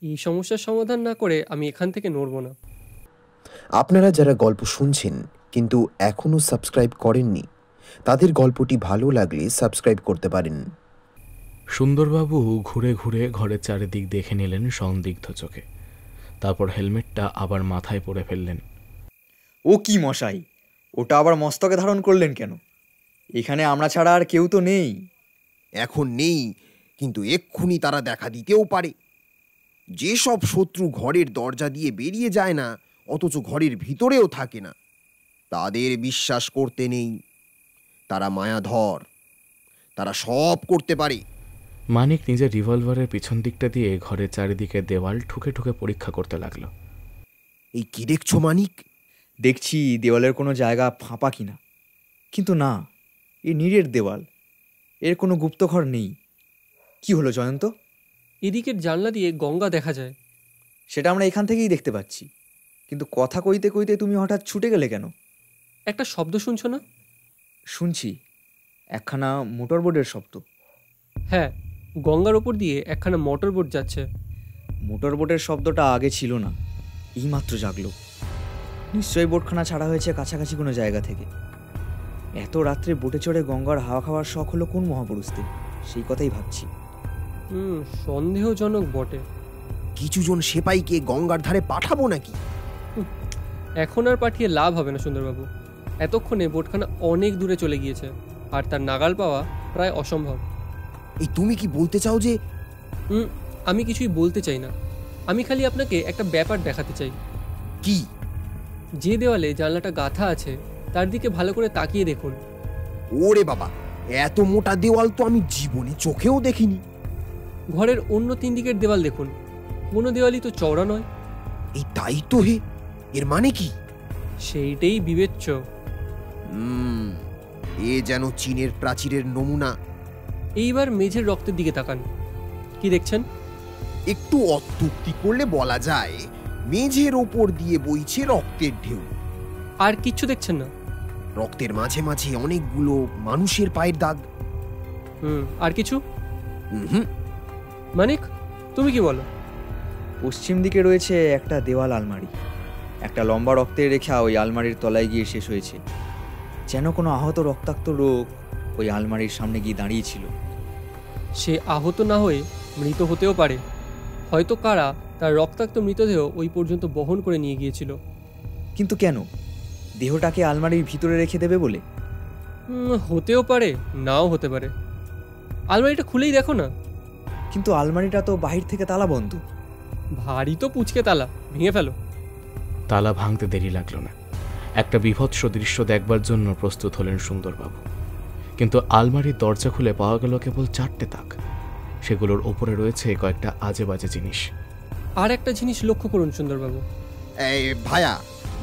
এই সমস্যার সমাধান না করে আমি এখান থেকে নড়ব না। আপনারা যারা গল্প শুনছেন কিন্তু এখনও সাবস্ক্রাইব করেননি, তাদের গল্পটি ভালো লাগলে সাবস্ক্রাইব করতে পারেন। সুন্দরবাবু ঘুরে ঘুরে ঘরের চারিদিক দেখে নিলেন সন্দিগ্ধ চোখে, তারপর হেলমেটটা আবার মাথায় পরে ফেললেন। ও কি মশাই, ওটা আবার মস্তকে ধারণ করলেন কেন? এখানে আমরা ছাড়া আর কেউ তো নেই। এখন নেই, কিন্তু এক্ষুনি তারা দেখা দিতেও পারে। যেসব শত্রু ঘরের দরজা দিয়ে বেরিয়ে যায় না, অথচ ঘরের ভিতরেও থাকে না, তাদের বিশ্বাস করতে নেই। তারা মায়াধর, তারা সব করতে পারে। মানিক নিজের রিভলভারের পিছন দিকটা দিয়ে ঘরের চারিদিকে দেওয়াল ঠুকে ঠুকে পরীক্ষা করতে লাগলো। এই কি দেখছো মানিক? দেখছি দেওয়ালের কোনো জায়গা ফাঁপা কিনা, কিন্তু না, এ নিরেট দেওয়াল, এর কোনো গুপ্তঘর নেই। কি হলো জয়ন্ত? এদিকের জানলা দিয়ে গঙ্গা দেখা যায়। সেটা আমরা এখান থেকেই দেখতে পাচ্ছি, কিন্তু কথা কইতে কইতে তুমি হঠাৎ ছুটে গেলে কেন? একটা শব্দ শুনছো না? শুনছি, একখানা মোটর বোটের শব্দ। হ্যাঁ, গঙ্গার ওপর দিয়ে একখানা মোটর বোট যাচ্ছে। মোটর বোটের শব্দটা আগে ছিল না, এইমাত্র জাগলো। নিশ্চয়ই বোটখানা ছাড়া হয়েছে কাছাকাছি কোনো জায়গা থেকে। এত রাত্রে বোটে চড়ে গঙ্গার হাওয়া খাওয়ার শখ হলো কোন মহাপুরুষদের, সেই কথাই ভাবছি। সন্দেহজনক বটে। কিছুজন সেপাইকে গঙ্গার ধারে পাঠাবো নাকি? এখন আর পাঠিয়ে লাভ হবে না সুন্দরবাবু। এতক্ষণে বোটখানা অনেক দূরে চলে গিয়েছে, আর তার নাগাল পাওয়া প্রায় অসম্ভব। এই তুমি কি বলতে চাও যে? আমি কিছুই বলতে চাই না, আমি খালি আপনাকে একটা ব্যাপার দেখাতে চাই। কি? যে দেওয়ালে জানলাটা গাঁথা আছে তার দিকে ভালো করে তাকিয়ে দেখুন। ওরে বাবা, এত মোটা দেওয়াল তো আমি জীবনে চোখেও দেখিনি। ঘরের অন্য 3 দিকের দেওয়াল দেখুন, কোনো দেওয়ালই তো চওড়া নয়। এই তাই তো হে, এর মানে কি? সেইটাই বিবেচ্য। এ যেন চীনের প্রাচীরের নমুনা। এইবার মেঝের রক্তের দিকে তাকান, কি দেখছেন? একটু অত্যুক্তি করলে বলা যায় মেঝের ওপর দিয়ে বইছে রক্তের ঢেউ। আর কিচ্ছু দেখছেন না? রক্তের মাঝে মাঝে অনেকগুলো মানুষের পায়ের দাগ। আর কিছু? মানিক, তুমি কি বলো? পশ্চিম দিকে রয়েছে একটা দেওয়াল আলমারি, একটা লম্বা রক্তের রেখা ওই আলমারির তলায় গিয়ে শেষ হয়েছে। যেন কোনো আহত রক্তাক্ত লোক ওই আলমারির সামনে গিয়ে দাঁড়িয়েছিল। সে আহত না হয়ে মৃত হতেও পারে। হয়তো কারা তার রক্তাক্ত মৃতদেহ ওই পর্যন্ত বহন করে নিয়ে গিয়েছিল। কিন্তু কেন? দেহটাকে আলমারির ভিতরে রেখে দেবে বলে? হতেও পারে, নাও হতে পারে। আলমারিটা খুলেই দেখো না। কিন্তু আলমারিটা তো বাহির থেকে তালা বন্ধ। ভারী তো পুচকে তালা, ভেঙে ফেলো। তালা ভাঙতে দেরি লাগলো না। একটা বিভৎস দৃশ্য দেখবার জন্য প্রস্তুত হলেন সুন্দরবাবু। কিন্তু আলমারির দরজা খুলে পাওয়া গেল কেবল 4টে তাক। সেগুলোর ওপরে রয়েছে কয়েকটা আজে বাজে জিনিস। আর একটা জিনিস লক্ষ্য করুন সুন্দরবাবু। এই ভায়া,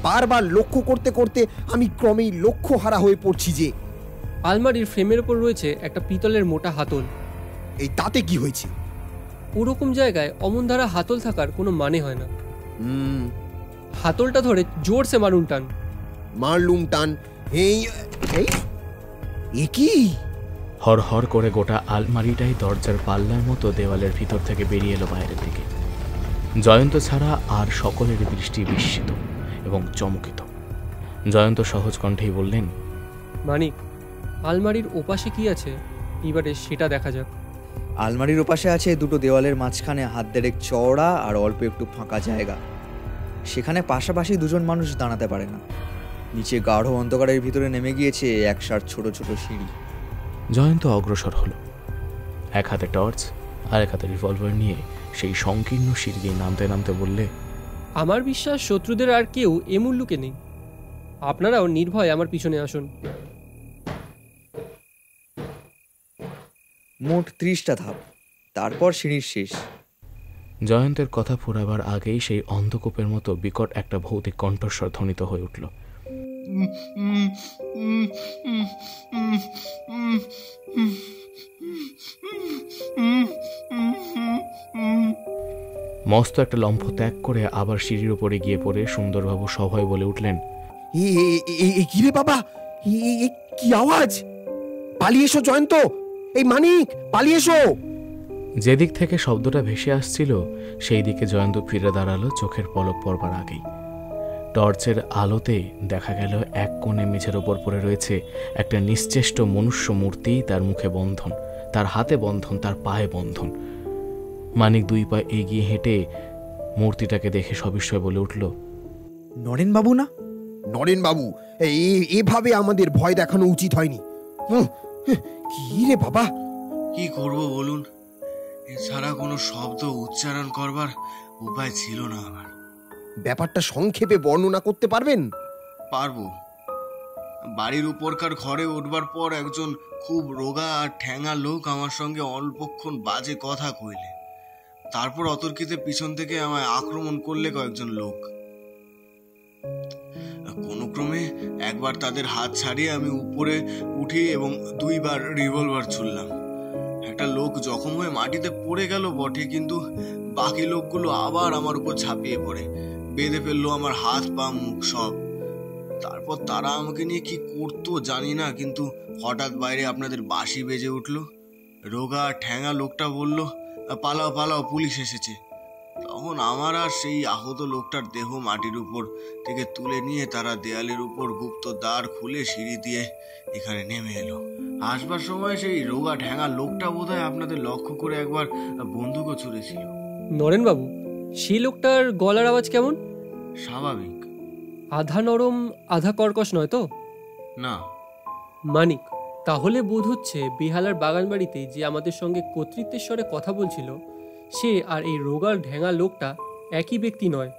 বারবার লক্ষ্য করতে করতে আমি ক্রমেই লক্ষ্য হারা হয়ে পড়ছি যে আলমারির ফ্রেমের উপর রয়েছে একটা পিতলের মোটা হাতল। এই তাতে কি হয়েছে? ওরকম জায়গায় অমন ধারা হাতল থাকার কোনো মানে হয় না। হাতলটা ধরে জোরসে মারুন টান। মারলুম টান। এই কি? হর হর করে গোটা আলমারিটাই দরজার পাল্লার মতো দেওয়ালের ভিতর থেকে বেরিয়ে এলো বাইরের দিকে। জয়ন্ত ছাড়া আর সকলের দৃষ্টি বিস্মিত এবং চমকিত। জয়ন্ত সহজ কণ্ঠেই বললেন, মানিক, আলমারির ওপাশে কি আছে এবারে সেটা দেখা যাক। আলমারির ওপাশে আছে দুটো দেওয়ালের মাঝখানে হাত দেড়েক চওড়া আর অল্প একটু ফাঁকা জায়গা। সেখানে পাশাপাশি দুজন মানুষ দাঁড়াতে পারে না। নিচে গাঢ় অন্ধকারের ভিতরে নেমে গিয়েছে একসার ছোট ছোট সিঁড়ি। জয়ন্ত অগ্রসর হলো। এক হাতে টর্চ আর এক হাতে রিভলভার নিয়ে সেই সংকীর্ণ সিঁড়ি দিয়ে নামতে নামতে বললে, আমার বিশ্বাস শত্রুদের আর কেউ এ মুল্লুকে নেই। আপনারাও নির্ভয় আমার পিছনে আসুন। মোট 30টা ধাপ, তারপর সিঁড়ির শেষ। জয়ন্তের কথা ফুরাবার আগেই সেই অন্ধকূপের মতো বিকট একটা ভৌতিক কণ্ঠস্বর ধ্বনিত হয়ে উঠল। মস্ত একটা লম্ফ ত্যাগ করে আবার সিঁড়ির উপরে গিয়ে পড়ে সুন্দরবাবু সভয় বলে উঠলেন, কি রে বাবা, কি আওয়াজ? পালিয়ে এসো জয়ন্ত, এই মানিক, পালিয়ে এসো। যেদিক থেকে শব্দটা ভেসে আসছিল সেই দিকে জয়ন্ত ফিরে দাঁড়ালো চোখের পলক পড়বার আগেই। টর্চের আলোতে দেখা গেল এক কোণে মেঝের ওপর পড়ে রয়েছে একটা নিশ্চেষ্ট মনুষ্য মূর্তি, তার মুখে বন্ধন, তার হাতে বন্ধন, তার পায়ে বন্ধন। মানিক 2 পা এগিয়ে হেঁটে মূর্তিটাকে দেখে সবিস্ময়ে বলে উঠল, নরেন বাবু না? নরেন বাবু, এভাবে আমাদের ভয় দেখানো উচিত হয়নি। কি রে বাবা? কি করব বলুন, এছাড়া কোনো শব্দ উচ্চারণ করবার উপায় ছিল না আমার। ব্যাপারটা সংক্ষেপে বর্ণনা করতে পারবেন? পারবো। বাড়ির উপরকার ঘরে উঠবার পর একজন খুব রোগা আর ঠ্যাঙা লোক আমার সঙ্গে অল্পক্ষণ বাজে কথা কইলে। তারপর অতর্কিতে পিছন থেকে আমায় আক্রমণ করলে কয়েকজন লোক। কোনো ক্রমে একবার তাদের হাত ছাড়িয়ে আমি উপরে উঠি এবং 2 বার রিভলভার ছুড়লাম। একটা লোক জখম হয়ে মাটিতে পড়ে গেল বটে, কিন্তু বাকি লোকগুলো আবার আমার উপর ঝাঁপিয়ে পড়ে বেঁধে ফেললো আমার হাত পা মুখ সব। তারপর তারা আমাকে নিয়ে কি করতো জানি না, কিন্তু হঠাৎ বাইরে আপনাদের বাঁশি বেজে উঠলো। রোগা ঠ্যাঙা লোকটা বলল, পালাও পালাও, পুলিশ এসেছে। তখন আমার আর সেই আহত লোকটার দেহ মাটির উপর থেকে তুলে নিয়ে তারা দেয়ালের উপর গুপ্ত দ্বার খুলে সিঁড়ি দিয়ে এখানে নেমে এলো। আসবার সময় সেই রোগা ঠ্যাঙা লোকটা বোধহয় আপনাদের লক্ষ্য করে একবার বন্দুকও ছুঁড়েছিল। নরেন বাবু, সেই লোকটার গলার আওয়াজ কেমন? স্বাভাবিক। আধা নরম আধা কর্কশ নয় তো? না। মানিক, তাহলে বোধ হচ্ছে বেহালার বাগান বাড়িতে যে আমাদের সঙ্গে কর্তৃত্বের স্বরে কথা বলছিল সে আর এই রোগার ঢ্যাঙা লোকটা একই ব্যক্তি নয়।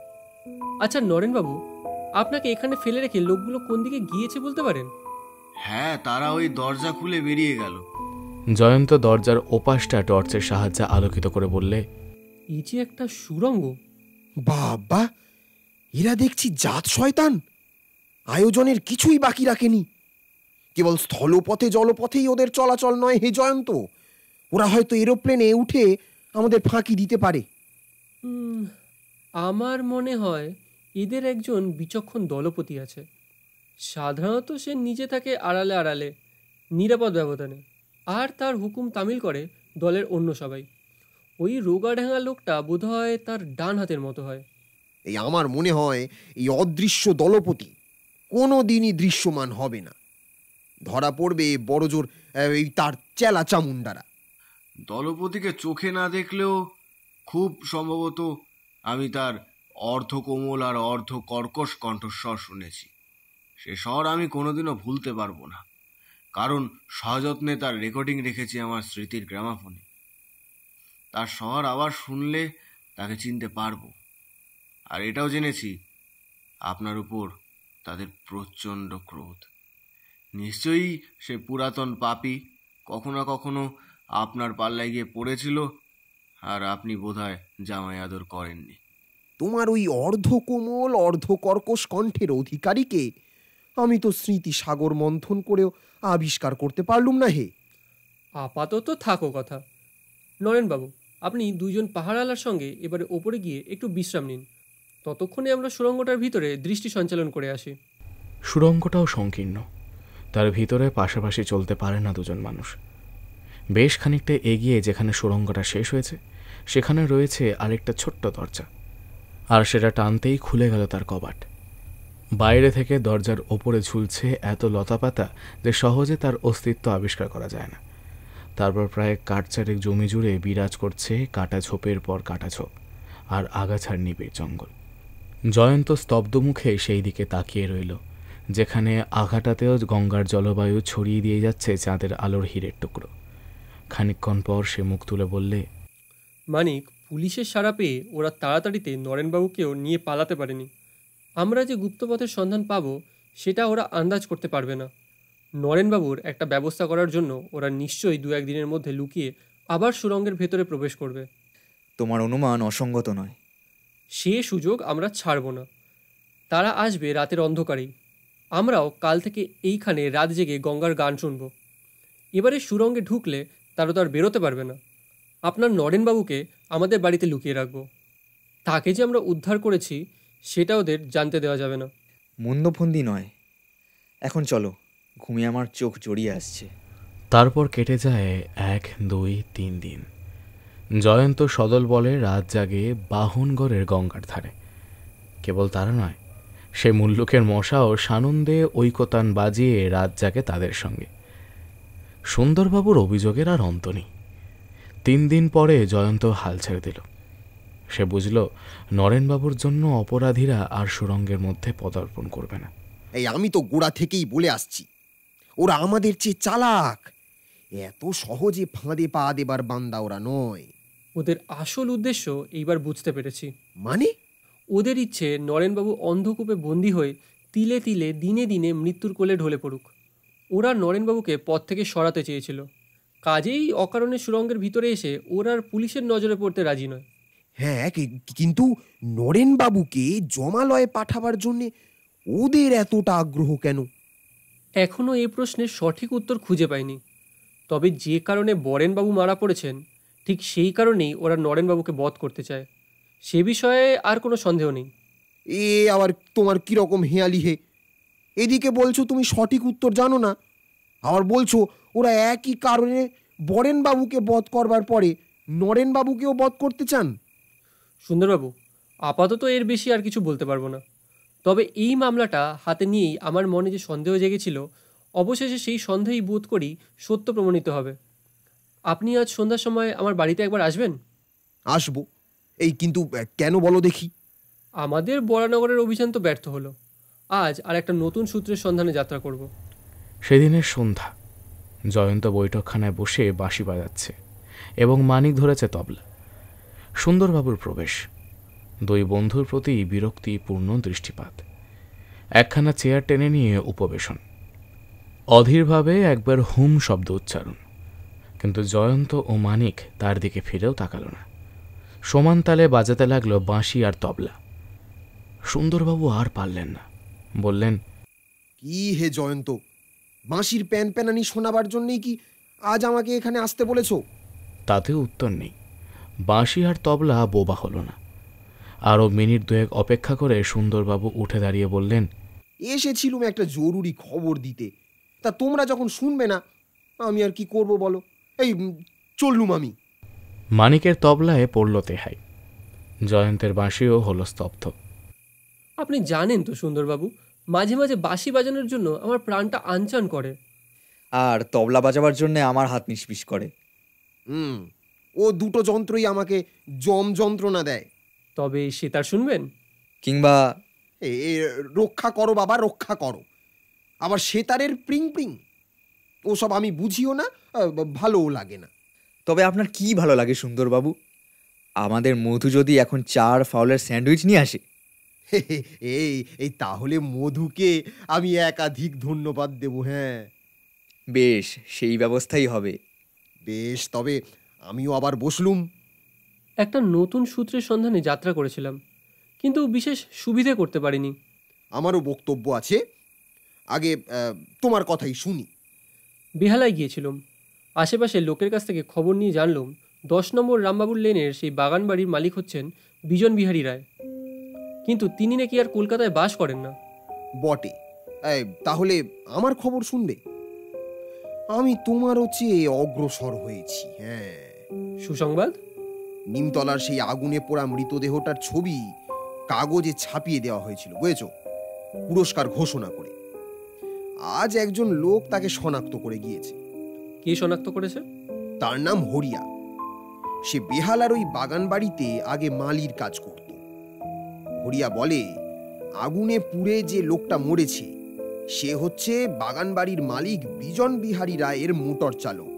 আচ্ছা নরেন বাবু, আপনাকে এখানে ফেলে রেখে লোকগুলো কোন দিকে গিয়েছে বলতে পারেন? হ্যাঁ, তারা ওই দরজা খুলে বেরিয়ে গেল। জয়ন্ত দরজার ওপাশটা টর্চের সাহায্যে আলোকিত করে বললে, এই যে একটা সুড়ঙ্গ। বাবা, এরা দেখছি জাত শয়তান, আয়োজনের কিছুই বাকি রাখেনি। কেবল স্থলপথে জলপথেই ওদের চলাচল নয় হে জয়ন্ত, ওরা হয়তো এরোপ্লেনে উঠে আমাদের ফাঁকি দিতে পারে। আমার মনে হয় এদের একজন বিচক্ষণ দলপতি আছে। সাধারণত সে নিজে থাকে আড়ালে আড়ালে, নিরাপদ ব্যবধানে, আর তার হুকুম তামিল করে দলের অন্য সবাই। ওই রোগা ঢ্যাঙা লোকটা বোধহয় তার ডান হাতের মতো হয়। এই আমার মনে হয় এই অদৃশ্য দলপতি কোনো দিনই দৃশ্যমান হবে না, ধরা পড়বে বড়জোর তার চেলা চামুন্ডারা। দলপতিকে চোখে না দেখলেও খুব সম্ভবত আমি তার অর্ধ কোমল আর অর্ধ কর্কশ কণ্ঠস্বর শুনেছি। সে স্বর আমি কোনোদিনও ভুলতে পারবো না, কারণ সযত্নে তার রেকর্ডিং রেখেছি আমার স্মৃতির গ্রামাফোনে। তার স্বর আবার শুনলে তাকে চিনতে পারবো। আর এটাও জেনেছি আপনার উপর তাদের প্রচণ্ড ক্রোধ। নিশ্চয়ই সে পুরাতন পাপী কখনো না কখনো আপনার পাল্লায় গিয়ে পড়েছিল, আর আপনি বোধহয় জামাই আদর করেননি। তোমার ওই অর্ধ কোমল অর্ধ কর্কশ কণ্ঠের অধিকারীকে আমি তো স্মৃতি সাগর মন্থন করেও আবিষ্কার করতে পারলুম না হে। আপাতত থাকো কথা। নরেনবাবু, আপনি 2 জন পাহারালার সঙ্গে এবারে ওপরে গিয়ে একটু বিশ্রাম নিন। ততক্ষণে আমরা সুড়ঙ্গটার ভিতরে দৃষ্টি সঞ্চালন করে আসি। সুড়ঙ্গটাও সংকীর্ণ, তার ভিতরে পাশাপাশি চলতে পারে না 2 জন মানুষ। বেশ খানিকটা এগিয়ে যেখানে সুড়ঙ্গটা শেষ হয়েছে সেখানে রয়েছে আরেকটা ছোট্ট দরজা, আর সেটা টানতেই খুলে গেল তার কবাট। বাইরে থেকে দরজার ওপরে ঝুলছে এত লতাপাতা যে সহজে তার অস্তিত্ব আবিষ্কার করা যায় না। তারপর প্রায় কাঠচারেক জমি জুড়ে বিরাজ করছে কাটা ঝোপের পর কাটা ঝোপ আর আগাছার নিবিড় জঙ্গল। জয়ন্ত স্তব্ধ মুখে সেই দিকে তাকিয়ে রইল, যেখানে আঘাটাতেও গঙ্গার জলবায়ু ছড়িয়ে দিয়ে যাচ্ছে চাঁদের আলোর হীরের টুকরো। খানিকক্ষণ পর সে মুখ তুলে বললে, মানিক, পুলিশের সাড়া পেয়ে ওরা তাড়াতাড়িতে নরেনবাবুকেও নিয়ে পালাতে পারেনি। আমরা যে গুপ্তপথের সন্ধান পাবো সেটা ওরা আন্দাজ করতে পারবে না। নরেনবাবুর একটা ব্যবস্থা করার জন্য ওরা নিশ্চয়ই 2-1 দিনের মধ্যে লুকিয়ে আবার সুড়ঙ্গের ভেতরে প্রবেশ করবে। তোমার অনুমান অসঙ্গত নয়। সে সুযোগ আমরা ছাড়ব না। তারা আসবে রাতের অন্ধকারেই। আমরাও কাল থেকে এইখানে রাত জেগে গঙ্গার গান শুনব। এবারে সুড়ঙ্গে ঢুকলে তারা তো আর বেরোতে পারবে না। আপনার নরেনবাবুকে আমাদের বাড়িতে লুকিয়ে রাখব। তাকে যে আমরা উদ্ধার করেছি সেটা ওদের জানতে দেওয়া যাবে না। মন্দফন্দি নয়। এখন চলো, ঘুমিয়ে আমার চোখ জড়িয়ে আসছে। তারপর কেটে যায় 1, 2, 3 দিন। জয়ন্ত সদল বলে রাত জাগে বাহনগড়ের গঙ্গার ধারে। কেবল তারা নয়, সে মুল্লুকের মশাও সানন্দে ঐকতান বাজিয়ে রাত জাগে তাদের সঙ্গে। সুন্দরবাবুর অভিযোগের আর অন্ত নেই। 3 দিন পরে জয়ন্ত হাল ছেড়ে দিল। সে বুঝল নরেনবাবুর জন্য অপরাধীরা আর সুড়ঙ্গের মধ্যে পদার্পণ করবে না। এই আমি তো গোড়া থেকেই বলে আসছি, ওরা আমাদের চেয়ে চালাক। এত সহজে ফাঁদে পা দেবার বান্দা ওরা নয়। ওদের আসল উদ্দেশ্য এইবার বুঝতে পেরেছি। মানে? ওদের ইচ্ছে নরেনবাবু অন্ধকূপে বন্দী হয়ে তিলে তিলে দিনে দিনে মৃত্যুর কোলে ঢলে পড়ুক। ওরা নরেনবাবুকে পথ থেকে সরাতে চেয়েছিল। কাজেই অকারণে সুড়ঙ্গের ভিতরে এসে ওরা আর পুলিশের নজরে পড়তে রাজি নয়। হ্যাঁ, কিন্তু নরেনবাবুকে জমালয়ে পাঠাবার জন্যে ওদের এতটা আগ্রহ কেন? এখনও এই প্রশ্নের সঠিক উত্তর খুঁজে পাইনি। তবে যে কারণে বরেনবাবু মারা পড়েছেন ঠিক সেই কারণেই ওরা নরেনবাবুকে বধ করতে চায়। সে বিষয়ে আর কোনো সন্দেহ নেই। এ আবার তোমার কিরকম হেয়ালি হে? এদিকে বলছো তুমি সঠিক উত্তর জানো না, আবার বলছো ওরা একই কারণে বরেনবাবুকে বধ করবার পরে নরেনবাবুকেও বধ করতে চান। সুন্দরবাবু, আপাতত এর বেশি আর কিছু বলতে পারবো না। তবে এই মামলাটা হাতে নিয়েই আমার মনে যে সন্দেহ জেগেছিল, অবশেষে সেই সন্দেহই বোধ করি সত্য প্রমাণিত হবে। আপনি আজ সন্ধ্যার সময় আমার বাড়িতে একবার আসবেন? আসবো। এই কিন্তু কেন বলো দেখি? আমাদের বরানগরের অভিযান তো ব্যর্থ হলো। আজ আর একটা নতুন সূত্রের সন্ধানে যাত্রা করব। সেদিনের সন্ধ্যা। জয়ন্ত বৈঠকখানায় বসে বাঁশি বাজাচ্ছে এবং মানিক ধরেছে তবলা। সুন্দরবাবুর প্রবেশ। 2 বন্ধুর প্রতি বিরক্তিপূর্ণ দৃষ্টিপাত। একখানা চেয়ার টেনে নিয়ে উপবেশন। অধীরভাবে একবার হুম শব্দ উচ্চারণ। কিন্তু জয়ন্ত ও মানিক তার দিকে ফিরেও তাকালো না। সমান তালে বাজাতে লাগলো বাঁশি আর তবলা। সুন্দরবাবু আর পারলেন না, বললেন, কি হে জয়ন্ত, বাঁশির প্যান প্যানানি শোনাবার জন্যই কি আজ আমাকে এখানে আসতে বলেছো? তাতেও উত্তর নেই। বাঁশি আর তবলা বোবা হলো না। আরও মিনিট 2 অপেক্ষা করে সুন্দরবাবু উঠে দাঁড়িয়ে বললেন, এসেছিলুম একটা জরুরি খবর দিতে, তা তোমরা যখন শুনবে না আমি আর কি করব বলো। এই চললুম আমি। মানিকের তবলায় পড়ল তেহাই। জয়ন্তের বাঁশিও হলো স্তব্ধ। আপনি জানেন তো সুন্দরবাবু, মাঝে মাঝে বাঁশি বাজানোর জন্য আমার প্রাণটা আনচান করে। আর তবলা বাজাবার জন্য আমার হাত নিষ্পিস করে। ও দুটো যন্ত্রই আমাকে যন্ত্রণা দেয়। তবে সে তার শুনবেন? কিংবা রক্ষা করো বাবা, রক্ষা করো। আবার সেতারের প্রিং প্রিং ওসব আমি বুঝিও না, ভালোও লাগে না। তবে আপনার কি ভালো লাগে সুন্দরবাবু? আমাদের মধু যদি এখন 4 ফাউলের স্যান্ডউইচ নিয়ে আসে। এই তাহলে মধুকে আমি একাধিক ধন্যবাদ দেব। হ্যাঁ বেশ, সেই ব্যবস্থাই হবে। বেশ, তবে আমিও আবার বসলুম। একটা নতুন সূত্রের সন্ধানে যাত্রা করেছিলাম, কিন্তু বিশেষ সুবিধে করতে পারিনি। আমারও বক্তব্য আছে, আগে তোমার কথাই শুনি। বেহালায় গিয়েছিলাম। আশেপাশে লোকের কাছ থেকে খবর নিয়ে জানলাম 10 নম্বর রামবাবুর লেনের সেই বাগান বাড়ির মালিক হচ্ছেন বিজন বিহারী রায়। কিন্তু তিনি নাকি আর কলকাতায় বাস করেন না। বটে, তাহলে আমার খবর শুনবে? আমি তোমারও চেয়ে অগ্রসর হয়েছি। হ্যাঁ, সুসংবাদ? নিমতলার সেই আগুনে পোড়া মৃতদেহটার ছবি কাগজে ছাপিয়ে দেওয়া হয়েছিল, বুঝেছ, পুরস্কার ঘোষণা করে। আজ একজন লোক তাকে শনাক্ত করে গিয়েছে। কে শনাক্ত করেছে? তার নাম হরিয়া। সে বেহালার ওই বাগান বাড়িতে আগে মালির কাজ করত। হরিয়া বলে আগুনে পুড়ে যে লোকটা মরেছে সে হচ্ছে বাগান বাড়ির মালিক বিজন বিহারী রায়ের মোটর চালক।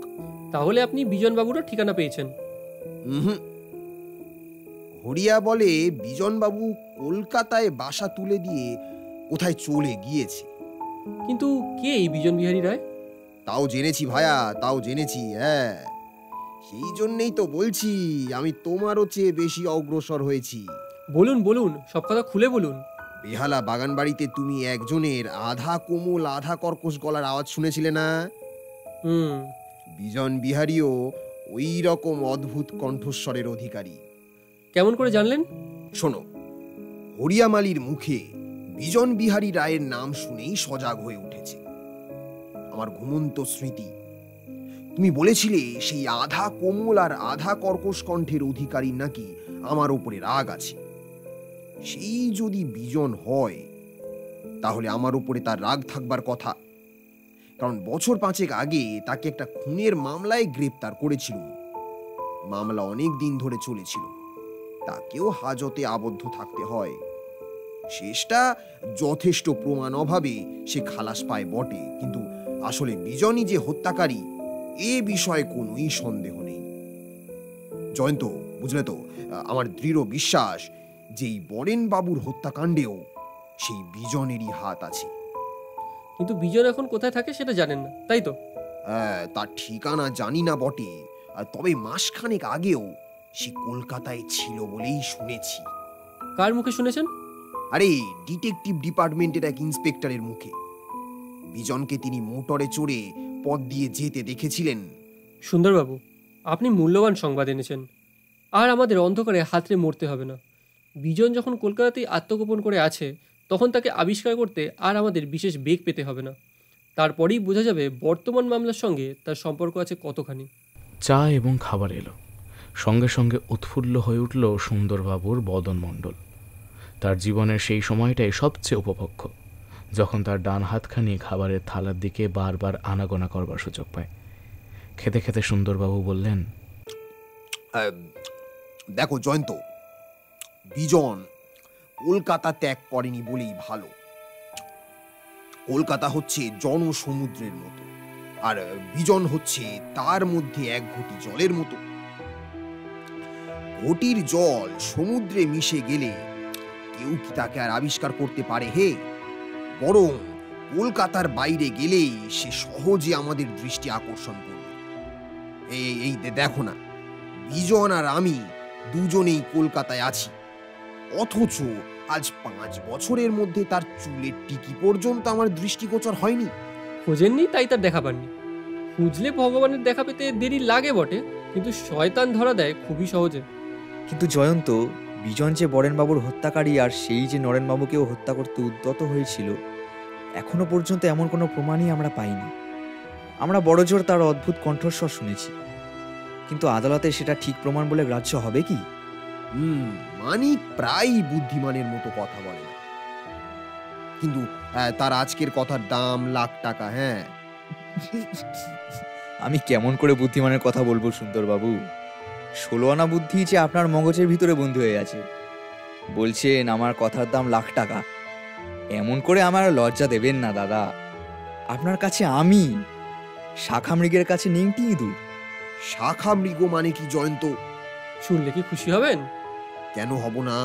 তাহলে আপনি বিজন বাবুরও ঠিকানা পেয়েছেন? হরিয়া বলে বিজনবাবু কলকাতায় বাসা তুলে দিয়ে কোথায় চলে গিয়েছে। কিন্তু কে এই বিজন বিহারী রায়? তাও জেনেছি ভায়া, তাও জেনেছি। হ্যাঁ, সেই জন্যেই তো বলছি আমি তোমারও চেয়ে বেশি অগ্রসর হয়েছি। বলুন বলুন, সব কথা খুলে বলুন। বেহালা বাগান বাড়িতে তুমি একজনের আধা কোমল আধা কর্কশ গলার আওয়াজ শুনেছিলে না? বিজন বিহারীও ওই রকম অদ্ভুত কণ্ঠস্বরের অধিকারী। কেমন করে জানলেন? শোনো, হরিয়ামালির মুখে বিজন বিহারী রায়ের নাম শুনেই সজাগ হয়ে উঠেছে আমার ঘুমন্ত স্মৃতি। তুমি বলেছিলে সেই আধা কোমল আর আধা কর্কশ কণ্ঠের অধিকারী নাকি আমার উপরে রাগ আছে। সেই যদি বিজন হয় তাহলে আমার উপরে তার রাগ থাকবার কথা, কারণ বছর 5 আগে তাকে একটা খুনের মামলায় গ্রেপ্তার করেছিল। মামলা অনেক দিন ধরে চলেছিল, তাকেও হাজতে আবদ্ধ থাকতে হয়। শেষটা যথেষ্ট প্রমাণ অভাবে সে খালাস পায় বটে, কিন্তু আসলে বিজনই যে হত্যাকারী এ বিষয়ে কোনোই সন্দেহ নেই। জয়ন্ত, বুঝলে তো, আমার দৃঢ় বিশ্বাস যে এই বরেন বাবুর হত্যাকাণ্ডেও সেই বিজনেরই হাত আছে। কিন্তু বিজন এখন কোথায় থাকে সেটা জানেন না, তাই তো? তার ঠিকানা জানি না বটে, তবে মাসখানেক আগেও সে কলকাতায় ছিল বলেই শুনেছি। কার মুখে শুনেছেন? আরে, ডিটেকটিভ ডিপার্টমেন্টের এক ইন্সপেক্টরের মুখে। বিজনকে তিনি মোটরে চড়ে পথ দিয়ে যেতে দেখেছিলেন। সুন্দরবাবু, আপনি মূল্যবান সংবাদ এনেছেন। আর আমাদের অন্ধকারে হাতড়ে মরতে হবে না। বিজন যখন কলকাতাতেই আত্মগোপন করে আছে, তখন তাকে আবিষ্কার করতে আর আমাদের বিশেষ বেগ পেতে হবে না। তারপরেই বোঝা যাবে বর্তমান মামলার সঙ্গে তার সম্পর্ক আছে কতখানি। চা এবং খাবার এলো। সঙ্গে সঙ্গে উৎফুল্ল হয়ে উঠল সুন্দরবাবুর বদনমণ্ডল। তার জীবনের সেই সময়টাই সবচেয়ে উপভোগ্য, যখন তার ডান হাতখানি খাবারের থালার দিকে বারবার আনাগোনা করবার সুযোগ পায়। খেতে খেতে সুন্দরবাবু বললেন, দেখো জয়ন্ত, বিজন কলকাতা ত্যাগ করেনি বলেই ভালো। কলকাতা হচ্ছে জনসমুদ্রের মতো, আর বিজন হচ্ছে তার মধ্যে এক ঘটি জলের মতো। ঘটির জল সমুদ্রে মিশে গেলে কেউ কি তাকে আর আবিষ্কার করতে পারে হে? বরং কলকাতার বাইরে গেলেই সে সহজে আমাদের দৃষ্টি আকর্ষণ করবে। এই দেখো না, বিজন আর আমি দুজনেই কলকাতায় আছি, অথচ আজ 5 বছরের মধ্যে তার চুলের টিকি পর্যন্ত আমার দৃষ্টিগোচর হয়নি। খোঁজেননি তাই তার দেখা পাননি। খুঁজলে ভগবানের দেখা পেতে দেরি লাগে বটে, কিন্তু শয়তান ধরা দেয় খুবই সহজে। কিন্তু জয়ন্ত, বিজন যে বরেনবাবুর হত্যাকারী আর সেই যে নরেনবাবুকেও হত্যা করতে উদ্যত হয়েছিল, এখনো পর্যন্ত এমন কোনো প্রমাণই আমরা পাইনি। আমরা বড়জোর তার অদ্ভুত কণ্ঠস্বর শুনেছি, কিন্তু আদালতে সেটা ঠিক প্রমাণ বলে গ্রাহ্য হবে কি? মানি প্রায় বুদ্ধিমানের মতো কথা বলে না, কিন্তু তার আজকের কথার দাম লাখ টাকা। হ্যাঁ, আমি কেমন করে বুদ্ধিমানের কথা বলবো সুন্দরবাবু? 16 আনা বুদ্ধি যে আপনার মগজের ভিতরে বন্ধু হয়ে আছে। বলছেন আমার কথার দাম লাখ টাকা। এমন করে আমার লজ্জা দেবেন না দাদা। আপনার কাছে আমি, শাখা মৃগের কাছে নিংটি ইঁদুর। শাখা মৃগ মানে কি জয়ন্ত? শুনলে কি খুশি হবেন? কেন হব না?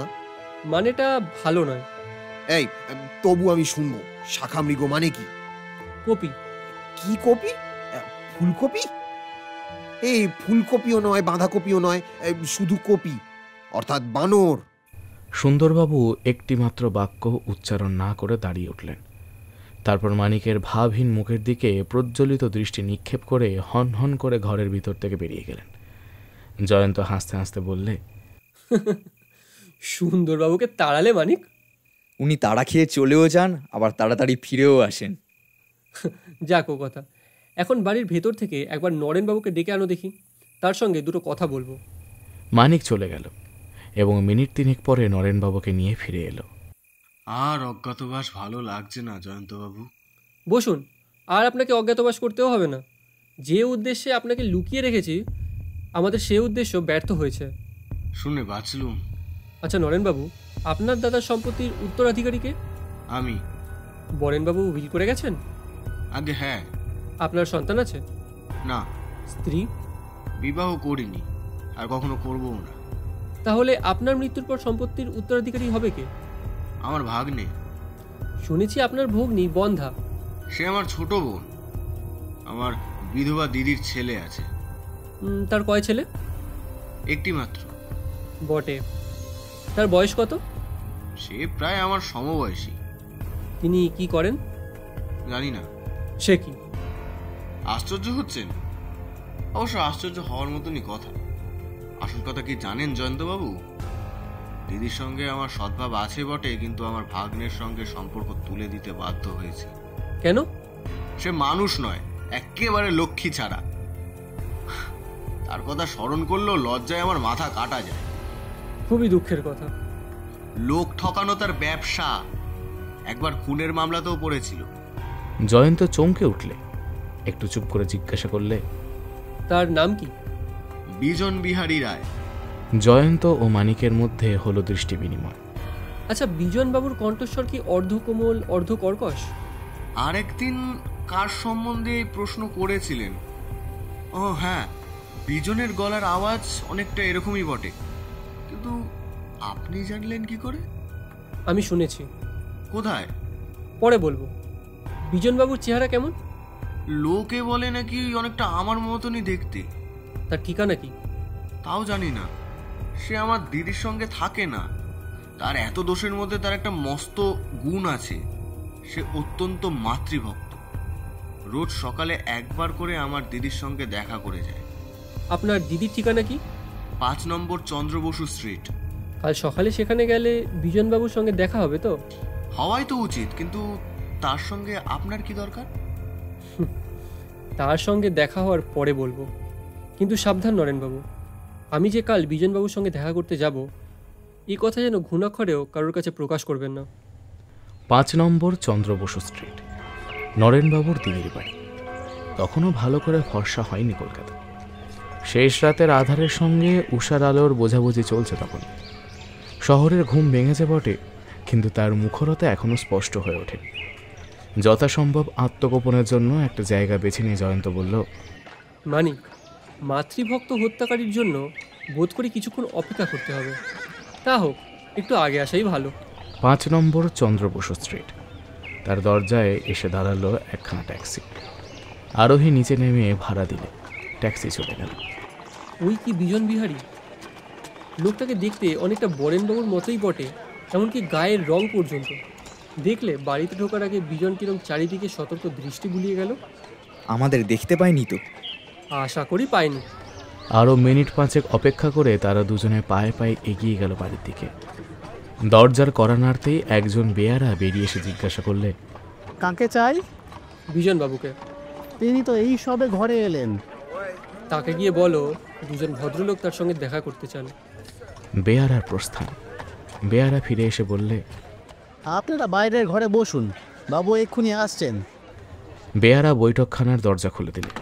মানেটা ভালো নয়। এই, তবু আমি শুনবো, শাখা মৃগ মানে কি? কপি। কি কপি? ফুলকপি? এই ফুলকপিও নয়, বাঁধাকপিও নয়, শুধু কপি, অর্থাৎ বানর। সুন্দরবাবু একটিমাত্র বাক্য উচ্চারণ না করে দাঁড়িয়ে উঠলেন। তারপর মানিকের ভাবহীন মুখের দিকে প্রজ্বলিত দৃষ্টি নিক্ষেপ করে হন হন করে ঘরের ভিতর থেকে বেরিয়ে গেলেন। জয়ন্ত হাসতে হাসতে বললে, সুন্দরবাবুকে তাড়ালে মানিক? উনি তাড়া খেয়ে চলেও যান, আবার তাড়াতাড়ি ফিরেও আসেন। যাক ও কথা। এখন বাড়ির ভেতর থেকে একবার নরেনবাবুকে ডেকে আনো দেখি, তার সঙ্গে দুটো কথা বলবো। মানিক চলে গেল এবং মিনিট 3 পরে নরেনবাবুকে নিয়ে ফিরে এলো। আর অজ্ঞাতবাস ভালো লাগছে না জয়ন্তবাবু। বসুন, আর আপনাকে অজ্ঞাতবাস করতেও হবে না। যে উদ্দেশ্যে আপনাকে লুকিয়ে রেখেছি, আমাদের সে উদ্দেশ্য ব্যর্থ হয়েছে। শুনে বাঁচলুম। আচ্ছা নরেনবাবু, আপনার দাদার সম্পত্তির উত্তরাধিকারীকে? আমি। বরেনবাবু উইল করে গেছেন? আগে হ্যাঁ। আপনার সন্তান আছে? না। স্ত্রী? বিবাহ করিনি, আর কখনো করবও না। তাহলে আপনার মৃত্যুর পর সম্পত্তির উত্তরাধিকারী হবে কে? আমার ভাগ্নে। শুনেছি আপনার ভগ্নী বন্ধা। সে আমার ছোট বোন। আমার বিধবা দিদির ছেলে আছে। তার কয় ছেলে? একটি মাত্র। বটে। তার বয়স কত? সে প্রায় আমার সমবয়সী। তিনি কি করেন? জানি না। সে কি? আশ্চর্য হচ্ছেন? অবশ্য আশ্চর্য হওয়ার মতনই কথা। আসল কথা কি জানেন জয়ন্তবাবু? দিদির সঙ্গে আমার সদ্ভাব আছে বটে, কিন্তু আমার ভাগ্নের সঙ্গে সম্পর্ক তুলে দিতে বাধ্য হয়েছে। কেন? সে মানুষ নয়, একেবারে লক্ষ্মী ছাড়া। তার কথা স্মরণ করলেও লজ্জায় আমার মাথা কাটা যায়। খুবই দুঃখের কথা। লোক ঠকানো তার ব্যবসা। একবার খুনের মামলাতেও পড়েছিল। জয়ন্ত চমকে উঠলে, একটু চুপ করে জিজ্ঞাসা করলে, তার নাম কি? বিজন বিহারী রায়। জয়ন্ত ও মানিকের মধ্যে হলো দৃষ্টি বিনিময়। আচ্ছা, বিজন বাবুর কণ্ঠস্বর কি অর্ধকোমল অর্ধ কর্কশ? আরেকদিন কার সম্বন্ধে প্রশ্ন করেছিলেন? ও হ্যাঁ, বিজনের গলার আওয়াজ অনেকটা এরকমই বটে। কিন্তু আপনি জানলেন কি করে? আমি শুনেছি। কোথায়? পরে বলবো। বিজন বাবুর চেহারা কেমন? লোকে বলে নাকি অনেকটা আমার মতনই দেখতে। তার ঠিকানা কি? তাও জানি না। সে আমার দিদির সঙ্গে থাকে না। তার এত দোষের মধ্যে তার একটা মস্ত গুণ আছে। সে অত্যন্ত মাতৃভক্ত। রোজ সকালে একবার করে আমার দিদির সঙ্গে দেখা করে যায়। আপনার দিদির ঠিকানা কি? 5 নম্বর চন্দ্রবসু স্ট্রিট। কাল সকালে সেখানে গেলে বিজন বাবুর সঙ্গে দেখা হবে তো? হওয়াই তো উচিত, কিন্তু তার সঙ্গে আপনার কি দরকার? তার সঙ্গে দেখা হওয়ার পরে বলবো। কিন্তু সাবধান নরেনবাবু, আমি যে কাল বিজনবাবুর সঙ্গে দেখা করতে যাব, এই কথা যেন ঘুণাক্ষরেও কারোর কাছে প্রকাশ করবেন না। 5 নম্বর চন্দ্রবসু স্ট্রিট, নরেনবাবুর দিদির বাড়ি। তখনও ভালো করে ফর্সা হয়নি কলকাতা। শেষ রাতের আধারের সঙ্গে উষার আলোর বোঝাবুঝি চলছে তখন। শহরের ঘুম ভেঙেছে বটে, কিন্তু তার মুখরতা এখনো স্পষ্ট হয়ে ওঠে। যথাসম্ভব আত্মগোপনের জন্য একটা জায়গা বেছে নিয়ে জয়ন্ত বলল, মানিক, মাতৃভক্ত হত্যাকারীর জন্য বোধ করি কিছুক্ষণ অপেক্ষা করতে হবে। তা হোক, একটু আগে আসাই ভালো। 5 নম্বর চন্দ্রবসু স্ট্রিট। তার দরজায় এসে দাঁড়ালো একখানা ট্যাক্সি। আরোহী নিচে নেমে ভাড়া দিলে ট্যাক্সি চলে গেল। ওই কি বিজন বিহারী? লোকটাকে দেখতে অনেকটা বরেনবাবুর মতোই বটে, এমনকি গায়ের রং পর্যন্ত। দেখলে বাড়িতে ঢোকার আগে বিজন কিরম চারিদিকে সতর্ক দৃষ্টি বুলিয়ে গেল। আমাদের দেখতে পায়নি তো? আশা করি পায়নি। আরও মিনিট 5 অপেক্ষা করে তারা দুজনে পায়ে পায়ে এগিয়ে গেল বাড়ির দিকে। দরজার কড়া নাড়তেই একজন বেয়ারা বেরিয়ে এসে জিজ্ঞাসা করলে, কাকে চাই? বিজন বাবুকে। তিনি তো এই সবে ঘরে এলেন। তাকে গিয়ে বলো দুজন ভদ্রলোক তার সঙ্গে দেখা করতে চান। বেয়ারার প্রস্থান। বেয়ারা ফিরে এসে বললে, আপনারা বাইরের ঘরে বসুন, বাবু এক্ষুনি আসছেন। বেয়ারা বৈঠকখানার দরজা খুলে দিলে।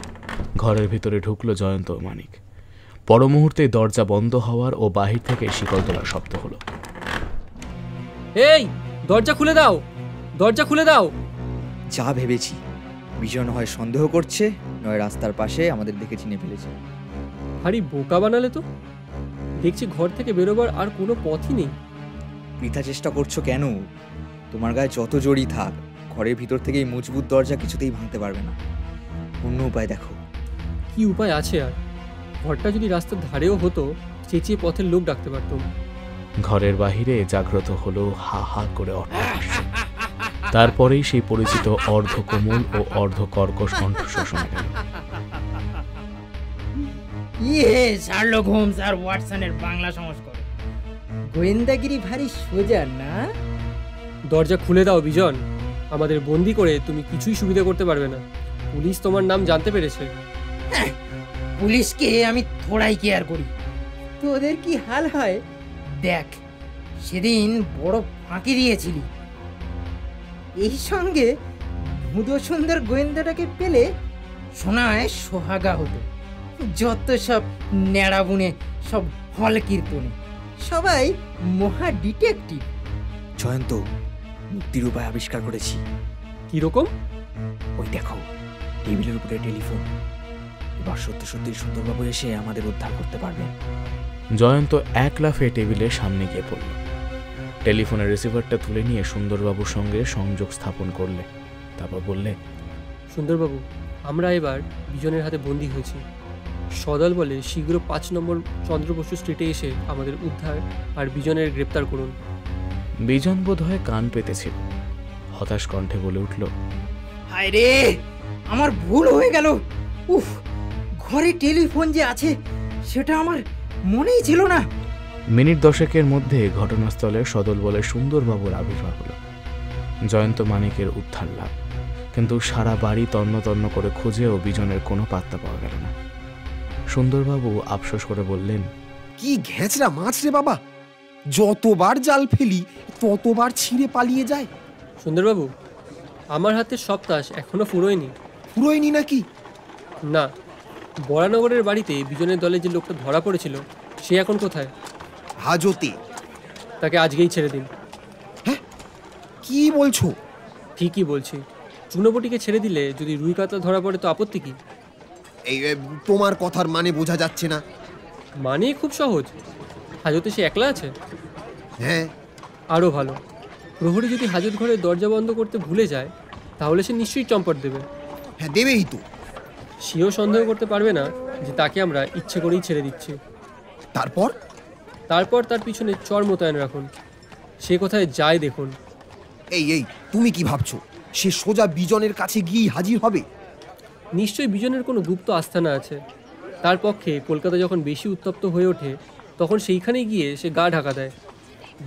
ঘরের ভিতরে ঢুকলো জয়ন্ত ও মানিক। পর মুহূর্তে দরজা বন্ধ হওয়ার ও বাহির থেকে শিকল তোলার শব্দ হলো। এই, দরজা খুলে দাও, দরজা খুলে দাও। যা ভেবেছি, বিজন হয় সন্দেহ করছে, নয় রাস্তার পাশে আমাদের দেখে চিনে ফেলেছে। ভারী বোকা বানালে তো। দেখছি ঘর থেকে বেরোবার আর কোনো পথই নেই। বৃথা চেষ্টা করছো কেন? তোমার গায়ে যত জড়ি থাক, ঘরের ভিতর থেকে এই মজবুত দরজা কিছুতেই ভাঙতে পারবে না। অন্য উপায় দেখো। কি উপায় আছে আর? ঘরটা যদি রাস্তার ধারেও হতো, চেঁচিয়ে পথের লোক ডাকতে পারতাম। ঘরের বাহিরে জাগ্রত হলো হা হা করে অট্টহাস্য। তারপরেই সেই পরিচিত অর্ধ কোমল ও অর্ধ কর্কশ কণ্ঠস্বর শোনা গেল। শার্লক হোমস আর ওয়াটসনের বাংলা সংস্করণ। গোয়েন্দাগিরি ভারী সোজা না? দরজা খুলে দাও বিজন। আমাদের বন্দি করে তুমি কিছুই সুবিধা করতে পারবে না। পুলিশ তোমার নাম জানতে পেরেছে। পুলিশকে আমি থোড়াই কেয়ার করি। তোদের কি হাল হয় দেখ। সেদিন বড় ফাঁকি দিয়েছিলি। এই সঙ্গে ভুদো সুন্দর গোয়েন্দাটাকে পেলে শোনায় সোহাগা হতো। যত সব ন্যাড়া বুনে, সব হল কীর্তনে, সবাই মহা ডিটেকটিভ। জয়ন্ত, মুক্তির উপায় আবিষ্কার করেছি। কিরকম? ওই দেখো, টেবিলের উপরে টেলিফোন। এবার সত্যি সত্যি সুন্দরবাবু এসে আমাদের উদ্ধার করতে পারবেন। জয়ন্ত এক লাফে টেবিলের সামনে গিয়ে পড়ল। টেলিফোনের রিসিভারটা তুলে নিয়ে সুন্দরবাবুর সঙ্গে সংযোগ স্থাপন করলে। তারপর বললে, সুন্দরবাবু, আমরা এবার বিজনের হাতে বন্দী হয়েছি। সদল বলে শীঘ্র 5 নম্বর চন্দ্রবসু স্ট্রিটে এসে আমাদের উদ্ধার আর বিজনের গ্রেপ্তার করুন। বিজন বোধ হয় কান পেতেছিল, হতাশ কণ্ঠে বলে উঠল, হায় রে, আমার ভুল হয়ে গেল। উফ, ঘরে টেলিফোন যে আছে সেটা আমার মনেই ছিল না। মিনিট 10 মধ্যে ঘটনাস্থলে সদল বলে সুন্দরবাবুর আবির্ভাব হল। জয়ন্ত মানিকের উদ্ধার লাভ, কিন্তু সারা বাড়ি তন্ন তন্ন করে খুঁজেও বিজনের কোনো পাত্তা পাওয়া গেল না। সুন্দরবাবু আফসোস করে বললেন, কি ঘেঁচড়া মাছ রে বাবা, যতবার জাল ফেলি ততবার ছিঁড়ে পালিয়ে যায়। সুন্দরবাবু, আমার হাতে সব তাস এখনো ফুরোয়নি। ফুরোয়নি নাকি? না, বরানগরের বাড়িতে বিজনের দলে যে লোকটা ধরা পড়েছিল সে এখন কোথায়? হাজতে। তাকে আজকেই ছেড়ে দিন। হ্যাঁ, কি বলছো? ঠিকই বলছি। চুনোপটিকে ছেড়ে দিলে যদি রুই কাতলা ধরা পড়ে তো আপত্তি কি? এই তোমার কথার মানে বোঝা যাচ্ছে না। মানে খুব সহজ। হাজতে সে একলা আছে? হ্যাঁ। আরও ভালো, প্রহরী যদি হাজত ঘরের দরজা বন্ধ করতে ভুলে যায় তাহলে সে নিশ্চয়ই চম্পট দেবে। হ্যাঁ, দেবেই তো। সেও সন্দেহ করতে পারবে না যে তাকে আমরা ইচ্ছে করেই ছেড়ে দিচ্ছি। তারপর তার পিছনে চর মোতায়েন রাখুন। সে কোথায় যায় দেখুন। এই তুমি কি ভাবছো সে সোজা বিজনের কাছে গিয়ে হাজির হবে? নিশ্চয়ই বিজনের কোনো গুপ্ত আস্থানা আছে। তার পক্ষে কলকাতা যখন বেশি উত্তপ্ত হয়ে ওঠে তখন সেইখানে গিয়ে সে গা ঢাকা দেয়।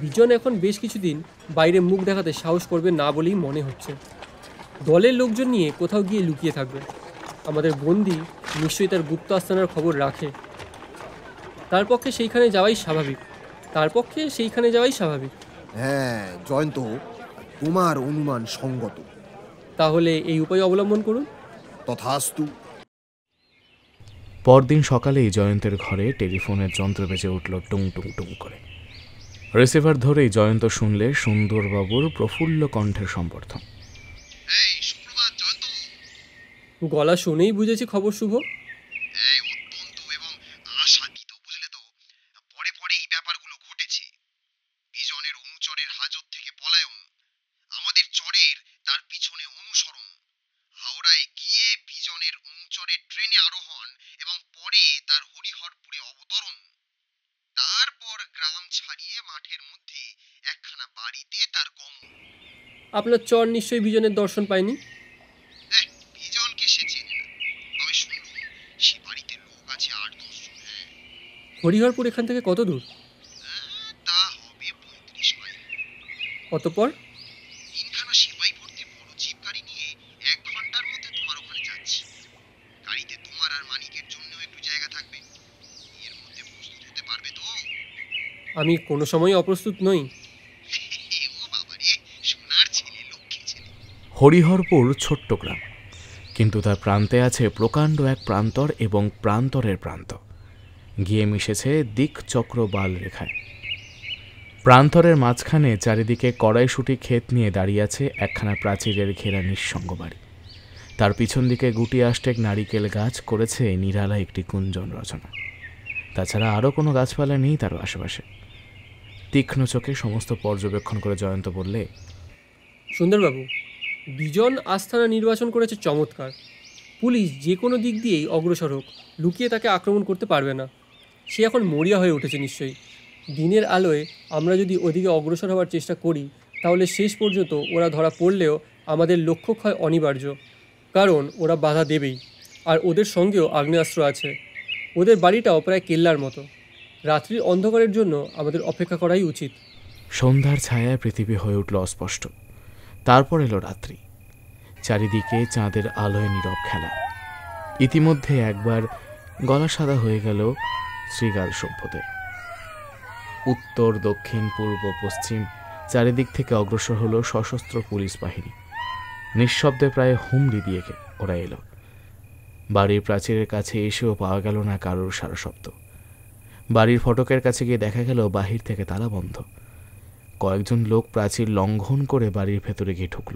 বিজন এখন বেশ কিছুদিন বাইরে মুখ দেখাতে সাহস করবে না বলেই মনে হচ্ছে। দলের লোকজন নিয়ে কোথাও গিয়ে লুকিয়ে থাকবে। আমাদের বন্দি নিশ্চয়ই তার গুপ্ত আস্তানার খবর রাখে। তার পক্ষে সেইখানে যাওয়াই স্বাভাবিক। হ্যাঁ জয়ন্ত, তোমার অনুমান সঙ্গত। তাহলে এই উপায় অবলম্বন করুন। তথাস্তু। পরদিন সকালেই জয়ন্তের ঘরে টেলিফোনের যন্ত্র বেজে উঠল টুং টুং টুং করে। রিসিভার ধরেই জয়ন্ত শুনলে সুন্দরবাবুর প্রফুল্ল কণ্ঠের সম্বর্ধন। গলা শুনেই বুঝেছি খবর শুভ। আপনার চর নিশ্চয়ই বিজনের দর্শন পায়নি। হরিহরপুর এখান থেকে কত দূর? অতঃপর আমি কোনো সময় অপ্রস্তুত নই। হরিহরপুর ছোট্ট গ্রাম, কিন্তু তার প্রান্তে আছে প্রকাণ্ড এক প্রান্তর এবং প্রান্তরের প্রান্ত গিয়ে মিশেছে দিকচক্র বাল রেখায়। প্রান্তরের মাঝখানে চারিদিকে কড়াইশুঁটি ক্ষেত নিয়ে দাঁড়িয়ে আছে একখানা প্রাচীরের ঘেরা নিঃসঙ্গ বাড়ি। তার পিছন দিকে গুটি আষ্টেক নারিকেল গাছ করেছে নিরালা একটি কুঞ্জন রচনা। তাছাড়া আরও কোনো গাছপালা নেই তার আশেপাশে। তীক্ষ্ণ চোখে সমস্ত পর্যবেক্ষণ করে জয়ন্ত বললে, সুন্দরবাবু, বিজন আস্থানা নির্বাচন করেছে চমৎকার। পুলিশ যে কোনো দিক দিয়েই অগ্রসর হোক, লুকিয়ে তাকে আক্রমণ করতে পারবে না। সে এখন মরিয়া হয়ে উঠেছে নিশ্চয়ই। দিনের আলোয় আমরা যদি ওদিকে অগ্রসর হওয়ার চেষ্টা করি তাহলে শেষ পর্যন্ত ওরা ধরা পড়লেও আমাদের লক্ষ্যক্ষয় অনিবার্য, কারণ ওরা বাধা দেবেই। আর ওদের সঙ্গেও আগ্নেয়াস্ত্র আছে। ওদের বাড়িটাও প্রায় কেল্লার মতো। রাত্রির অন্ধকারের জন্য আমাদের অপেক্ষা করাই উচিত। সন্ধ্যার ছায়ায় পৃথিবী হয়ে উঠল অস্পষ্ট। তারপর এলো রাত্রি। চারিদিকে চাঁদের আলোয় নীরব খেলা। ইতিমধ্যে একবার গলা সাদা হয়ে গেল শ্রীগাল সভ্যদের। উত্তর, দক্ষিণ, পূর্ব, পশ্চিম চারিদিক থেকে অগ্রসর হলো সশস্ত্র পুলিশ বাহিনী। নিঃশব্দে প্রায় হুমড়ি দিয়ে ওরা এলো। বাড়ির প্রাচীরের কাছে এসেও পাওয়া গেল না কারোর সারা শব্দ। বাড়ির ফটকের কাছে গিয়ে দেখা গেল বাহির থেকে তালা বন্ধ। কয়েকজন লোক প্রাচীর লঙ্ঘন করে বাড়ির ভেতরে গিয়ে ঢুকল।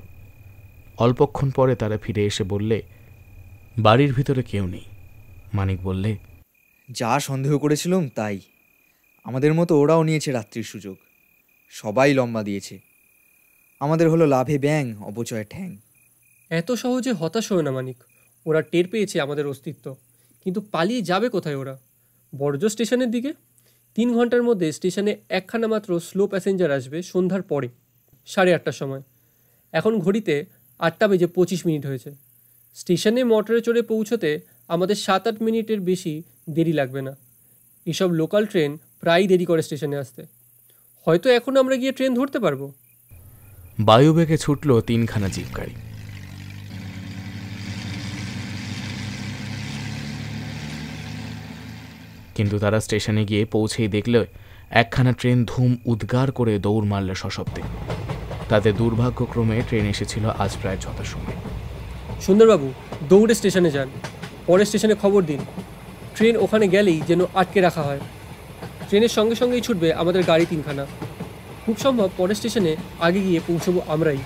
অল্পক্ষণ পরে তারা ফিরে এসে বললে, বাড়ির ভিতরে কেউ নেই, মানিক বললে, যা সন্দেহ করেছিলাম তাই। আমাদের মতো ওরাও নিয়েছে রাত্রির সুযোগ। সবাই লম্বা দিয়েছে। আমাদের হলো লাভে ব্যাং, অপচয় ঠ্যাং। এত সহজে হতাশ হয় না মানিক। ওরা টের পেয়েছে আমাদের অস্তিত্ব, কিন্তু পালিয়ে যাবে কোথায় ওরা? বর্জ্য স্টেশনের দিকে। 3 ঘন্টার মধ্যে স্টেশনে একখানা মাত্র স্লো প্যাসেঞ্জার আসবে সন্ধ্যার পরে, 8:30টার সময়। এখন ঘড়িতে 8:25 হয়েছে। স্টেশনে মোটরে চড়ে পৌঁছতে আমাদের 7-8 মিনিটের বেশি দেরি লাগবে না। এসব লোকাল ট্রেন প্রায় দেরি করে স্টেশনে আসতে। হয়তো এখন আমরা গিয়ে ট্রেন ধরতে পারবো। বায়ুবেগে ছুটল 3খানা জিপ গাড়ি। কিন্তু তারা স্টেশনে গিয়ে পৌঁছেই দেখল একখানা ট্রেন ধুম উদ্গার করে দৌড় মারল সশব্দে। তাদের দুর্ভাগ্যক্রমে ট্রেন এসেছিল আজ প্রায় 6টার সময়। সুন্দরবাবু দৌড়ে স্টেশনে যান, পরে স্টেশনে খবর দিন। ট্রেন ওখানে গেলেই যেন আটকে রাখা হয়। ট্রেনের সঙ্গে সঙ্গেই ছুটবে আমাদের গাড়ি 3খানা। খুব সম্ভব পরের স্টেশনে আগে গিয়ে পৌঁছবো আমরাই।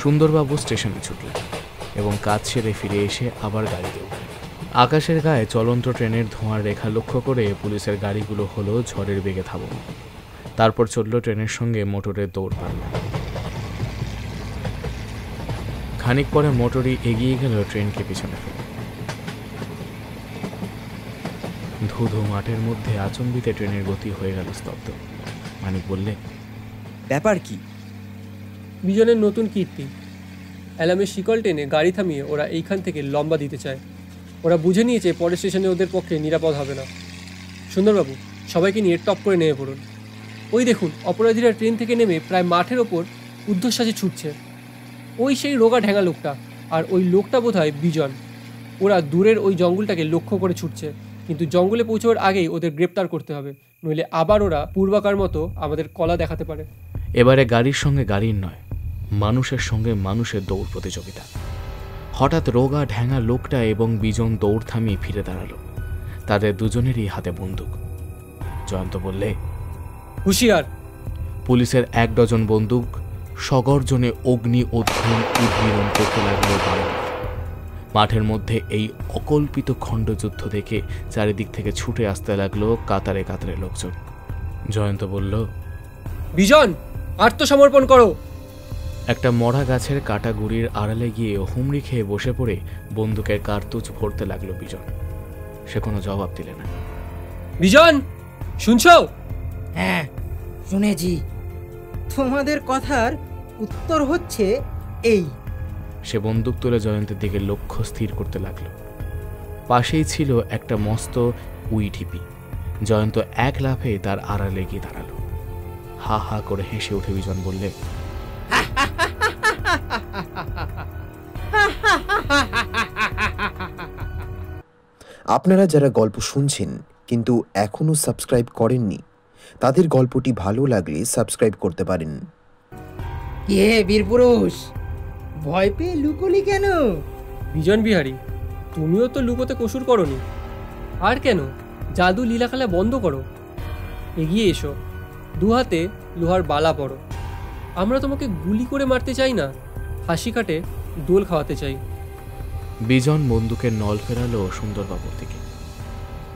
সুন্দরবাবু স্টেশনে ছুটলেন এবং কাজ সেরে ফিরে এসে আবার গাড়িতে উঠলেন। আকাশের গায়ে চলন্ত ট্রেনের ধোঁয়ার রেখা লক্ষ্য করে পুলিশের গাড়িগুলো হলো ঝড়ের বেগে থামল। তারপর চলল ট্রেনের সঙ্গে মোটরের দৌড় পাল্লা। খানিক পরে মোটরই এগিয়ে গেল ট্রেনকে পিছনে ফেলে। ধুধু মাঠের মধ্যে আচম্বিতে ট্রেনের গতি হয়ে গেল স্তব্ধ। মানিক বললে, ব্যাপার কি? বিজনের নতুন কীর্তি। অ্যালামের শিকল টেনে গাড়ি থামিয়ে ওরা এইখান থেকে লম্বা দিতে চায়। ওরা বুঝে নিয়েছে পরের স্টেশনে ওদের পক্ষে নিরাপদ হবে না। সুন্দরবাবু সবাইকে নিয়ে টপ করে নেমে পড়ুন। ওই দেখুন অপরাধীরা ট্রেন থেকে নেমে প্রায় মাঠের ওপর ঊর্ধ্বশ্বাসে ছুটছে। ওই সেই রোগা ঢ্যাঙা লোকটা, আর ওই লোকটা বোধহয় বিজন। ওরা দূরের ওই জঙ্গলটাকে লক্ষ্য করে ছুটছে, কিন্তু জঙ্গলে পৌঁছাবার আগেই ওদের গ্রেপ্তার করতে হবে, নইলে আবার ওরা পূর্বাকার মতো আমাদের কলা দেখাতে পারে। এবারে গাড়ির সঙ্গে গাড়ির নয়, মানুষের সঙ্গে মানুষের দৌড় প্রতিযোগিতা। হঠাৎ রোগা ঢ্যাঙা লোকটা এবং বিজন দৌড় থামিয়ে ফিরে দাঁড়ালো। তাদের দুজনেরই হাতে বন্দুক। জয়ন্ত বললে, হুঁশিয়ার। পুলিশের 1 ডজন বন্দুক সগর্জনে অগ্নি উদ্ভূম উদ্গীরণ করতে লাগলো বারবার। মাঠের মধ্যে এই অকল্পিত খণ্ডযুদ্ধ দেখে চারিদিক থেকে ছুটে আসতে লাগলো কাতারে কাতারে লোকজন। জয়ন্ত বলল, বিজন আত্মসমর্পণ করো। একটা মরা গাছের কাটা গুড়ির আড়ালে গিয়ে হুমড়ি খেয়ে বসে পড়ে বন্দুকের কার্তুজ ভরতে লাগলো বিজন। সে কোনো জবাব দিলে না। বিজন শুনছো? হ্যাঁ শুনেছি। তোমাদের কথার উত্তর হচ্ছে এই। সে বন্দুক তুলে জয়ন্তের দিকে লক্ষ্য স্থির করতে লাগলো। পাশেই ছিল একটা মস্ত উই ঢিপি। জয়ন্ত এক লাফে তার আড়ালে গিয়ে দাঁড়ালো। হা হা করে হেসে উঠে বিজন বললে, আপনারা যারা গল্প শুনছেন কিন্তু এখনো সাবস্ক্রাইব করেননি, তাদের গল্পটি ভালো লাগলে সাবস্ক্রাইব করতে পারেন। কে বীরপুরুষ, ভয় পেয়ে লুকোলি কেন? বিজন বিহারী, তুমিও তো লুকোতে কসুর করনি। আর কেন, জাদু লীলাখেলা বন্ধ করো। এগিয়ে এসো, 2 হাতে লোহার বালা পড়ো। আমরা তোমাকে গুলি করে মারতে চাই না, হাসি কাটে দোল খাওয়াতে চাই। বিজন বন্দুকের নল ফেরালো সুন্দরবাবুর দিকে।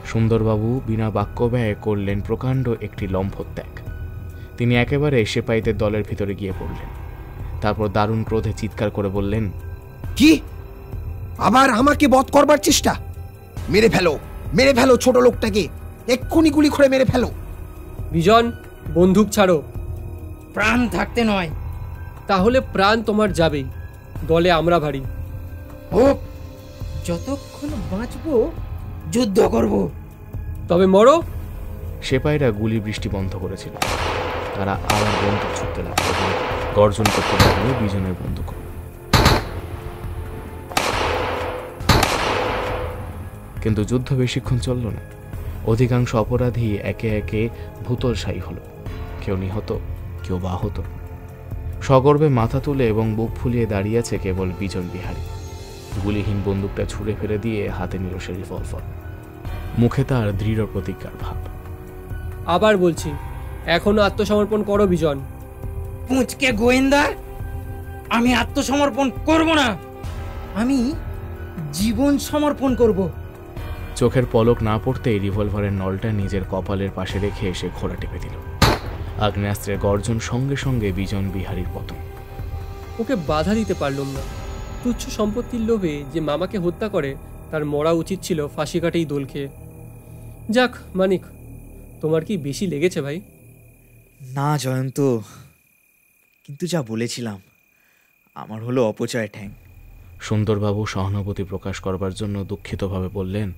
সুন্দরবাবু বিনা বাক্য ব্যয়ে করলেন প্রকাণ্ড একটি লম্ফত্যাগ। তিনি একেবারে সেপাইদের দলের ভিতরে গিয়ে পড়লেন। তারপর দারুণ ক্রোধে চিৎকার করে বললেন, কি আবার আমাকে বধ করবার চেষ্টা? মেরে ফেলো, মেরে ফেলো ছোট লোকটাকে, এক্ষুনি গুলি করে মেরে ফেলো। বিজন বন্দুক ছাড়ো। প্রাণ থাকতে নয়। তাহলে প্রাণ তোমার যাবেই, দলে আমরা ভারী। হোক, যতক্ষণ বাঁচবো যুদ্ধ করব। তবে মরো। সেপাইরা গুলি বৃষ্টি বন্ধ করেছিল। তারা আবার বন্দুক ছুটতে লাগলো, গর্জন করতে লাগলো বিজনের বন্দুক। কিন্তু যুদ্ধ বেশিক্ষণ চলল না। অধিকাংশ অপরাধী একে একে ভূতলশায়ী হল। কেউ নিহত, কেউ বা আহত। সগর্বে মাথা তুলে এবং বুক ফুলিয়ে দাঁড়িয়ে আছে কেবল বিজন বিহারী। গুলিহীন বন্দুকটা ছুঁড়ে ফেলে দিয়ে হাতে নিল সে রিভলভার। মুখে তার দৃঢ় প্রতিজ্ঞার ভাব। আবার বলছি, এখনো আত্মসমর্পণ করো বিজন। পুঁচকে গোয়েন্দা, আমি আত্মসমর্পণ করব না। আমি জীবন সমর্পণ করব। চোখের পলক না পড়তেই রিভলভারের নলটা নিজের কপালের পাশে রেখে এসে ঘোড়া টেপে দিল। আগ্নেয়াস্ত্রের গর্জন সঙ্গে সঙ্গে বিজন বিহারীর পতন। ওকে বাধা দিতে পারলাম না। তুচ্ছ সম্পত্তির লোভে যে মামাকে হত্যা করে তার মরা উচিত ছিল ফাঁসি কাটেই দোল খেয়ে। যাক মানিক, তোমার কি বেশি লেগেছে ভাই? না জয়ন্ত, কিন্তু যা বলেছিলাম আমার হলো অপচয় ঠ্যাং। সুন্দরবাবু সহানুভূতি প্রকাশ করবার জন্য দুঃখিতভাবে বললেন,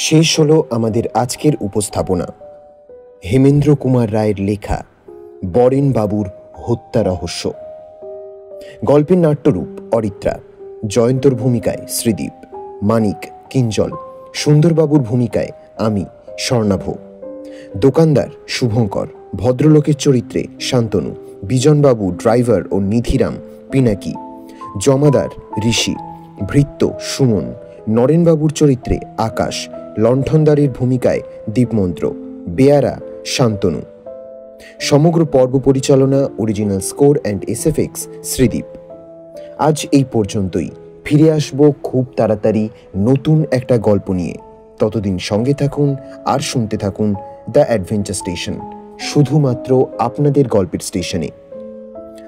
শেষ হলো আমাদের আজকের উপস্থাপনা। হেমেন্দ্র কুমার রায়ের লেখা বরেন বাবুর হত্যা রহস্য। গল্পের নাট্যরূপ অরিত্রা, জয়ন্তর ভূমিকায় শ্রীদীপ, মানিক কিঞ্জল, সুন্দরবাবুর ভূমিকায় আমি স্বর্ণাভ, দোকানদার শুভঙ্কর, ভদ্রলোকের চরিত্রে শান্তনু, বিজনবাবু ড্রাইভার ও নিধিরাম পিনাকি, জমাদার ঋষি, ভৃত্য সুমন, নরেনবাবুর চরিত্রে আকাশ, লণ্ঠনদারের ভূমিকায় দীপমন্ত্র, বেয়ারা শান্তনু। সমগ্র পর্ব পরিচালনা, original score and SFX Sridip. আজ এই পর্যন্তই। ফিরে আসব খুব তাড়াতাড়ি নতুন একটা গল্প নিয়ে। ততদিন সঙ্গে থাকুন আর শুনতে থাকুন দ্য অ্যাডভেঞ্চার স্টেশন, শুধুমাত্র আপনাদের গল্পের স্টেশনে।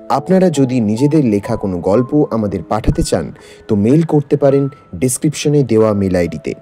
আপনারা যদি নিজেদের লেখা কোনো গল্প আমাদের পাঠাতে চান তো মেল করতে পারেন ডেসক্রিপশনে দেওয়া মেল আইডিতে।